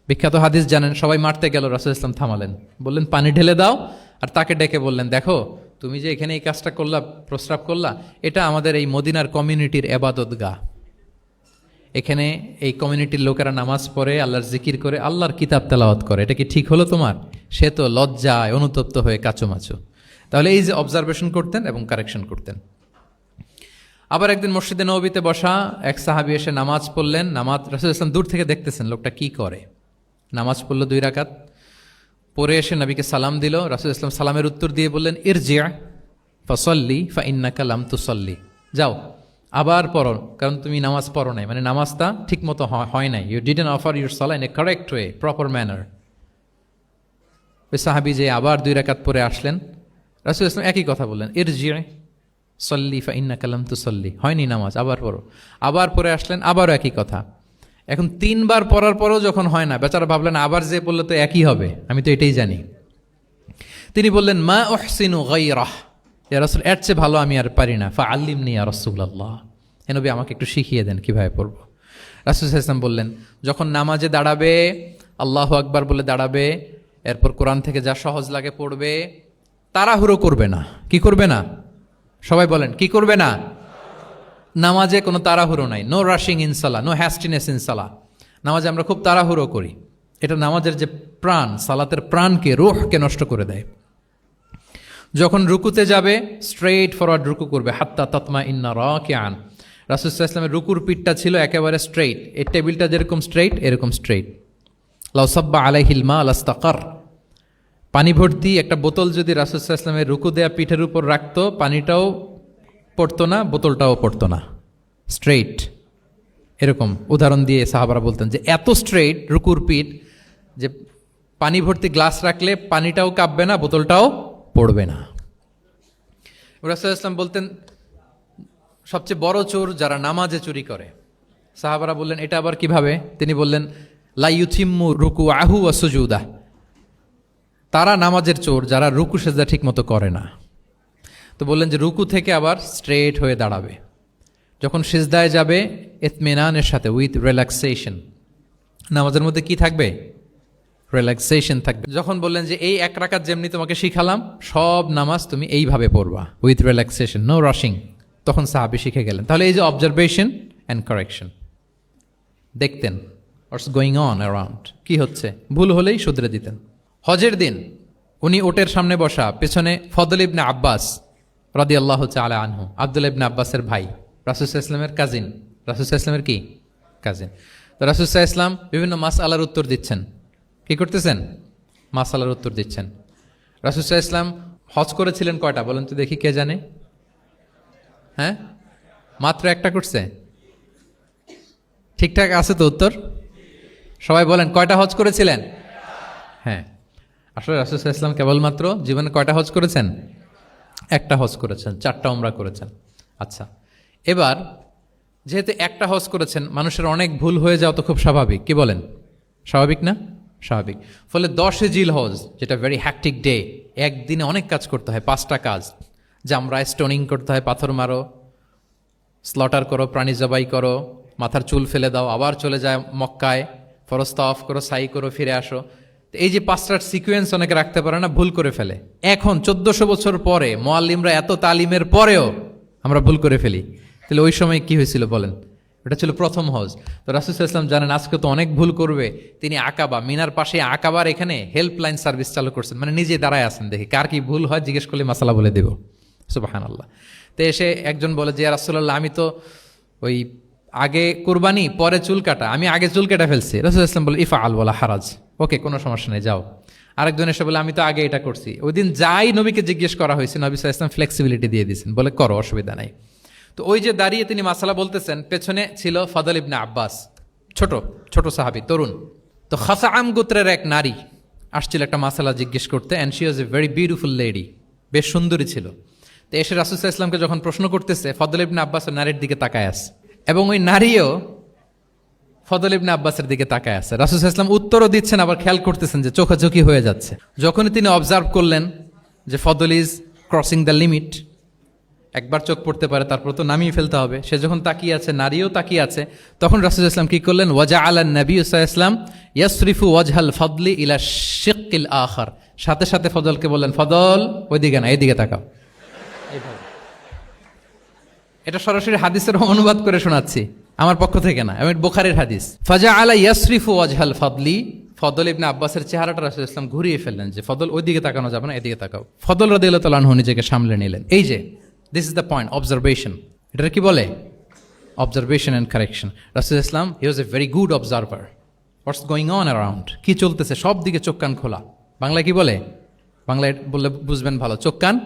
S1: বিখ্যাত হাদিস জানেন, সবাই মারতে গেল, রাসূল ইসলাম থামালেন, বললেন পানি ঢেলে দাও, আর তাকে ডেকে বললেন, দেখো তুমি যে এখানে এই কাজটা করলা, প্রস্রাব করলা, এটা আমাদের এই মদিনার কমিউনিটির এবাদতগাহ। এখানে এই কমিউনিটির লোকেরা নামাজ পড়ে, আল্লাহর জিকির করে, আল্লাহর কিতাব তেলাওয়াত করে, এটা কি ঠিক হলো তোমার? সে তো লজ্জায় অনুতপ্ত হয়ে কাচুমাচু। তাহলে এই যে অবজারভেশন করতেন এবং কারেকশন করতেন। আবার একদিন মসজিদে নববীতে বসা এক সাহাবী এসে নামাজ পড়লেন। নামাজ রাসূল ইসলাম দূর থেকে দেখতেছেন লোকটা কি করে। নামাজ পড়লো 2 রাকাত, পরে এসে নবীকে সালাম দিল। রাসূল ইসলাম সালামের উত্তর দিয়ে বললেন, ইরজি' ফাসাল্লি ফাইন্নাকা লাম তুসাল্লি, যাও আবার পড়ো, কারণ তুমি নামাজ পড়ো নাই, মানে নামাজটা ঠিক মতো হয় নাই। ইউ ডিডন্ট অফার ইউর সালাহ in a correct way, proper manner. ওই সাহাবী যে আবার 2 রাকাত পরে আসলেন, রাসূল ইসলাম একই কথা বললেন, ইরজি' সল্লি ফাইন্নাকা লাম তুসাল্লি, হয়নি নামাজ, আবার পড়ো। আবার পরে আসলেন, আবারও একই কথা। এখন 3 বার পড়ার পরও যখন হয় না, বেচারা ভাবলেন আবার যে বললে তো একই হবে, আমি তো এটাই জানি। তিনি বললেন, মা উহসিনু গায়রাহ, ইয়া রাসূল এর চেয়ে ভালো আমি আর পারি না, ফাআল্লিমনি ইয়া রাসূলুল্লাহ, হে নবী আমাকে একটু শিখিয়ে দেন কিভাবে পড়বো। রাসূল সাল্লাল্লাহু আলাইহি ওয়াসাল্লাম বললেন, যখন নামাজে দাঁড়াবে, আল্লাহু আকবার বলে দাঁড়াবে, এরপর কোরআন থেকে যা সহজ লাগে পড়বে, তাড়াহুড়ো করবে না। কি করবে না? সবাই বলেন, কি করবে না? নামাজে কোনো তাড়াহুড়ো নাই, নো রাশিং ইন সালাহ, নো হ্যাস্টিনেস ইন সালাহ। নামাজে আমরা খুব তাড়াহুড়ো করি, এটা নামাজের যে প্রাণ, সালাতের প্রাণকে, রূহকে নষ্ট করে দেয়। যখন রুকুতে যাবে স্ট্রেইট ফরওয়ার্ড রুকু করবে, হাত্তা তাতমা ইন্না রাকিআন। রাসূল সাল্লাল্লাহু আলাইহি ওয়াসাল্লামের রুকুর পিঠটা ছিল একেবারে স্ট্রেইট, এই টেবিলটা যেরকম স্ট্রেইট এরকম স্ট্রেইট। লাউ সাব্বা আলাইহিল মা লাস্তাকার, পানি ভর্তি একটা বোতল যদি রাসূল সাল্লাল্লাহু আলাইহি ওয়াসাল্লামের রুকু দেয়া পিঠের উপর রাখতো, পানিটাও পড়তো না, বোতলটাও পড়তো না, স্ট্রেইট। এরকম উদাহরণ দিয়ে সাহাবারা বলতেন যে এত স্ট্রেইট রুকুর পিঠ যে পানি ভর্তি গ্লাস রাখলে পানিটাও কাঁপবে না, বোতলটাও পড়বে না। রাসূল সাল্লাল্লাহু আলাইহি ওয়াসাল্লাম বলতেন সবচেয়ে বড় চোর যারা নামাজে চুরি করে। সাহাবারা বললেন এটা আবার কিভাবে? তিনি বললেন লা ইউতিম্মু রুকুআহু ওয়া সুজুদাহ, তারা নামাজের চোর যারা রুকু সেজদা ঠিক মতো করে না। তো বললেন যে রুকু থেকে আবার স্ট্রেট হয়ে দাঁড়াবে, যখন সিজদায় যাবে ইতমিনানের সাথে, উইথ রিল্যাক্সেশন। নামাজের মধ্যে কি থাকবে? রিল্যাক্সেশন থাকবে। যখন বললেন যে এই এক রাকাত যেমনি তোমাকে শিখালাম, সব নামাজ তুমি এইভাবে পড়বা, উইথ রিল্যাক্সেশন, নো রাশিং, তখন সাহাবী শিখে গেলেন। তাহলে এই যে অবজারভেশন অ্যান্ড কারেকশন, দেখতেন হোয়াটস গোয়িং অন অ্যারাউন্ড, কি হচ্ছে, ভুল হলেই শুধরে দিতেন। হজের দিন উনি ওটের সামনে বসা, পেছনে ফদল ইবনে আব্বাস রাদিয়াল্লাহু তাআলা আনহু, আব্দুল্লাহ ইবনে আব্বাসের ভাই, রাসূল সাল্লাল্লাহু আলাইহি ওয়াসাল্লামের কাজিন, রাসূল সাল্লাল্লাহু আলাইহি ওয়াসাল্লামের কি কাজিন। তো রাসূল সাল্লাল্লাহু আলাইহি ওয়াসাল্লাম বিভিন্ন মাসআলার উত্তর দিচ্ছেন। কি করতেছেন? মাসআলার উত্তর দিচ্ছেন। রাসূল সাল্লাল্লাহু আলাইহি ওয়াসাল্লাম হজ করেছিলেন কয়টা বলেন তো দেখি, কে জানে? হ্যাঁ, মাত্র একটা করছে। ঠিকঠাক আছে তো উত্তর? সবাই বলেন কয়টা হজ করেছিলেন? হ্যাঁ, আসলে রাসূল সাল্লাল্লাহু আলাইহি ওয়াসাল্লাম কেবলমাত্র জীবনে কয়টা হজ করেছেন? একটা হজ করেছেন, 4টা উমরা করেছেন। আচ্ছা, এবার যেহেতু একটা হজ করেছেন, মানুষের অনেক ভুল হয়ে যাওয়া তো খুব স্বাভাবিক, কি বলেন? স্বাভাবিক না? স্বাভাবিক। ফলে 10 জিল হজ, যেটা ভেরি হ্যাকটিক ডে, একদিনে অনেক কাজ করতে হয়, 5টা কাজ। জামরায় স্টোনিং করতে হয়, পাথর মারো, স্লটার করো, প্রাণী জবাই করো, মাথার চুল ফেলে দাও, আবার চলে যায় মক্কায়, ফরজ তাওয়াফ করো, সাই করো, ফিরে আসো। এই যে 5টার সিকোয়েন্স অনেকে রাখতে পারে না, ভুল করে ফেলে। এখন 1400 বছর পরে, মুআল্লিমরা এত তালিমের পরেও আমরা ভুল করে ফেলি। তাহলে ওই সময় কি হয়েছিল বলেন? এটা ছিল প্রথম হজ। তো রাসূল সাল্লাল্লাহু আলাইহি ওয়াসাল্লাম জানেন আজকে তো অনেক ভুল করবে, তিনি আকাবা, মিনার পাশে আকাবার এখানে হেল্পলাইন সার্ভিস চালু করছেন, মানে নিজে দাঁড়ায় আছেন, দেখি কার কি ভুল হয়, জিজ্ঞেস করলে মাসালা বলে দেব। সুবহানাল্লাহ। তো এসে একজন বলে যে ইয়া রাসূলুল্লাহ, আমি তো ওই আগে কুরবানি পরে চুল কাটা, আমি আগে চুল কেটে ফেলছি। রাসূল সাল্লাল্লাহু আলাইহি ওয়াসাল্লাম বলে ইফআল ওয়ালা হারাজ, ওকে কোনো সমস্যা নেই, যাও। আরেকজন এসে বলে আমি তো আগে এটা করছি। ওই দিন যাই নবীকে জিজ্ঞেস করা হয়েছে, নবী সাল্লাল্লাহু আলাইহি ওয়াসাল্লাম ফ্লেক্সিবিলিটি দিয়ে দিয়েছেন, বলে করো, অসুবিধা নাই। তো ওই যে দাঁড়িয়ে তিনি মাসালা বলতেছেন, পেছনে ছিল ফদল ইবনে আব্বাস, ছোট ছোট সাহাবী, তরুণ। তো খাসাআম গোত্রের এক নারী আসছিল একটা মাসালা জিজ্ঞেস করতে, and she was a very beautiful lady, বেশ সুন্দরী ছিল। তো এসে রাসূল সাল্লাল্লাহু আলাইহি ওয়াসাল্লামকে যখন প্রশ্ন করতেছে, ফদল ইবনে আব্বাস ওই নারীর দিকে তাকায় আছে, এবং ওই নারীও ফদল ইবনে আব্বাসের দিকে তাকায় আছে। রাসূল সাল্লাল্লাহু আলাইহি ওয়াসাল্লাম উত্তরও দিচ্ছেন, আবার খেয়াল করতেছেন যে চোখাচোখি হয়ে যাচ্ছে। যখনই তিনি অবজার্ভ করলেন যে ফদল ইজ ক্রসিং দ্য লিমিট, একবার চোখ পড়তে পারে, তারপর তো নামিয়ে ফেলতে হবে, সে যখন তাকিয়ে আছে, নারীও তাকিয়ে আছে, তখন রাসূল সাল্লাল্লাহু আলাইহি ওয়াসাল্লাম কি করলেন? ওয়াজআলান নবী সাল্লাল্লাহু আলাইহি ওয়াসাল্লাম ইয়াসরিফু ওয়াজহাল ফদলি ইলা শিক্কিল আখার, সাথে সাথে ফদলকে বললেন, ফদল ওইদিকে না, এইদিকে তাকাও। এটা সরাসরি হাদিসের অনুবাদ করে শোনাচ্ছি, আমার পক্ষ থেকে না, আমি বুখারীর হাদিস। ফাজআলা ইয়াসরিফু ওয়াজহাল ফদলি, ফদল ইবনে আব্বাসের চেহারাটা রাসূল সাল্লাল্লাহু আলাইহি ওয়াসাল্লাম ঘুরিয়ে ফেললেন যে ফদল ওইদিকে তাকানো যাবে না, এদিকে তাকাও। ফদল রাদিয়াল্লাহু তাআলা আনহু নিজেকে সামলে নিলেন। এই যে this is the point, observation. এটা কি বলে? Observation and correction. রাসূল ইসলাম he was a very good observer, what's going on around, কি চলতেছে সব দিকে চোখ কান খোলা। বাংলায় কি বলে? বাংলায় বললে বুঝবেন ভালো, চোখ কান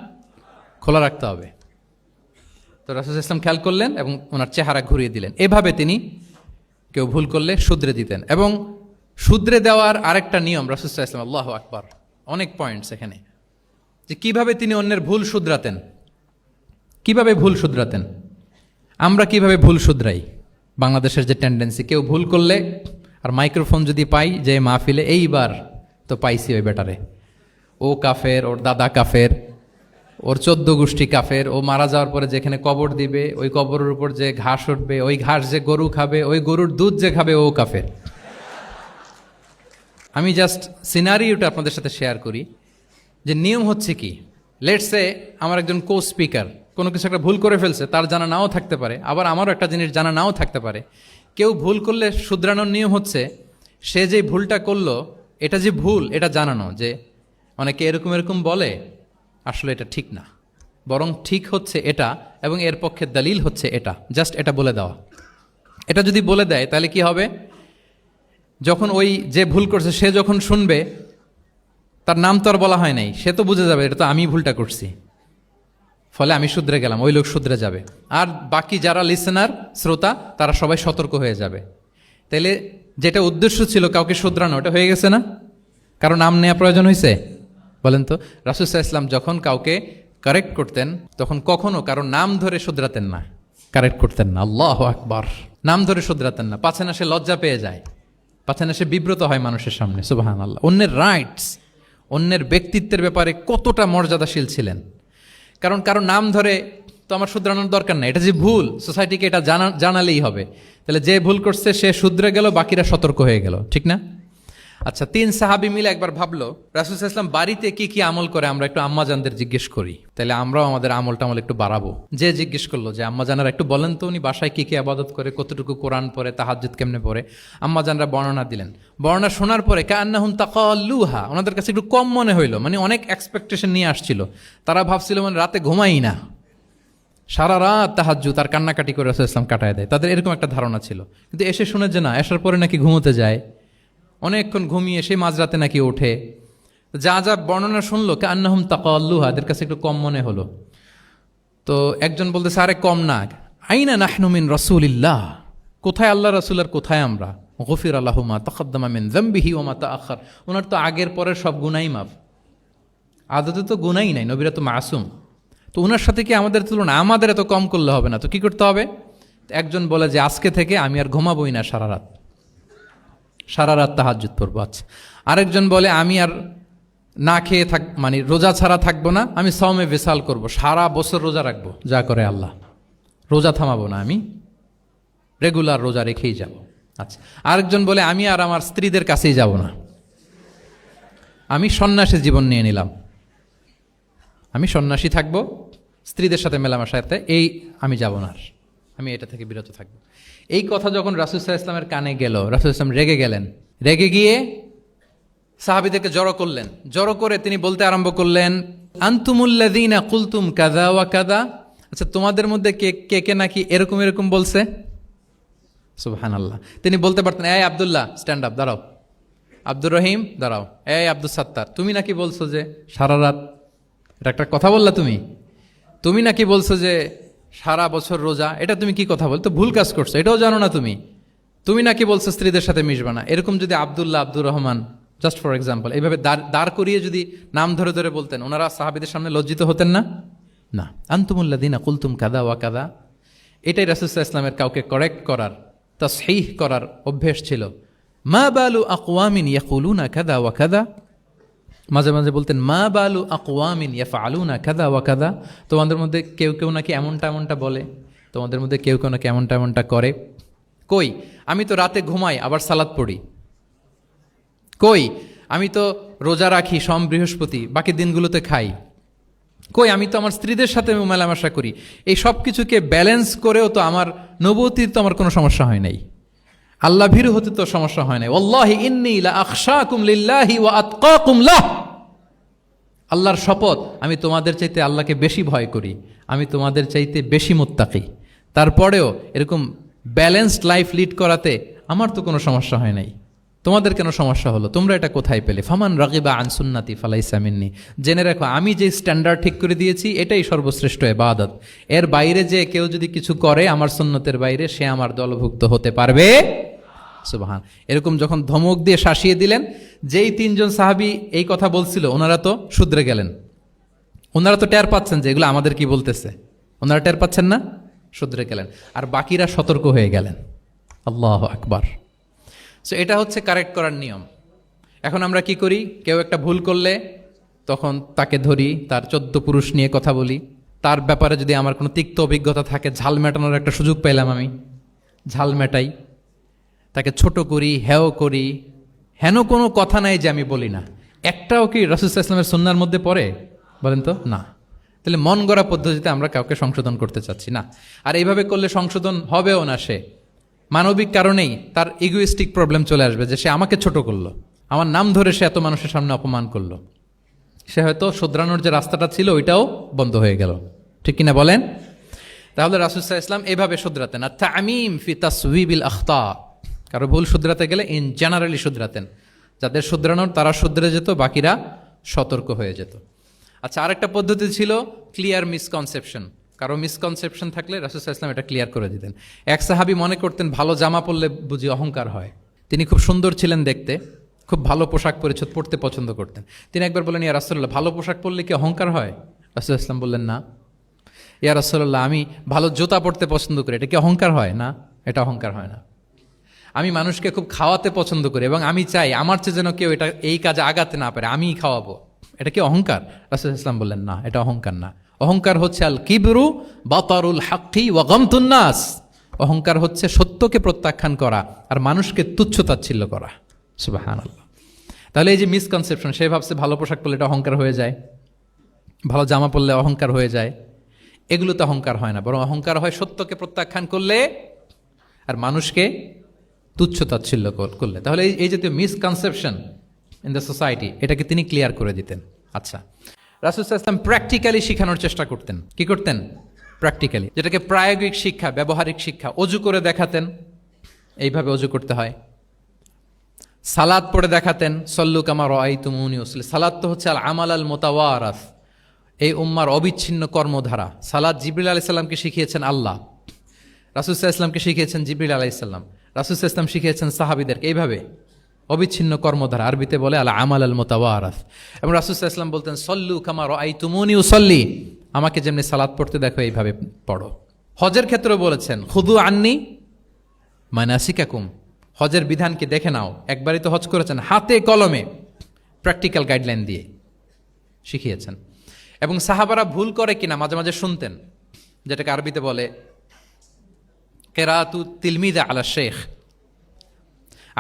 S1: খোলা রাখতে হবে। তো রাসূল ইসলাম খেয়াল করলেন এবং ওনার চেহারা ঘুরিয়ে দিলেন। এভাবে তিনি কেউ ভুল করলে শুধরে দিতেন। এবং শুধরে দেওয়ার আরেকটা নিয়ম রাসূল ইসলাম, আল্লাহু আকবার, অনেক পয়েন্টস এখানে, যে কিভাবে তিনি অন্যের ভুল শুধরাতেন। কিভাবে ভুল শুধরাতেন? আমরা কিভাবে ভুল শুধরাই? বাংলাদেশের যে টেন্ডেন্সি, কেউ ভুল করলে আর মাইক্রোফোন যদি পাই যে মাহফিলে, এইবার তো পাইছি ওই বেটারে, ও কাফের, ওর দাদা কাফের, ওর 14 গোষ্ঠী কাফের, ও মারা যাওয়ার পরে যেখানে কবর দিবে, ওই কবরের উপর যে ঘাস উঠবে, ওই ঘাস যে গরু খাবে, ওই গরুর দুধ যে খাবে, ও কাফের। আমি জাস্ট সিনারিওটা আপনাদের সাথে শেয়ার করি যে নিয়ম হচ্ছে কি। লেটস সে আমার একজন কো স্পিকার কোনো কিছু একটা ভুল করে ফেলছে, তার জানা নাও থাকতে পারে, আবার আমারও একটা জিনিস জানা নাও থাকতে পারে। কেউ ভুল করলে শুধরানোর নিয়ম হচ্ছে সে যে ভুলটা করলো এটা যে ভুল এটা জানানো, যে অনেকে এরকম এরকম বলে, আসলে এটা ঠিক না, বরং ঠিক হচ্ছে এটা এবং এর পক্ষে দলিল হচ্ছে এটা, জাস্ট এটা বলে দেওয়া। এটা যদি বলে দেয় তাহলে কি হবে, যখন ওই যে ভুল করছে সে যখন শুনবে, তার নাম তো আর বলা হয় নাই, সে তো বুঝে যাবে এটা তো আমি ভুলটা করছি, ফলে আমি শুধরে গেলাম, ওই লোক শুধরে যাবে, আর বাকি যারা লিসেনার শ্রোতা তারা সবাই সতর্ক হয়ে যাবে। তাইলে যেটা উদ্দেশ্য ছিল কাউকে শুধরানো, ওটা হয়ে গেছে না? কারণ নাম নেওয়া প্রয়োজন হয়েছে? বলেন তো, রাসূল সাল্লাল্লাহু আলাইহি ওয়াসাল্লাম যখন কাউকে কারেক্ট করতেন তখন কখনো কারো নাম ধরে শুধরাতেন না, কারেক্ট করতেন না। আল্লাহু আকবার। নাম ধরে শুধরাতেন না, পাছে না সে লজ্জা পেয়ে যায়, পাছে না সে বিব্রত হয় মানুষের সামনে। সুবহানাল্লাহ। অন্যের রাইটস, অন্যের ব্যক্তিত্বের ব্যাপারে কতটা মর্যাদাশীল ছিলেন। কারণ কারো নাম ধরে তো আমার শুধরানোর দরকার নাই, এটা যে ভুল সোসাইটিকে এটা জানালেই হবে। তাহলে যে ভুল করছে সে শুধরে গেল, বাকিরা সতর্ক হয়ে গেল, ঠিক না? আচ্ছা, 3 সাহাবী মিলে একবার ভাবলো রাসূল সাল্লাল্লাহু আলাইহি ওয়াসাল্লাম বাড়িতে কি কি আমল করে, আমরা একটু আম্মাজানদের জিজ্ঞেস করি, তাহলে আমরাও আমাদের আমল একটু বাড়াবো। যে জিজ্ঞেস করলো যে আম্মাজানেরা একটু বলেন তো উনি বাসায় কি কি ইবাদত করে, কতটুকু কোরআন পড়ে, তাহাজ্জুদ কেমনে পড়ে। আম্মাজানরা বর্ণনা দিলেন। বর্ণনা শোনার পরে কান্নাহুম তাকাল্লুহা, ওনাদের কাছে একটু কম মনে হইলো, মানে অনেক এক্সপেকটেশন নিয়ে আসছিল। তারা ভাবছিল মানে রাতে ঘুমাই না, সারা রাত তাহাজ্জুদ আর কান্নাকাটি করে রাসূল সাল্লাল্লাহু আলাইহি ওয়াসাল্লাম কাটায় দেয়, তাদের এরকম একটা ধারণা ছিল। কিন্তু এসে শুনে যে না, আসার পরে নাকি ঘুমোতে যায়, অনেকক্ষণ ঘুমিয়ে সেই মাঝরাতে নাকি ওঠে। যা যা বর্ণনা শুনলো কান্নাহুম তাকাল্লুহা, এদের কাছে একটু কম মনে হলো। তো একজন বলতেছে আরে কম না, আইনা নাহনু মিন রাসূলিল্লাহ, কোথায় আল্লাহ রাসূল আর কোথায় আমরা। গফির লাহু মা তাকাদ্দামা মিন যামবিহি ওয়া মা তাআখার, ওনার তো আগের পরের সব গুনাহই মাফ, আদতে তো গুনাহই নাই, নবীরা তো মাসুম। তো ওনার সাথে কি আমাদের তুলনা, আমাদের এত কম করলে হবে না, তো কি করতে হবে? একজন বলে যে আজকে থেকে আমি আর ঘুমাবোই না সারা রাত তাহাজ্জুদ পড়বো। আচ্ছা, আরেকজন বলে আমি আর না খেয়ে মানে রোজা ছাড়া থাকবো না, আমি সওমে বিসাল করব, সারা বছর রোজা রাখবো, যা করে আল্লাহ, রোজা থামাবো না, আমি রেগুলার রোজা রেখেই যাব। আচ্ছা, আরেকজন বলে আমি আর আমার স্ত্রীদের কাছেই যাব না, আমি সন্ন্যাসী জীবন নিয়ে নিলাম, আমি সন্ন্যাসী থাকবো, স্ত্রীদের সাথে মেলামেশাতে এই আমি যাব না, আমি এটা থেকে বিরত থাকবো। এই কথা যখন রাসূল সাল্লাল্লাহু আলাইহি ওয়াসাল্লামের কানে গেল, রাসূল সাল্লাল্লাহু আলাইহি ওয়াসাল্লাম রেগে গেলেন। রেগে গিয়ে সাহাবীদেরকে জড়ো করলেন, জড়ো করে তিনি বলতে আরম্ভ করলেন আনতুমুল্লাযীনা কুলতুম কাযা ওয়া কাযা, আচ্ছা তোমাদের মধ্যে কে কে নাকি এরকম এরকম বলছে। সুবহানাল্লাহ। তিনি বলতে পারতেন এই আব্দুল্লাহ স্ট্যান্ড আপ, দাঁড়াও, আব্দুর রহিম দাঁড়াও, এই আব্দুল সাত্তার তুমি নাকি বলছো যে সারা রাত, এটা একটা কথা বললা তুমি নাকি বলছো যে সারা বছর রোজা, এটা তুমি কি কথা বলতো, ভুল কাজ করছো, এটাও জানো না তুমি নাকি বলছো স্ত্রীদের সাথে মিশবা না। এরকম যদি Abdullah, Abdur Rahman, just for example, এইভাবে দাঁড় করিয়ে যদি নাম ধরে ধরে বলতেন, ওনারা সাহাবীদের সামনে লজ্জিত হতেন না? না। আনতুমুল্লাযীনা কুলতুম কাযা ওয়া কাযা, এটাই রাসূল সাল্লাল্লাহু আলাইহি ওয়াসাল্লামের কাউকে কারেক্ট করার, তাসহিহ করার অভ্যেস ছিল। মা বালু আকওয়ামিন ইয়াকুলুনা কাযা ওয়া কাযা, মাঝে মাঝে বলতেন মা বালু আকওয়ামিন ইয়াফআলুনা কাযা ওয়া কাযা, তোমাদের মধ্যে কেউ নাকি এমনটা বলে, তোমাদের মধ্যে কেউ নাকি এমনটা করে। কই আমি তো রাতে ঘুমাই আবার সালাত পড়ি, কই আমি তো রোজা রাখি সোম বৃহস্পতি, বাকি দিনগুলোতে খাই, কই আমি তো আমার স্ত্রীদের সাথে মেলামেশা করি, এই সব কিছুকে ব্যালেন্স করেও তো আমার নবুয়তির তো আমার কোনো সমস্যা হয় নাই, আল্লাহ ভীরু হতে তো সমস্যা হয় নাই। ওয়াল্লাহি ইন্নী লা আখশাকুম লিল্লাহি ওয়া আতকাকুম লাহ, আল্লাহর শপথ আমি তোমাদের চাইতে আল্লাহকে বেশি ভয় করি, আমি তোমাদের চাইতে বেশি মুত্তাকি। তারপরেও এরকম ব্যালেন্সড লাইফ লিড করাতে আমার তো কোনো সমস্যা হয় নাই, তোমাদের কেন সমস্যা হলো, তোমরা এটা কোথায় পেলে? ফামান রাগিবা আন সুন্নতি ফালাইসা মিন্নি, জেনে রাখো আমি যে স্ট্যান্ডার্ড ঠিক করে দিয়েছি এটাই সর্বশ্রেষ্ঠ ইবাদত, এর বাইরে যে কেউ যদি কিছু করে আমার সুন্নতের বাইরে, সে আমার দলভুক্ত হতে পারবে। সুবহান। এরকম যখন ধমক দিয়ে শাসিয়ে দিলেন, যেই 3 জন সাহাবী এই কথা বলছিল ওনারা তো শুধরে গেলেন, ওনারা তো টের পাচ্ছেন যে এগুলো আমাদের কি বলতেছে, ওনারা টের পাচ্ছেন না, শুধরে গেলেন, আর বাকিরা সতর্ক হয়ে গেলেন। আল্লাহু আকবার। সো এটা হচ্ছে কারেক্ট করার নিয়ম। এখন আমরা কি করি, কেউ একটা ভুল করলে তখন তাকে ধরি, তার 14 পুরুষ নিয়ে কথা বলি, তার ব্যাপারে যদি আমার কোনো তিক্ত অভিজ্ঞতা থাকে, ঝাল মেটানোর একটা সুযোগ পেলাম, আমি ঝাল মেটাই, তাকে ছোট করি, হেয় করি, হেন কোনো কথা নাই যে আমি বলি না। একটাও কি রাসূল সাল্লাল্লাহু আলাইহি ওয়াসাল্লামের সুন্নাহর মধ্যে পড়ে? বলেন তো, না। তাহলে মন গড়া পদ্ধতিতে আমরা কাউকে সংশোধন করতে চাচ্ছি না। আর এইভাবে করলে সংশোধন হবেও না। সে মানবিক কারণেই তার ইগোইস্টিক প্রবলেম চলে আসবে যে সে আমাকে ছোট করলো, আমার নাম ধরে সে এত মানুষের সামনে অপমান করলো, সে হয়তো শুধরানোর যে রাস্তাটা ছিল ওইটাও বন্ধ হয়ে গেল। ঠিক কিনা বলেন? তাহলে রাসূল সাল্লাল্লাহু আলাইহি ওয়াসাল্লাম এভাবে শুধরাতেন। আর তামিম ফি তাসওয়িবিল আখতা, কারো ভুল শুধরাতে গেলে ইন জেনারেলি শুধরাতেন। যাদের শুধরানোর তারা শুধরে যেত, বাকিরা সতর্ক হয়ে যেত। আচ্ছা, আরেকটা পদ্ধতি ছিল ক্লিয়ার মিসকনসেপশন। কারো মিসকনসেপশন থাকলে রাসূল সাল্লাল্লাহু আলাইহি ওয়াসাল্লাম এটা ক্লিয়ার করে দিতেন। এক সাহাবী মনে করতেন ভালো জামা পরলে বুঝি অহংকার হয়। তিনি খুব সুন্দর ছিলেন দেখতে, খুব ভালো পোশাক পরিচ্ছদ পরতে পছন্দ করতেন। তিনি একবার বললেন, ইয়া রাসূলুল্লাহ, ভালো পোশাক পরলে কি অহংকার হয়? রাসূল সাল্লাল্লাহু আলাইহি ওয়াসাল্লাম বললেন, না। ইয়া রাসূলুল্লাহ, আমি ভালো জুতা পরতে পছন্দ করি, এটা কি অহংকার হয়? না, এটা অহংকার হয় না। আমি মানুষকে খুব খাওয়াতে পছন্দ করি এবং আমি চাই আমার চেয়ে যেন কেউ এটা এই কাজে আগাতে না পারে, আমিই খাওয়াবো, এটা কি অহংকার? রাসূল ইসলাম বললেন, না, এটা অহংকার না। অহংকার হচ্ছে আল কিবরু বাতারুল হাক্কি ওয়া গামতুন নাস। অহংকার হচ্ছে সত্যকে প্রত্যাখ্যান করা আর মানুষকে তুচ্ছ-তাচ্ছিল্য করা। সুবহানাল্লাহ। তাহলে এই যে মিসকনসেপশন, সে ভাবছে ভালো পোশাক পরলে এটা অহংকার হয়ে যায়, ভালো জামা পরলে অহংকার হয়ে যায়, এগুলো তো অহংকার হয় না, বরং অহংকার হয় সত্যকে প্রত্যাখ্যান করলে আর মানুষকে তুচ্ছ-তাচ্ছিল্য করলে। তাহলে এই জাতীয় মিসকনসেপশন ইন দ্য সোসাইটি, এটাকে তিনি ক্লিয়ার করে দিতেন। আচ্ছা, রাসূল সাল্লাল্লাহু আলাইহি ওয়াসাল্লাম প্র্যাকটিক্যালি শেখানোর চেষ্টা করতেন। কি করতেন? প্র্যাকটিক্যালি, যেটাকে প্রায়োগিক শিক্ষা, ব্যবহারিক শিক্ষা। অজু করে দেখাতেন, এইভাবে অজু করতে হয়। সালাত পড়ে দেখাতেন, সল্লু কামা রাআইতুমুনি উসাল্লি। সালাত তো হচ্ছে আল আমাল আল মুতাওয়ারাস, এই উম্মার অবিচ্ছিন্ন কর্মধারা। সালাত জিবরিল আলাইহিস সালামকে শিখিয়েছেন আল্লাহ, রাসূল সাল্লাল্লাহু আলাইহি ওয়াসাল্লামকে শিখিয়েছেন জিবরিল আলাইহিস সালাম, রাসূল সাল্লাল্লাহু আলাইহি ওয়াসাল্লাম শিখিয়েছেন সাহাবীদেরকে। এইভাবে অবিচ্ছিন্ন কর্মধারা, আরবিতে বলে আল আমাল আল মুতাওয়ারাস। এবং রাসূল সাল্লাল্লাহু আলাইহি ওয়াসাল্লাম বলতেন, সল্লু কামা রাআইতুমুনি উসাল্লি, আমাকে যেমনি সালাত পড়তে দেখো এইভাবে পড়ো। হজের ক্ষেত্রে বলেছেন, খুযু আন্নি মানাসিকাকুম, হজের বিধানকে দেখে নাও। একবারই তো হজ করেছেন, হাতে কলমে প্র্যাকটিক্যাল গাইডলাইন দিয়ে শিখিয়েছেন। এবং সাহাবারা ভুল করে কিনা মাঝে মাঝে শুনতেন, যেটাকে আরবিতে বলে কেরাতু তিলমিদা আলা শেখ।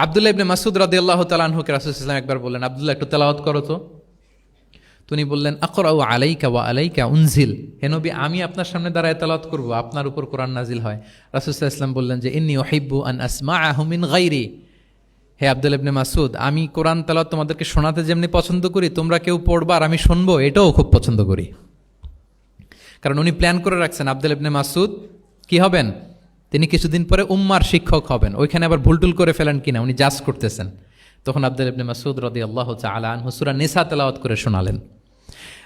S1: আব্দুল্লাহ ইবনে মাসউদ রাদিয়াল্লাহু তাআলা আনহুকে রাসূল সাল্লাল্লাহু আলাইহি ওয়াসাল্লাম একবার বললেন, আব্দুল্লাহ একটু তেলাওয়াত করো তো। তিনি বললেন, আকরাউ আলাইকা ওয়া আলাইকা উনজিল, হে নবী, আমি আপনার সামনে দাঁড়ায় তেলাওয়াত করব, আপনার উপর কোরআন নাজিল হয়। রাসূল সাল্লাল্লাহু আলাইহি ওয়াসাল্লাম বললেন যে ইন্নী উহিব্বু আন আসমাআহু মিন গায়রি, হে আব্দুল্লাহ ইবনে মাসউদ, আমি কোরআন তেলাওয়াত তোমাদেরকে শোনাতে যেমনি পছন্দ করি, তোমরা কেউ পড়বা আর আমি শুনবো, এটাও খুব পছন্দ করি। কারণ উনি প্ল্যান করে রাখছেন আব্দুল্লাহ ইবনে মাসউদ কি হবেন, তিনি কিছুদিন পরে উম্মার শিক্ষক হবেন। ওইখানে আবার ভুলটুল করে ফেলেন কিনা উনি জাজ করতেছেন। তখন আব্দুল্লাহ ইবনে মাসউদ রাদিয়াল্লাহু তাআলা আনহু সূরা নিসা তেলাওয়াত করে শোনালেন।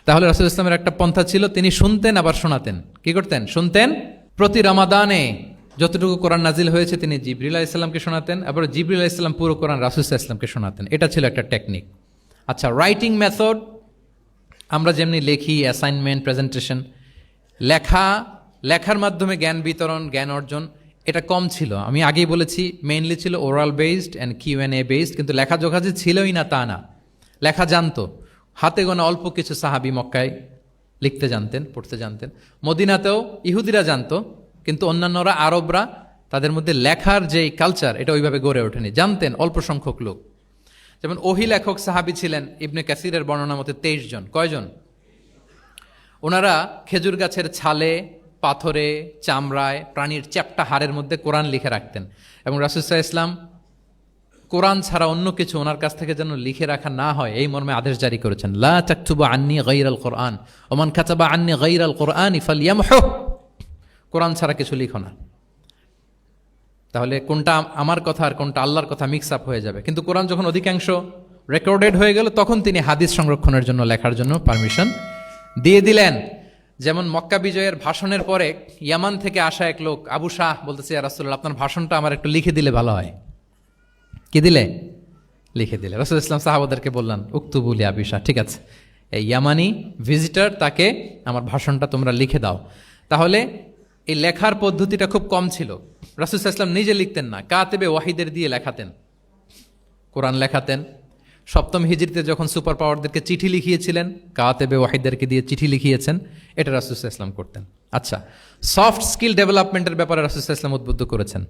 S1: তাহলে রাসূল ইসলামের একটা পন্থা ছিল, তিনি শুনতেন আবার শোনাতেন। কি করতেন? শুনতেন। প্রতি রমাদানে যতটুকু কোরআন নাজিল হয়েছে তিনি জিবরিল আলাইহিস সালামকে শোনাতেন, আবার জিবরিল আলাইহিস সালাম পুরো কোরআন রাসূল সাল্লাল্লাহু আলাইহি ওয়াসাল্লামকে শোনাতেন। এটা ছিল একটা টেকনিক। আচ্ছা, রাইটিং মেথড, আমরা যেমনি লেখি, অ্যাসাইনমেন্ট, প্রেজেন্টেশন, লেখার মাধ্যমে জ্ঞান বিতরণ, জ্ঞান অর্জন, এটা কম ছিল। আমি আগেই বলেছি মেইনলি ছিল oral based and QnA based, কিন্তু লেখা জোখা যে ছিলই না তা না। লেখা জানতো, হাতে গোনা অল্প কিছু সাহাবী মক্কায় লিখতে জানতেন, পড়তে জানতেন। মদিনাতেও ইহুদিরা জানতো, কিন্তু অন্যান্যরা, আরবরা, তাদের মধ্যে লেখার যে কালচার এটা ওইভাবে গড়ে ওঠেনি। জানতেন অল্প সংখ্যক লোক। যেমন ওহী লেখক সাহাবী ছিলেন ইবনে কাসিরের বর্ণনা মতে 23 জন। কয়জন? ওনারা খেজুর গাছের ছালে, পাথরে, চামড়ায়, প্রাণীর চ্যাপ্টা হাড়ের মধ্যে কোরআন লিখে রাখতেন। এবং রাসূল সাল্লাল্লাহু আলাইহি ওয়াসাল্লাম কোরআন ছাড়া অন্য কিছু ওনার কাছ থেকে যেন লিখে রাখা না হয় এই মর্মে আদেশ জারি করেছেন, লা তাকতুবু আন্নী গায়রাল কোরআন ওয়া মান কাতাবা আন্নী গায়রাল কোরআনি ফালইয়ামহু, কোরআন ছাড়া কিছু লিখো না। তাহলে কোনটা আমার কথা আর কোনটা আল্লাহর কথা মিক্স আপ হয়ে যাবে। কিন্তু কোরআন যখন অধিকাংশ রেকর্ডেড হয়ে গেল, তখন তিনি হাদিস সংরক্ষণের জন্য, লেখার জন্য পারমিশন দিয়ে দিলেন। যেমন মক্কা বিজয়ের ভাষণের পরে ইয়ামান থেকে আসা এক লোক আবু শাহ বলতেছে, ইয়া রাসূলুল্লাহ, আপনার ভাষণটা আমার একটু লিখে দিলে ভালো হয়। কি দিলে? লিখে দিলে। রাসূল ইসলাম সাহাবাদেরকে বললেন, উক্তুবু লি আবি শাহ, ঠিক আছে, এই ইয়ামানি ভিজিটর, তাকে আমার ভাষণটা তোমরা লিখে দাও। তাহলে এই লেখার পদ্ধতিটা খুব কম ছিল। রাসূল ইসলাম নিজে লিখতেন না, কাতেবে ওয়াহিদের দিয়ে লেখাতেন, কোরআন লেখাতেন। 7ম হিজরিতে যখন সুপার পাওয়ারদেরকে চিঠি লিখিয়েছিলেন, কাতেবে ওয়াহিদদেরকে দিয়ে চিঠি লিখিয়েছেন, এটা রাসূল ইসলাম করতেন। আচ্ছা, সফট স্কিল ডেভেলপমেন্টের ব্যাপারে রাসূল ইসলাম উদ্বুদ্ধ করেছেন।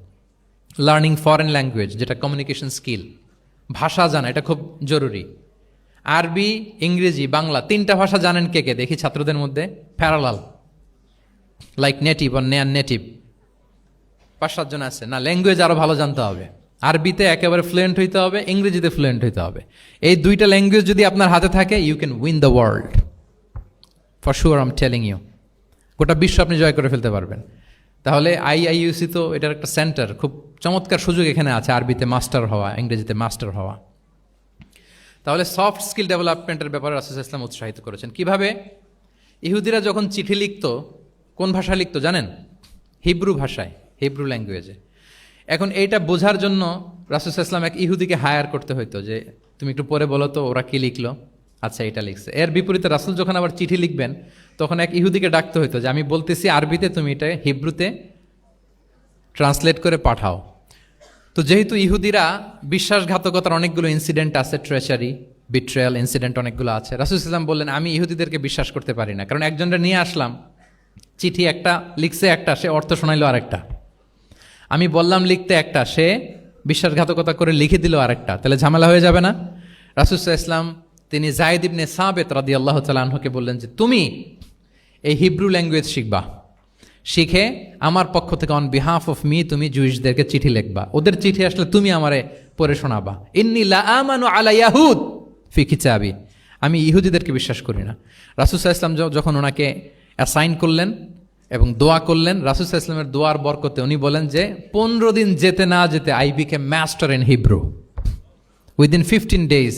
S1: লার্নিং ফরেন ল্যাঙ্গুয়েজ, যেটা কমিউনিকেশন স্কিল, ভাষা জানা, এটা খুব জরুরি। আরবি, ইংরেজি, বাংলা 3টা ভাষা জানেন কে কে দেখি ছাত্রদের মধ্যে? প্যারালাল, লাইক নেটিভ আর নেয়ার নেটিভ 5-7 জন আছে না? ল্যাঙ্গুয়েজ আরো ভালো জানতে হবে। আরবিতে একেবারে ফ্লুয়েন্ট হইতে হবে, ইংরেজিতে ফ্লুয়েন্ট হইতে হবে। এই 2টা ল্যাঙ্গুয়েজ যদি আপনার হাতে থাকে, you can win the world for sure, I am telling you. গোটা বিশ্ব আপনি জয় করে ফেলতে পারবেন। তাহলে আইআইইউসি তো এটার একটা সেন্টার, খুব চমৎকার সুযোগ এখানে আছে আরবিতে মাস্টার হওয়া, ইংরেজিতে মাস্টার হওয়া। তাহলে সফট স্কিল ডেভেলপমেন্টের ব্যাপারে রাসূল সাল্লাল্লাহু আলাইহি ওয়াসাল্লাম উৎসাহিত করেছেন। কিভাবে? ইহুদিরা যখন চিঠি লিখতো, কোন ভাষায় লিখতো জানেন? হিব্রু ভাষায়, হিব্রু ল্যাঙ্গুয়েজে। এখন এইটা বোঝার জন্য রাসূল সাল্লাল্লাহু আলাইহি ওয়াসাল্লাম এক ইহুদিকে হায়ার করতে হইতো, যে তুমি একটু পরে বলো তো ওরা কি লিখলো। আচ্ছা, এটা লিখছে। এর বিপরীতে রাসূল যখন আবার চিঠি লিখবেন, তখন এক ইহুদিকে ডাকতে হইতো যে আমি বলতেছি আরবিতে, তুমি এটা হিব্রুতে ট্রান্সলেট করে পাঠাও। তো যেহেতু ইহুদিরা বিশ্বাসঘাতকতার অনেকগুলো ইনসিডেন্ট আছে, ট্রেচারি, বিট্রেয়াল ইনসিডেন্ট অনেকগুলো আছে, রাসূল সাল্লাল্লাহু আলাইহি ওয়াসাল্লাম বললেন আমি ইহুদিদেরকে বিশ্বাস করতে পারি না, কারণ একজনটা নিয়ে আসলাম, চিঠি একটা লিখছে একটা, সে অর্থ শোনাইলো আরেকটা। আমি বললাম লিখতে একটা, সে বিশ্বাসঘাতকতা করে লিখে দিল আরেকটা, তাহলে ঝামেলা হয়ে যাবে না? রাসূল সাল্লাল্লাহু আলাইহি ওয়াসাল্লাম তিনি যায়েদ ইবনে সাবিত রাদিয়াল্লাহু তাআলা আনহুকে বললেন যে তুমি এই হিব্রু ল্যাঙ্গুয়েজ শিখবা, শিখে আমার পক্ষ থেকে অন বিহাফ অফ মি তুমি জুইশদেরকে চিঠি লিখবা, ওদের চিঠি আসলে তুমি আমারে পড়ে শোনাবা। ইন্নী লা আমানু আলা ইয়াহুদ ফি কিতাবি, আমি ইহুদিদেরকে বিশ্বাস করি না। রাসূল সাল্লাল্লাহু আলাইহি ওয়াসাল্লাম যখন ওনাকে অ্যাসাইন করলেন এবং দোয়া করলেন, রাসূল সাল্লাল্লাহু আলাইহি ওয়াসাল্লামের দোয়ার বরকতে উনি বলেন যে 15 দিন যেতে না যেতে I became master in Hebrew within 15 days।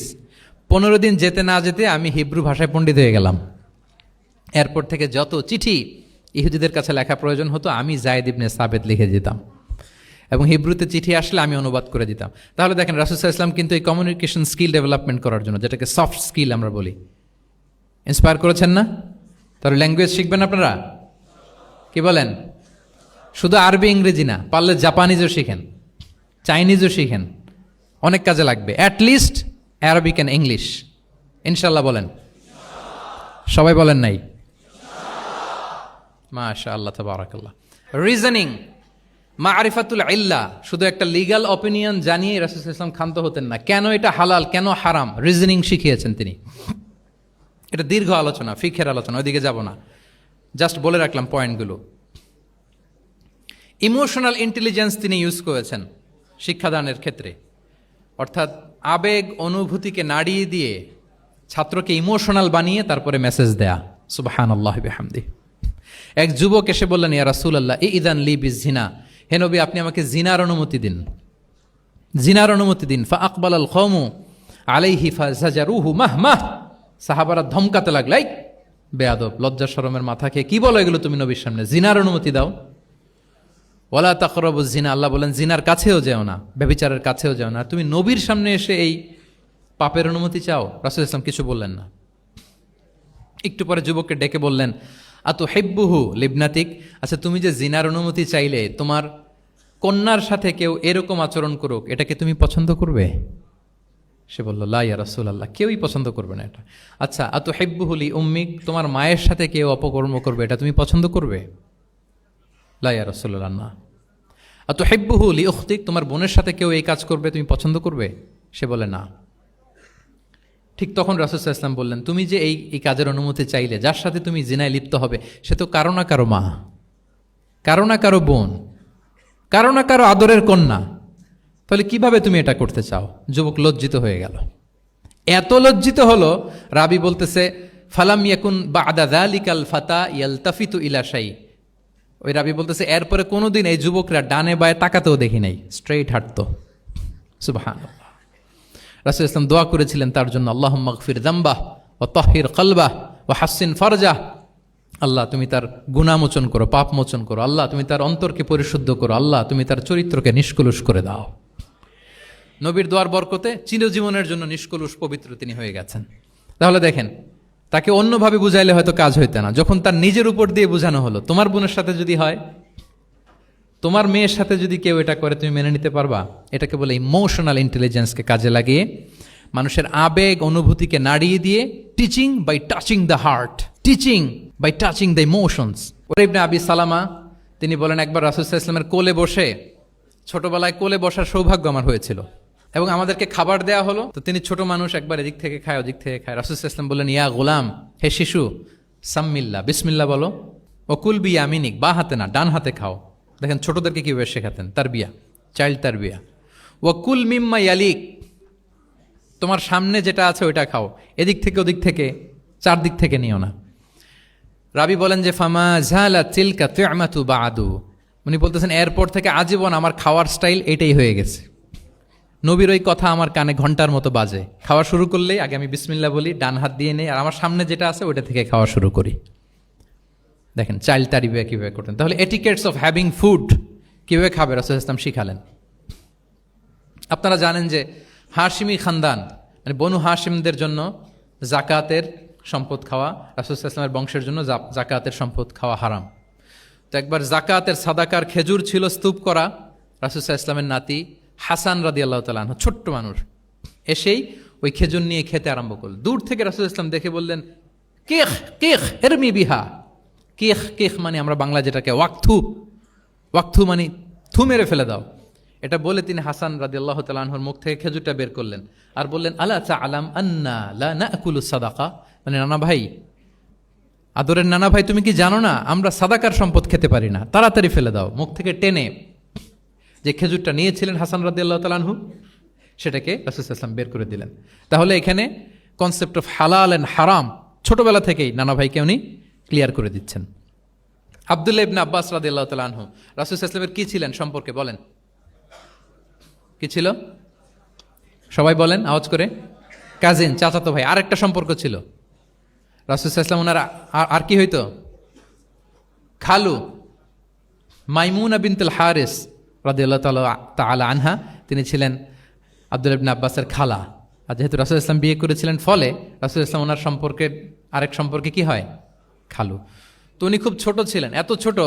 S1: 15 দিন যেতে না যেতে আমি হিব্রু ভাষায় পণ্ডিত হয়ে গেলাম। এরপর থেকে যত চিঠি ইহুদিদের কাছে লেখা প্রয়োজন হতো, আমি যায়েদ ইবনে সাবিত লিখে দিতাম, এবং হিব্রুতে চিঠি আসলে আমি অনুবাদ করে দিতাম। তাহলে দেখেন রাসূল সাল্লাল্লাহু আলাইহি ওয়াসাল্লাম কিন্তু এই কমিউনিকেশন স্কিল ডেভেলপমেন্ট করার জন্য, যেটাকে সফট স্কিল আমরা বলি, ইন্সপায়ার করেছেন না? তাহলে ল্যাঙ্গুয়েজ শিখবেন আপনারা, কি বলেন? শুধু আরবি ইংরেজি না, পারলে জাপানিজও শিখেন, চাইনিজও শিখেন, অনেক কাজে লাগবে। অ্যাটলিস্ট অ্যারাবিক অ্যান্ড ইংলিশ, ইনশাল্লাহ বলেন। সবাই বলেন নাই? মাশাআল্লাহ, তাবারাকাল্লাহ। রিজনিং, মারিফাতুল ইল্লাহ, শুধু একটা লিগ্যাল অপিনিয়ন জানিয়ে রাসূল সাল্লাল্লাহু আলাইহি ওয়াসাল্লাম ক্ষান্ত হতেন না। কেন এটা হালাল, কেন হারাম, রিজনিং শিখিয়েছেন তিনি। এটা দীর্ঘ আলোচনা, ফিকহের আলোচনা, ওইদিকে যাব না, জাস্ট বলে রাখলাম পয়েন্টগুলো। ইমোশনাল ইন্টেলিজেন্স তিনি ইউজ করেছেন শিক্ষাদানের ক্ষেত্রে, অর্থাৎ আবেগ অনুভূতিকে নাড়িয়ে দিয়ে ছাত্রকে ইমোশনাল বানিয়ে তারপরে মেসেজ দেয়া। সুবহানাল্লাহ বিহামদি। এক যুবক এসে বললেন, ইয়া রাসূলুল্লাহ ইযান লি বিজিনা, হে নবী আপনি আমাকে জিনার অনুমতি দিন, জিনার অনুমতি দিন। ফাআকবালাল কওমু আলাইহি ফাজাজারুহু মাহমাহ, সাহাবারা ধমকাতে লাগলো, এই বেয়াদব, লজ্জা শরমের মাথা খেয়ে কি বলো এগুলো তুমি নবীর সামনে, জিনার অনুমতি দাও। ওয়ালা তাকরাবুজ জিনা, আল্লাহ বলেন জিনার কাছেও যেও না, ব্যভিচারের কাছেও যেও না। তুমি নবীর সামনে এসে এই পাপের অনুমতি চাও? রাসূল সাল্লাল্লাহু আলাইহি ওয়াসাল্লাম কিছু বললেন না। একটু পরে যুবককে ডেকে বললেন, আতুহিব্বুহু লিবনাতিক, আচ্ছা তুমি যে জিনার অনুমতি চাইলে তোমার কন্যার সাথে কেউ এরকম আচরণ করুক, এটাকে তুমি পছন্দ করবে? সে বলল, লা ইয়া রাসূলুল্লাহ, কেউই পছন্দ করবে না এটা। আচ্ছা, আতুহিব্বুহু লি উম্মিক, তোমার মায়ের সাথে কেউ অপকর্ম করবে, এটা তুমি পছন্দ করবে? লা ইয়া রাসূলুল্লাহ, না। আতুহিব্বুহু লি উখতিক, তোমার বোনের সাথে কেউ এই কাজ করবে, তুমি পছন্দ করবে? সে বলে না। ঠিক তখন রাসূল সাল্লাল্লাহু আলাইহি ওয়াসাল্লাম বললেন, তুমি যে এই কাজের অনুমতি চাইলে, যার সাথে তুমি জিনায় লিপ্ত হবে, সে তো কারো না কারো মা, কারো না কারো বোন, কারো না কারো আদরের কন্যা, তাহলে কিভাবে তুমি এটা করতে চাও? যুবক লজ্জিত হয়ে গেল, এত লজ্জিত হলো, রাবি বলতেছে ফালাম ইয়াকুন বা'দা যালিকাল ফাতা ইয়ালতাফিতু ইলা শাই, ওই রাবি বলতেছে এরপরে কোনোদিন এই যুবকরা ডানে বায়ে তাকাতেও দেখি নাই, স্ট্রেইট হাঁটতো। সুবহানাল্লাহ। রাসূল ইসলাম দোয়া করেছিলেন তার জন্য, আল্লাহুম্মা গফির যামবাহ ওয়া তাহহির কলবাহ ওয়া হাসসিন ফারজাহ, আল্লাহ তুমি তার গুনাহ মোচন করো, পাপ মোচন করো, আল্লাহ তুমি তার অন্তরকে পরিশুদ্ধ করো, আল্লাহ তুমি তার চরিত্রকে নিষ্কলুষ করে দাও। নবীর দোয়ার বরকতে চিরজীবনের জন্য নিষ্কলুষ পবিত্র তিনি হয়ে গেছেন। তাহলে দেখেন, তাকে অন্যভাবে বুঝাইলে হয়তো কাজ হইতে না, যখন তার নিজের উপর দিয়ে বোঝানো হলো, তোমার বোনের সাথে যদি হয়, তোমার মেয়ের সাথে যদি কেউ এটা করে, তুমি মেনে নিতে পারবা? এটাকে বলে ইমোশনাল ইন্টেলিজেন্সকে কাজে লাগিয়ে মানুষের আবেগ অনুভূতিকে নাড়িয়ে দিয়ে, teaching by touching the heart, teaching by touching the emotions. ওরা ইবনে আবি সালামা তিনি বলেন, একবার রাসূল সাল্লাল্লাহু আলাইহি ওয়াসাল্লামের কোলে বসে, ছোটবেলায় কোলে বসার সৌভাগ্য আমার হয়েছিল, এবং আমাদেরকে খাবার দেয়া হলো, তো তিনি ছোট মানুষ, একবার এদিক থেকে খায় ওদিক থেকে খায়। রাসূল সাল্লাল্লাহু আলাইহি ওয়াসাল্লাম বললেন, ইয়া গোলাম, হে শিশু, সাম্মিল্লাহ, বিসমিল্লাহ বলো, ওকুল বি ইয়ামিনিক, বা হাতে না ডান হাতে খাও। দেখেন ছোটদেরকে কিভাবে শেখাতেন, তারবিয়া, চাইল্ড তারবিয়া। ওয়াকুল মিম্মা ইয়ালিক, তোমার সামনে যেটা আছে ওইটা খাও, এদিক থেকে ওদিক থেকে চারদিক থেকে নিও না। রাবি বলেন যে ফামা জালা তিলকা তু'মাতু বাদু, উনি বলতেছেন এরপর থেকে আজীবন আমার খাওয়ার স্টাইল এটাই হয়ে গেছে। নবীর ওই কথা আমার কানে ঘন্টার মতো বাজে, খাওয়া শুরু করলেই আগে আমি বিসমিল্লাহ বলি, ডান হাত দিয়ে নেই, আর আমার সামনে যেটা আছে ওইটা থেকে খাওয়া শুরু করি। দেখেন চাইল্ড তারিবিয়া কীভাবে করতেন। তাহলে এটিকেটস অফ হ্যাভিং ফুড কীভাবে খাবে রাসূল ইসলাম শিখালেন। আপনারা জানেন যে হাশিমি খানদান, মানে বনু হাশিমদের জন্য জাকাতের সম্পদ খাওয়া, রাসূল ইসলামের বংশের জন্য জাকাতের সম্পদ খাওয়া হারাম। তো একবার জাকাতের সাদাকার খেজুর ছিল স্তূপ করা, রাসূল ইসলামের নাতি হাসান রাদিয়াল্লাহু তাআলা আনহু, ছোট্ট মানুষ, এসেই ওই খেজুর নিয়ে খেতে আরম্ভ করল। দূর থেকে রাসূল ইসলাম দেখে বললেন, কেখ কেখ এরমি বিহা। কেখ কেখ মানে আমরা বাংলা যেটাকে ওয়াক্থু, ওয়াক্থু মানে থু মেরে ফেলে দাও। এটা বলে তিনি হাসান রাদিয়াল্লাহু তাআলা আনহুর মুখ থেকে খেজুরটা বের করলেন আর বললেন, আলা তা'লাম আন্না লা নাকুলু সাদাকা, মানে নানা ভাই, আদরের নানা ভাই, তুমি কি জানো না আমরা সাদাকার সম্পদ খেতে পারি না, তাড়াতাড়ি ফেলে দাও। মুখ থেকে টেনে যে খেজুরটা নিয়েছিলেন হাসান রাদিয়াল্লাহু তাআলা আনহু, সেটাকে রাসূল সাল্লাল্লাহু আলাইহি ওয়াসাল্লাম বের করে দিলেন। তাহলে এখানে কনসেপ্ট অফ হালাল এন্ড হারাম ছোটবেলা থেকেই নানা ভাইকে উনি ক্লিয়ার করে দিচ্ছেন। আব্দুল্লাহ ইবনে আব্বাস রাদিয়াল্লাহু তাআলা আনহু রাসূল সাল্লাল্লাহু আলাইহি ওয়াসাল্লামের কি ছিলেন সম্পর্কে বলেন, কি ছিল? সবাই বলেন আওয়াজ করে। কাজিন, চাচাতো ভাই। আরেকটা সম্পর্ক ছিল রাসূল সাল্লাল্লাহু আলাইহি ওয়াসাল্লাম ওনার আর কি হইতো? খালু মাইমুনা বিনতুল হারিস রাদিয়াল্লাহু তাআলা আনহা, তিনি ছিলেন আব্দুল্লাহ ইবনে আব্বাসের খালা। আর যেহেতু রাসূল ইসলাম বিয়ে করেছিলেন, ফলে রাসূল ইসলাম ওনার সম্পর্কের আরেক সম্পর্কে কি হয়? খালু। তো উনি খুব ছোট ছিলেন, এত ছোট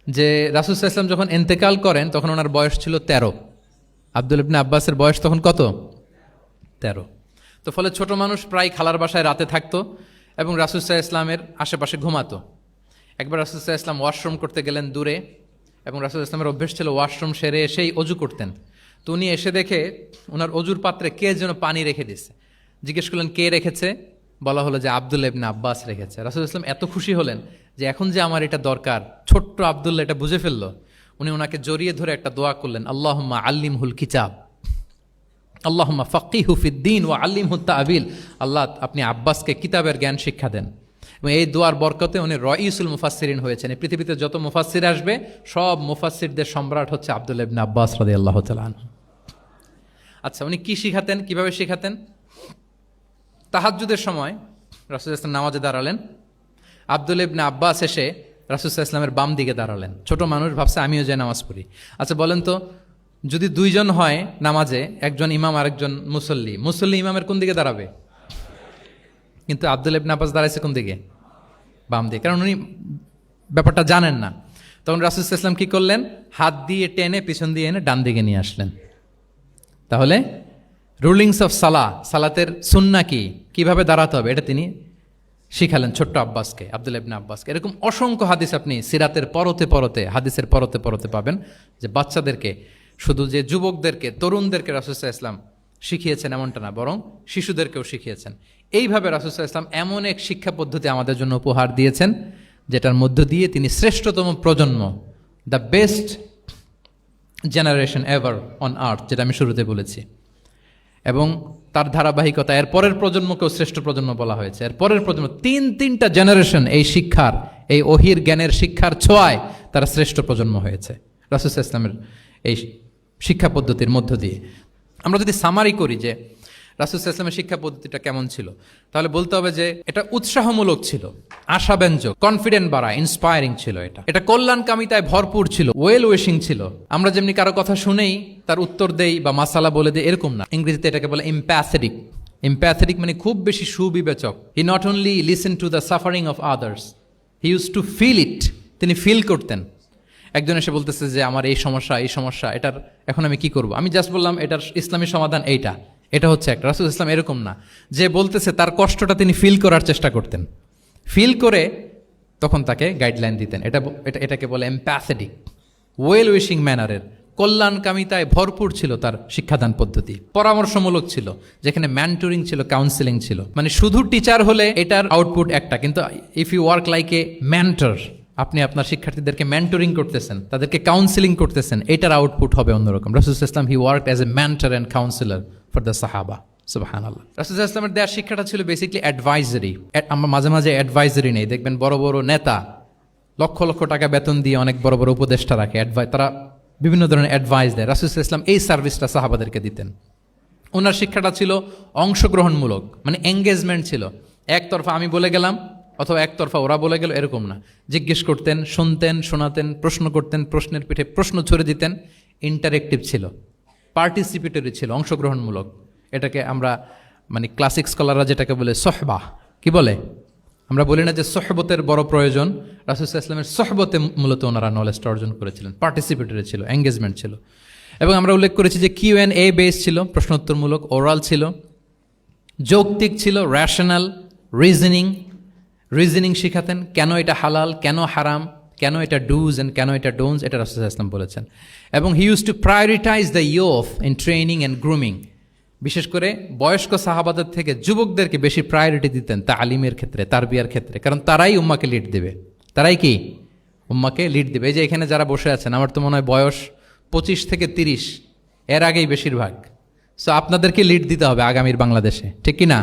S1: যে রাসূল ইসলাম যখন ইন্তেকাল করেন তখন ওনার বয়স ছিল 13। আব্দুল্লাহ ইবনে আব্বাসের বয়স তখন কত? 13। তো ফলে ছোট মানুষ প্রায় খালার বাসায় রাতে থাকতো এবং রাসূল ইসলামের আশেপাশে ঘুমাতো। একবার রাসূল ইসলাম ওয়াশরুম করতে গেলেন দূরে, এবং রাসূল ইসলামের অভ্যেস ছিল ওয়াশরুম সেরে এসেই অজু করতেন। তো উনি এসে দেখে ওনার অজুর পাত্রে কে যেন পানি রেখে দিচ্ছে। জিজ্ঞেস করলেন কে রেখেছে? বলা হলো যে আব্দুল্লাহ ইবনে আব্বাস রেখেছে। রাসূল ইসলাম এত খুশি হলেন যে এখন যে আমার এটা দরকার, ছোট্ট আব্দুল্লাহ এটা বুঝে ফেললো। উনি ওনাকে জড়িয়ে ধরে একটা দোয়া করলেন, আল্লাহুম্মা আল্লিমহুল কিতাব, আল্লাহুম্মা ফাক্কিহু ফিদ্দীন ওয়া আল্লিমহু তা'বিল। আল্লাহ, আপনি আব্বাসকে কিতাবের জ্ঞান শিক্ষা দেন। এবং এই দোয়ার বরকতে উনি রাইসুল মুফাসসিরিন হয়েছেন। এই পৃথিবীতে যত মুফাসসির আসবে সব মুফাসসিরদের সম্রাট হচ্ছে আব্দুল্লাহ ইবনে আব্বাস রাদিয়াল্লাহু তাআলা আনহু। আচ্ছা, উনি কি শিখাতেন, কিভাবে শিখাতেন? তাহাজ্জুদের সময় রাসূল ইসলাম নামাজে দাঁড়ালেন, আব্দুল্লাহ ইবনে আব্বাস এসে রাসূল ইসলামের বাম দিকে দাঁড়ালেন। ছোট মানুষ, ভাবছে আমিও যে নামাজ পড়ি। আচ্ছা বলেন তো, যদি দুইজন হয় নামাজে, একজন ইমাম আর একজন মুসল্লি, মুসল্লি ইমামের কোন দিকে দাঁড়াবে? কিন্তু আব্দুল্লাহ ইবনে আব্বাস দাঁড়াইছে কোন দিকে? বাম দিকে, কারণ উনি ব্যাপারটা জানেন না। তখন রাসূল ইসলাম কি করলেন? হাত দিয়ে টেনে পিছন দিয়ে এনে ডান দিকে নিয়ে আসলেন। তাহলে রুলিংস অফ সালাতের সুন্নাহ কি, কিভাবে দাঁড়াতে হবে, এটা তিনি শিখালেন ছোট্ট আব্বাসকে, আব্দুল্লাহ ইবনে আব্বাসকে। এরকম অসংখ্য হাদিস আপনি সিরাতের পরতে পরতে, হাদিসের পরতে পরতে পাবেন, যে বাচ্চাদেরকে, শুধু যে যুবকদেরকে, তরুণদেরকে রাসূল ইসলাম শিখিয়েছেন এমনটা না, বরং শিশুদেরকেও শিখিয়েছেন। এইভাবে রাসূল ইসলাম এমন এক শিক্ষা পদ্ধতি আমাদের জন্য উপহার দিয়েছেন, যেটার মধ্য দিয়ে তিনি শ্রেষ্ঠতম প্রজন্ম, the best generation ever on আর্থ, যেটা আমি শুরুতে বলেছি, এবং তার ধারাবাহিকতা এর পরের প্রজন্মকেও শ্রেষ্ঠ প্রজন্ম বলা হয়েছে। এর পরের প্রজন্ম, তিনটা জেনারেশন এই শিক্ষার, এই ওহির জ্ঞানের শিক্ষার ছোঁয়ায় তারা শ্রেষ্ঠ প্রজন্ম হয়েছে রাসূল ইসলামের এই শিক্ষা পদ্ধতির মধ্য দিয়ে। আমরা যদি সামারি করি যে রাসূল ইসলামের শিক্ষা পদ্ধতিটা কেমন ছিল, তাহলে বলতে হবে যে এটা উৎসাহমূলক ছিল, আশাব্যঞ্জক, কনফিডেন্ট বাড়া, ইন্সপায়ারিং ছিল। এটা কল্যাণকামিতায় ভরপুর ছিল, ওয়েল উইশিং ছিল। আমরা যেমনি কারো কথা শুনেই তার উত্তর দেই বা মাসালা বলে দেই, এরকম না। ইংরেজিতে এটাকে বলে এমপ্যাথেটিক। এমপ্যাথেটিক মানে খুব বেশি সুবিবেচক। He not only listen to the suffering of others, he use to feel it. তিনি ফিল করতেন। একজন এসে বলতেছে যে আমার এই সমস্যা, এটার এখন আমি কি করব? আমি জাস্ট বললাম এটার ইসলামী সমাধান এইটা, এটা হচ্ছে একটা। রাসূল ইসলাম এরকম না, যে বলতেছে তার কষ্টটা তিনি ফিল করার চেষ্টা করতেন, ফিল করে তখন তাকে গাইডলাইন দিতেন। এটাকে বলে এমপ্যাথেটিক, ওয়েল উইশিং ম্যানারের, কল্যাণকামিতায় ভরপুর ছিল তার শিক্ষাদান পদ্ধতি, পরামর্শমূলক ছিল, যেখানে ম্যান্টরিং ছিল, কাউন্সিলিং ছিল। মানে শুধু টিচার হলে এটার আউটপুট একটা, কিন্তু if you work like a mentor, আপনি আপনার শিক্ষার্থীদেরকে মেন্টরিং করতেছেন, তাদেরকে কাউন্সিলিং করতেছেন, এটার আউটপুট হবে অন্যরকম। রাসূল সাল্লাল্লাহু আলাইহি ওয়াসাল্লাম হি worked as a mentor and councillor for the সাহাবা। সুবহানাল্লাহ। রাসূল সাল্লাল্লাহু আলাইহি ওয়াসাল্লামের দেওয়ার শিক্ষাটা ছিল বেসিক্যালি অ্যাডভাইজারি। আমরা মাঝে মাঝে অ্যাডভাইজারি নেই, দেখবেন বড় বড় নেতা লক্ষ লক্ষ টাকা বেতন দিয়ে অনেক বড় বড় উপদেষ্টা রাখে, তারা বিভিন্ন ধরনের অ্যাডভাইস দেয়। রাসূল সাল্লাল্লাহু আলাইহি ওয়াসাল্লাম এই সার্ভিসটা সাহাবাদেরকে দিতেন। ওনার শিক্ষাটা ছিল অংশগ্রহণমূলক, মানে এঙ্গেজমেন্ট ছিল। একতরফা আমি বলে গেলাম অথবা একতরফা ওরা বলে গেল, এরকম না। জিজ্ঞেস করতেন, শুনতেন, শোনাতেন, প্রশ্ন করতেন, প্রশ্নের পিঠে প্রশ্ন ছড়ে দিতেন। ইন্টারেক্টিভ ছিল, পার্টিসিপেটরি ছিল, অংশগ্রহণমূলক। এটাকে আমরা মানে ক্লাসিক স্কলাররা যেটাকে বলে সহবা, কি বলে? আমরা বলি না যে সহবতের বড় প্রয়োজন? রাসূল সাল্লাল্লাহু আলাইহি ওয়াসাল্লামের সহবতে মূলত ওনারা নলেজটা অর্জন করেছিলেন। পার্টিসিপেটরি ছিল, এঙ্গেজমেন্ট ছিল। এবং আমরা উল্লেখ করেছি যে Q&A বেস ছিল, প্রশ্নোত্তরমূলক, ওরাল ছিল, যৌক্তিক ছিল, র্যাশনাল, রিজনিং শিখাতেন। কেন এটা হালাল, কেন হারাম, কেন এটা ডুজ অ্যান্ড কেন এটা ডোন্টস, এটা রাসূল সাল্লাল্লাহু আলাইহি ওয়াসাল্লাম বলেছেন। এবং হি use two prioritise the youth in training and grooming. বিশেষ করে বয়স্ক সাহাবাদের থেকে যুবকদেরকে বেশি প্রায়োরিটি দিতেন তালিমের ক্ষেত্রে, তারবিয়ার ক্ষেত্রে, কারণ তারাই উম্মাকে লিড দেবে। তারাই কি উম্মাকে লিড দেবে। এই যে এখানে যারা বসে আছেন, আমার তো মনে হয় বয়স 25 থেকে 30, এর আগেই বেশিরভাগ। সো আপনাদেরকে লিড দিতে হবে আগামীর বাংলাদেশে, ঠিক কি না?